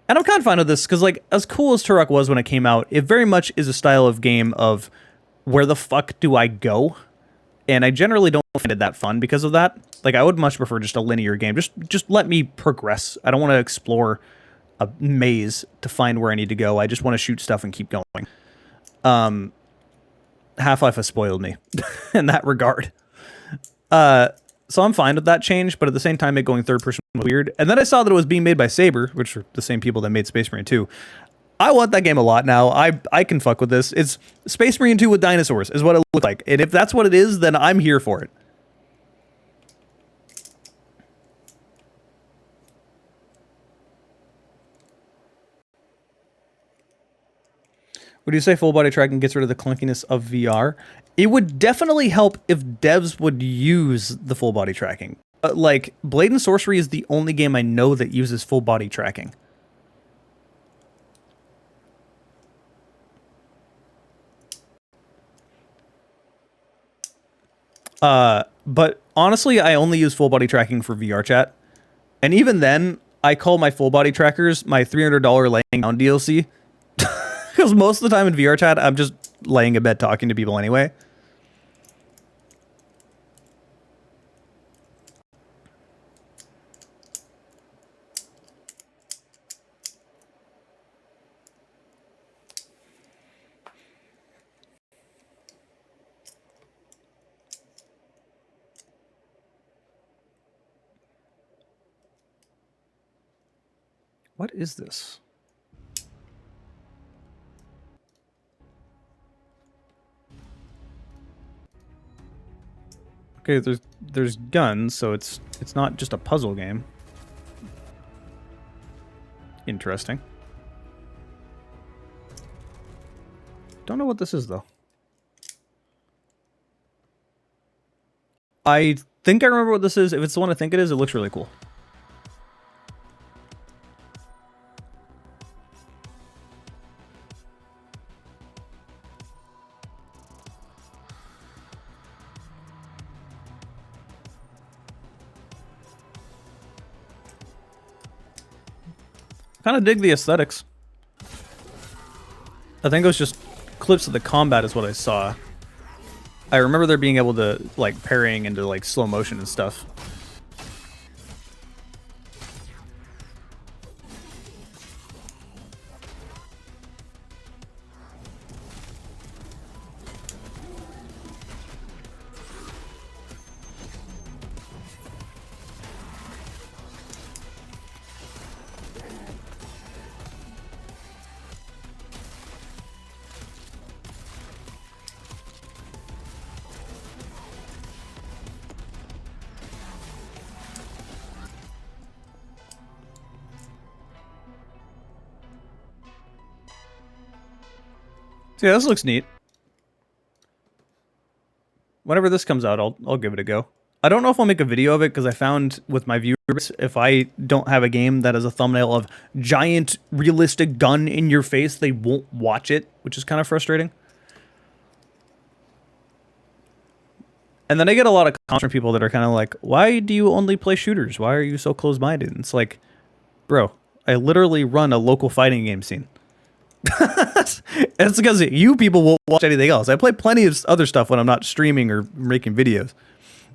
Speaker 1: And I'm kind of fine with this, because, like, as cool as Turok was when it came out, it very much is a style of game of, where the fuck do I go? And I generally don't find it that fun because of that. Like, I would much prefer just a linear game. Just let me progress. I don't want to explore a maze to find where I need to go. I just want to shoot stuff and keep going. Half-Life has spoiled me in that regard. So I'm fine with that change, but at the same time, it going third person was weird. And then I saw that it was being made by Saber, which are the same people that made Space Marine 2. I want that game a lot now. I can fuck with this. It's Space Marine 2 with dinosaurs is what it looks like. And if that's what it is, then I'm here for it. Would you say full body tracking gets rid of the clunkiness of VR? It would definitely help if devs would use the full body tracking. Like, Blade and Sorcery is the only game I know that uses full body tracking. But honestly, I only use full body tracking for VR chat. And even then, I call my full body trackers my $300 laying down DLC, Because most of the time in VR chat, I'm just laying in bed talking to people anyway. What is this? Okay, there's guns, so it's not just a puzzle game. Interesting. Don't know what this is though. I think I remember what this is. If it's the one I think it is, it looks really cool. Kind of dig the aesthetics. I think it was just clips of the combat is what I saw. I remember there being able to, like, parrying into, like, slow motion and stuff. So yeah, this looks neat. Whenever this comes out, I'll give it a go. I don't know if I'll make a video of it because I found with my viewers, if I don't have a game that has a thumbnail of giant realistic gun in your face, they won't watch it, which is kind of frustrating. And then I get a lot of comments from people that are kind of like, why do you only play shooters? Why are you so close-minded? And it's like, bro, I literally run a local fighting game scene. It's because you people won't watch anything else. I play plenty of other stuff when I'm not streaming or making videos.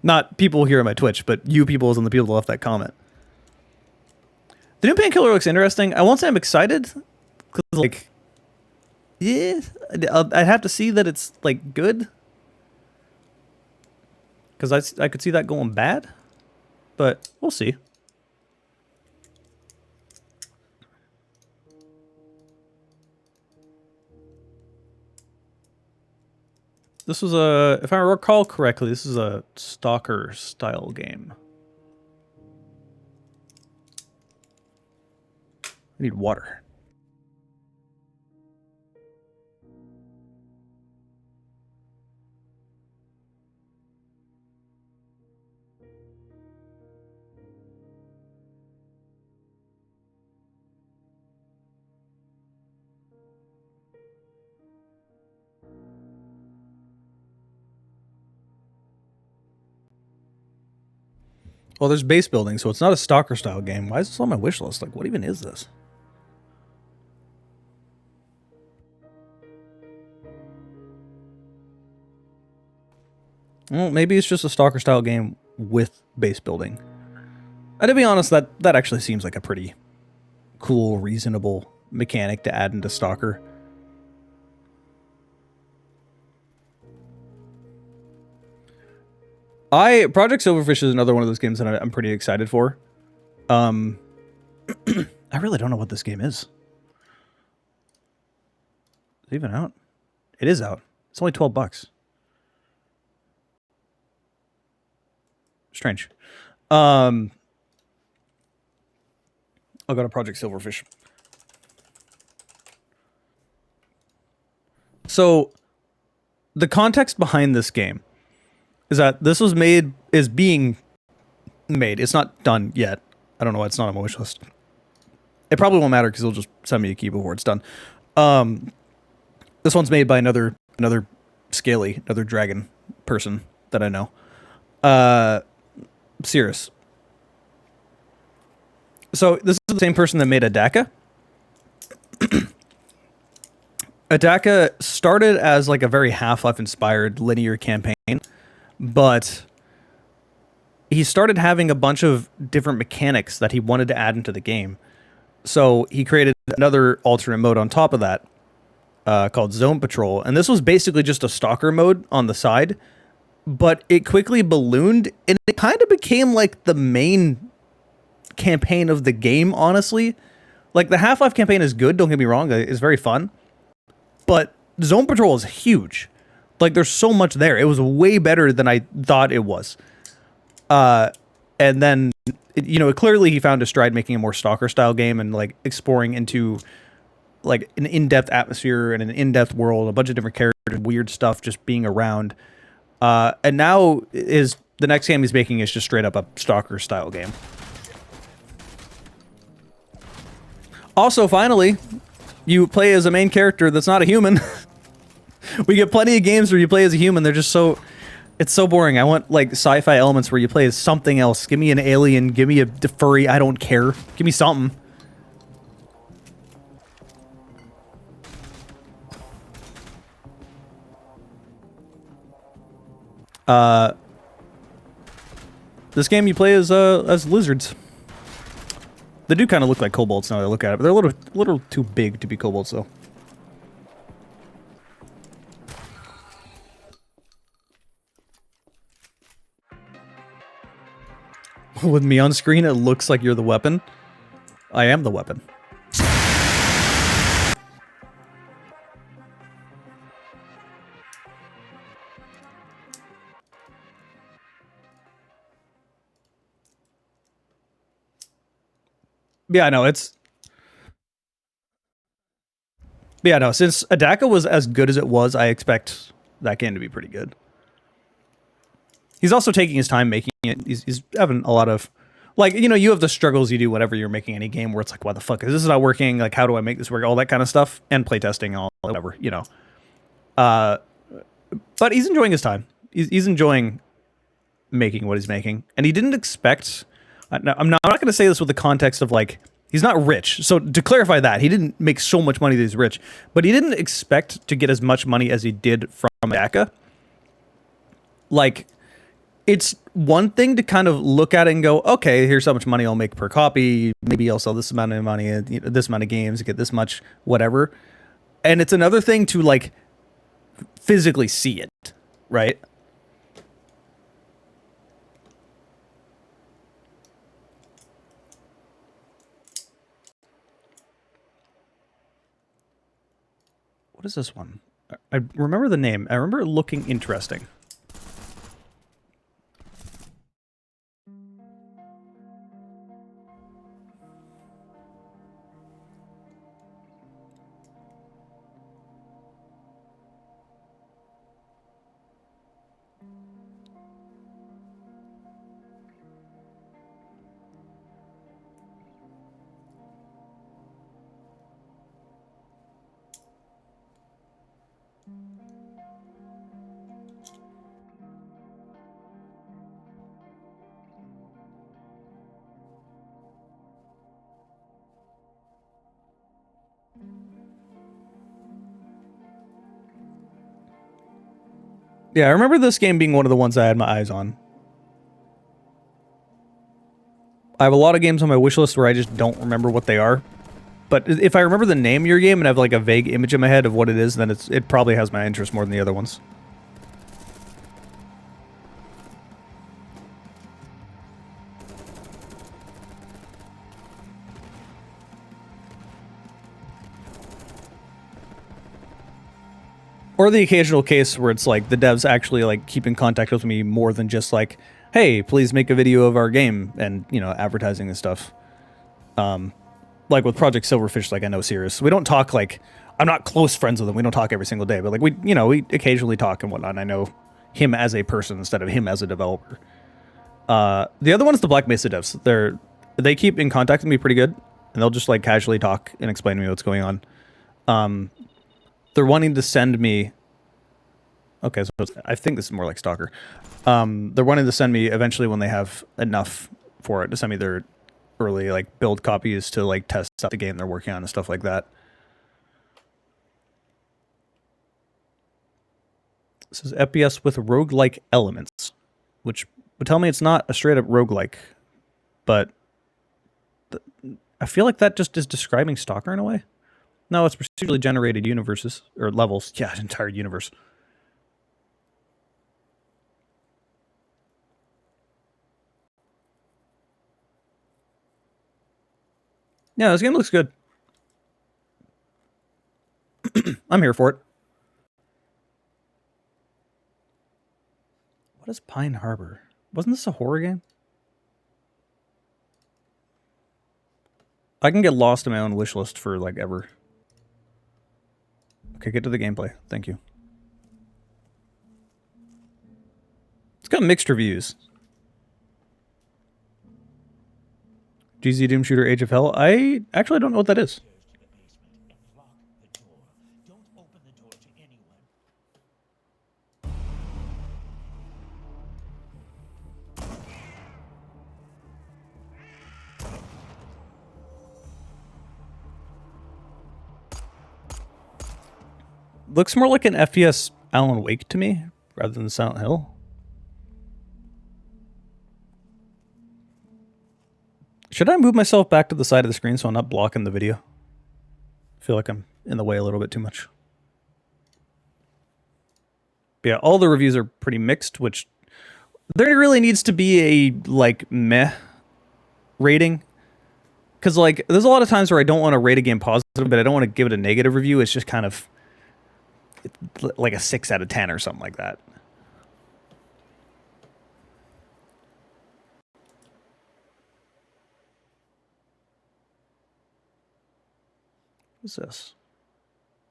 Speaker 1: Not people here on my Twitch, but you people and the people that left that comment. The new Painkiller looks interesting. I won't say I'm excited. Cause, like, yeah, I'd have to see that it's, like, good. Because I could see that going bad. But we'll see. This was a, if I recall correctly, this is a Stalker style game. I need water. Well, there's base building, so it's not a Stalker style game. Why is this on my wish list? Like, what even is this? Well, maybe it's just a Stalker style game with base building. And to be honest, that actually seems like a pretty cool, reasonable mechanic to add into Stalker. Project Silverfish is another one of those games that I'm pretty excited for. I really don't know what this game is. Is it even out? It is out. It's only $12. Strange. I'll go to Project Silverfish. So, the context behind this game is that this was being made. It's not done yet. I don't know why it's not on my wish list. It probably won't matter because they'll just send me a key before it's done. This one's made by another scaly, another dragon person that I know. Cirrus. So this is the same person that made Adaka. Adaka started as like a very Half-Life inspired linear campaign, but he started having a bunch of different mechanics that he wanted to add into the game. So he created another alternate mode on top of that called Zone Patrol. And this was basically just a stalker mode on the side, but it quickly ballooned and it kind of became like the main campaign of the game, honestly. Like the Half-Life campaign is good, don't get me wrong, it's very fun. But Zone Patrol is huge. Like there's so much there. It was way better than I thought it was. And then, clearly he found a stride making a more Stalker style game and like exploring into like an in-depth atmosphere and an in-depth world, a bunch of different characters, weird stuff just being around. And now the next game he's making is just straight up a Stalker style game. Also, finally, you play as a main character that's not a human. We get plenty of games where you play as a human. They're just so... It's so boring. I want, like, sci-fi elements where you play as something else. Give me an alien. Give me a furry. I don't care. Give me something. This game you play as lizards. They do kind of look like kobolds now that I look at it, but they're a little too big to be kobolds, though. With me on screen, it looks like you're the weapon. I am the weapon. Yeah, no, it's... Yeah, no, since Adaka was as good as it was, I expect that game to be pretty good. He's also taking his time making it. He's having a lot of... Like, you have the struggles you do whenever you're making any game where it's like, why the fuck is this not working? Like, how do I make this work? All that kind of stuff. And playtesting and all whatever, But he's enjoying his time. He's enjoying making what he's making. And he didn't expect... I'm not going to say this with the context of, like, he's not rich. So to clarify that, he didn't make so much money that he's rich. But he didn't expect to get as much money as he did from Adaka. Like, it's one thing to kind of look at it and go, okay, here's how much money I'll make per copy. Maybe I'll sell this amount of money, this amount of games, get this much, whatever. And it's another thing to, like, physically see it, right? What is this one? I remember the name. I remember it looking interesting. Yeah, I remember this game being one of the ones I had my eyes on. I have a lot of games on my wish list where I just don't remember what they are. But if I remember the name of your game and have like a vague image in my head of what it is, then it probably has my interest more than the other ones. Or the occasional case where it's like the devs actually like keep in contact with me more than just like, hey, please make a video of our game and, advertising and stuff. Like with Project Silverfish, like I know Sirius. We don't talk like, I'm not close friends with him. We don't talk every single day, but like we occasionally talk and whatnot. And I know him as a person instead of him as a developer. The other one is the Black Mesa devs. They keep in contact with me pretty good, and they'll just like casually talk and explain to me what's going on. They're wanting to send me... Okay, so I think this is more like Stalker. They're wanting to send me, eventually when they have enough for it, to send me their early like build copies to like test out the game they're working on and stuff like that. This is FPS with roguelike elements, which would tell me it's not a straight up roguelike, but I feel like that just is describing Stalker in a way. No, it's procedurally generated universes, or levels. Yeah, an entire universe. Yeah, this game looks good. I'm here for it. What is Pine Harbor? Wasn't this a horror game? I can get lost in my own wish list for like ever. Okay, get to the gameplay. Thank you. It's got mixed reviews. GZ Doom Shooter Age of Hell. I actually don't know what that is. Looks more like an FPS Alan Wake to me, rather than Silent Hill. Should I move myself back to the side of the screen so I'm not blocking the video? I feel like I'm in the way a little bit too much. But yeah, all the reviews are pretty mixed, which there really needs to be a, like, meh rating. Because, like, there's a lot of times where I don't want to rate a game positive, but I don't want to give it a negative review. It's just kind of like a 6 out of 10 or something like that. What's this?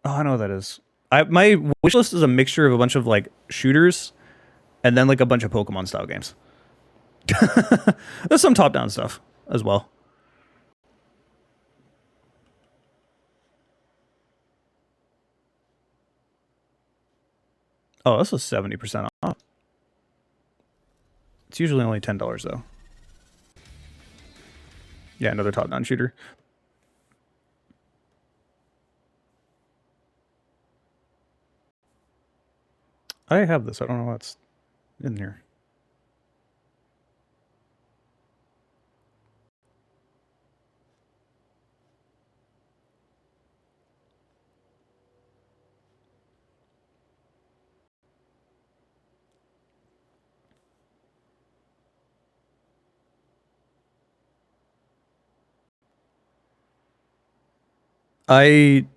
Speaker 1: Oh, I know what that is. My wish list is a mixture of a bunch of like shooters and then like a bunch of Pokemon style games. There's some top-down stuff as well. Oh, this is 70% off. It's usually only $10 though. Yeah, another top-down shooter. I have this. I don't know what's in here.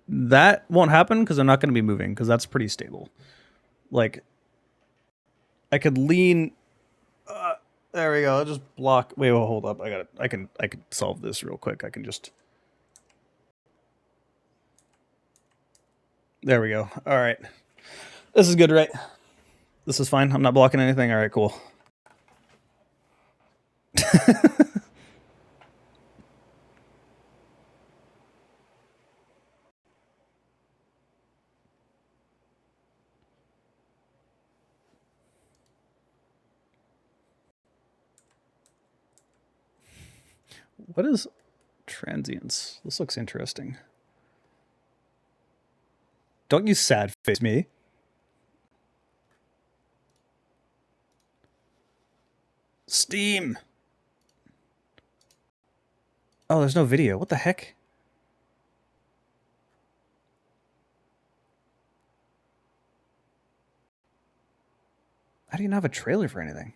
Speaker 1: That won't happen because I'm not going to be moving because that's pretty stable. Like, I could lean. There we go. I'll just block. Wait, well, hold up. I can solve this real quick. I can just. There we go. All right. This is good, right? This is fine. I'm not blocking anything. All right, cool. What is transience? This looks interesting. Don't you sad face me. Steam. Oh, there's no video. What the heck? How do you not have a trailer for anything?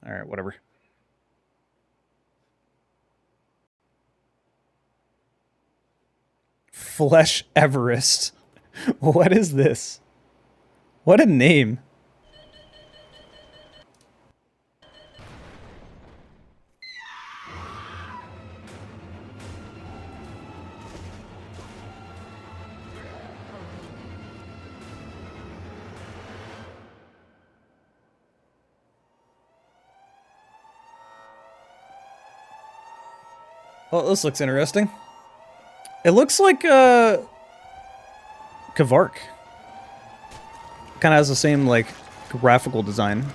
Speaker 1: All right, whatever. Flesh Everest. What is this? What a name. Well, this looks interesting. It looks like Kavark. Kind of has the same like graphical design.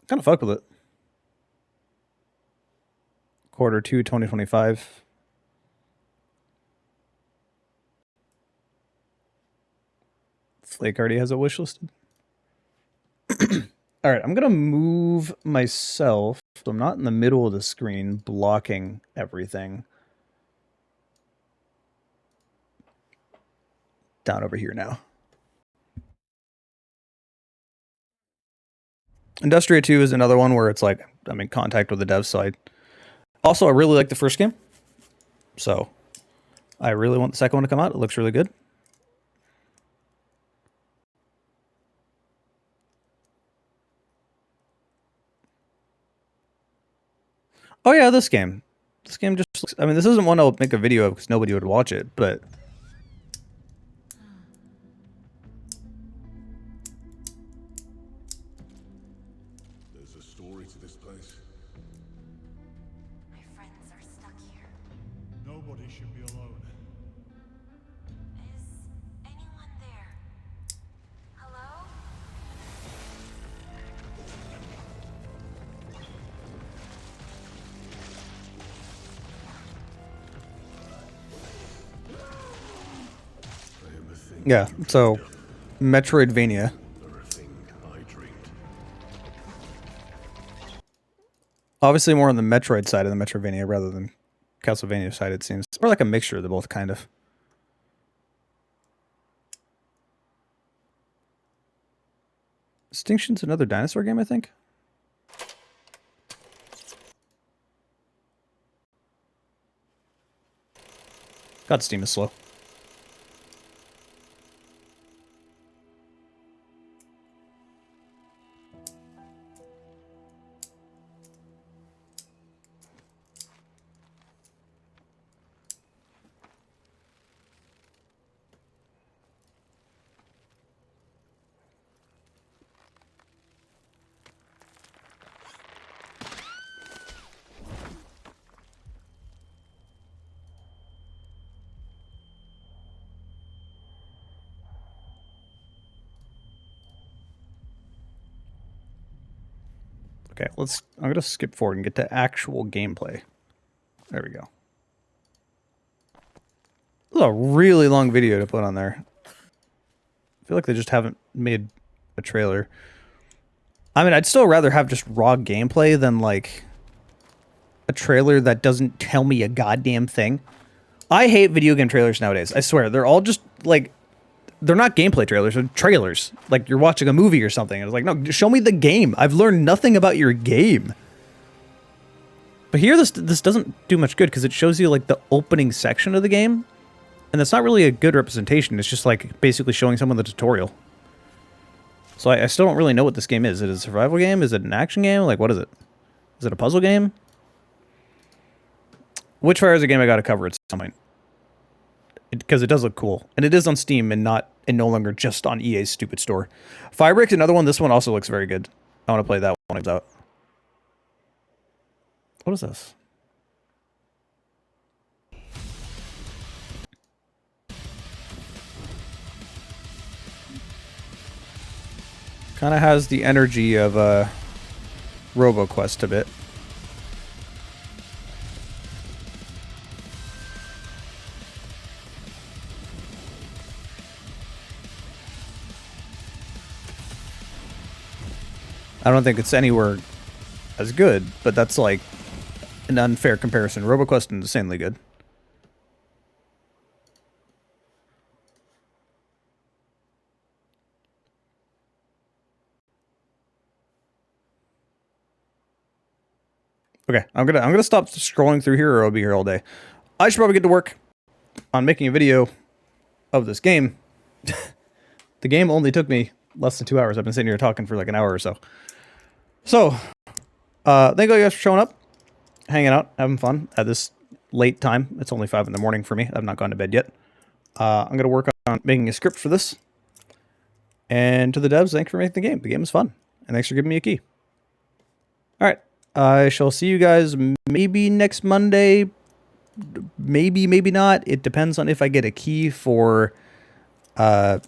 Speaker 1: Kind of fuck with it. Quarter 2, 2025. Flake already has a wish listed. All right, I'm going to move myself so I'm not in the middle of the screen blocking everything. Down over here now. Industria 2 is another one where it's like I'm in contact with the devs side. Also, I really like the first game. So, I really want the second one to come out. It looks really good. Oh yeah, this game. This game just looks... I mean, this isn't one I'll make a video of because nobody would watch it, but...
Speaker 3: There's a story to this place.
Speaker 6: My friends are stuck here.
Speaker 7: Nobody should be alone.
Speaker 6: Is anyone there? Hello?
Speaker 3: I am a thing.
Speaker 1: Yeah, so... Metroidvania.
Speaker 3: Or a thing I dreamed.
Speaker 1: Obviously more on the Metroid side of the Metroidvania rather than Castlevania side, it seems. Or like a mixture of the both, kind of. Extinction's another dinosaur game, I think? God, Steam is slow. Okay, I'm going to skip forward and get to actual gameplay. There we go. This is a really long video to put on there. I feel like they just haven't made a trailer. I mean, I'd still rather have just raw gameplay than, like, a trailer that doesn't tell me a goddamn thing. I hate video game trailers nowadays. I swear. They're all just, like... They're not gameplay trailers, they're trailers. Like you're watching a movie or something. It's like, no, show me the game. I've learned nothing about your game. But here, this doesn't do much good because it shows you like the opening section of the game. And that's not really a good representation. It's just like basically showing someone the tutorial. So I still don't really know what this game is. Is it a survival game? Is it an action game? Like, what is it? Is it a puzzle game? Witchfire is a game I gotta cover at some point. Because it does look cool. And it is on Steam and no longer just on EA's stupid store. Firebreak's another one. This one also looks very good. I want to play that one when it's out. What is this? Kind of has the energy of RoboQuest a bit. I don't think it's anywhere as good, but that's like an unfair comparison. RoboQuest is insanely good. Okay, I'm gonna stop scrolling through here or I'll be here all day. I should probably get to work on making a video of this game. The game only took me less than 2 hours. I've been sitting here talking for like an hour or so. So, thank you guys for showing up, hanging out, having fun at this late time. It's only 5 in the morning for me. I've not gone to bed yet. I'm going to work on making a script for this. And to the devs, thanks for making the game. The game is fun. And thanks for giving me a key. All right. I shall see you guys maybe next Monday. Maybe, maybe not. It depends on if I get a key for the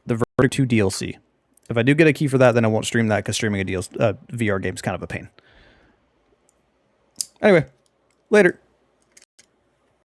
Speaker 1: Vertigo 2 DLC. If I do get a key for that, then I won't stream that because streaming a VR game is kind of a pain. Anyway, later.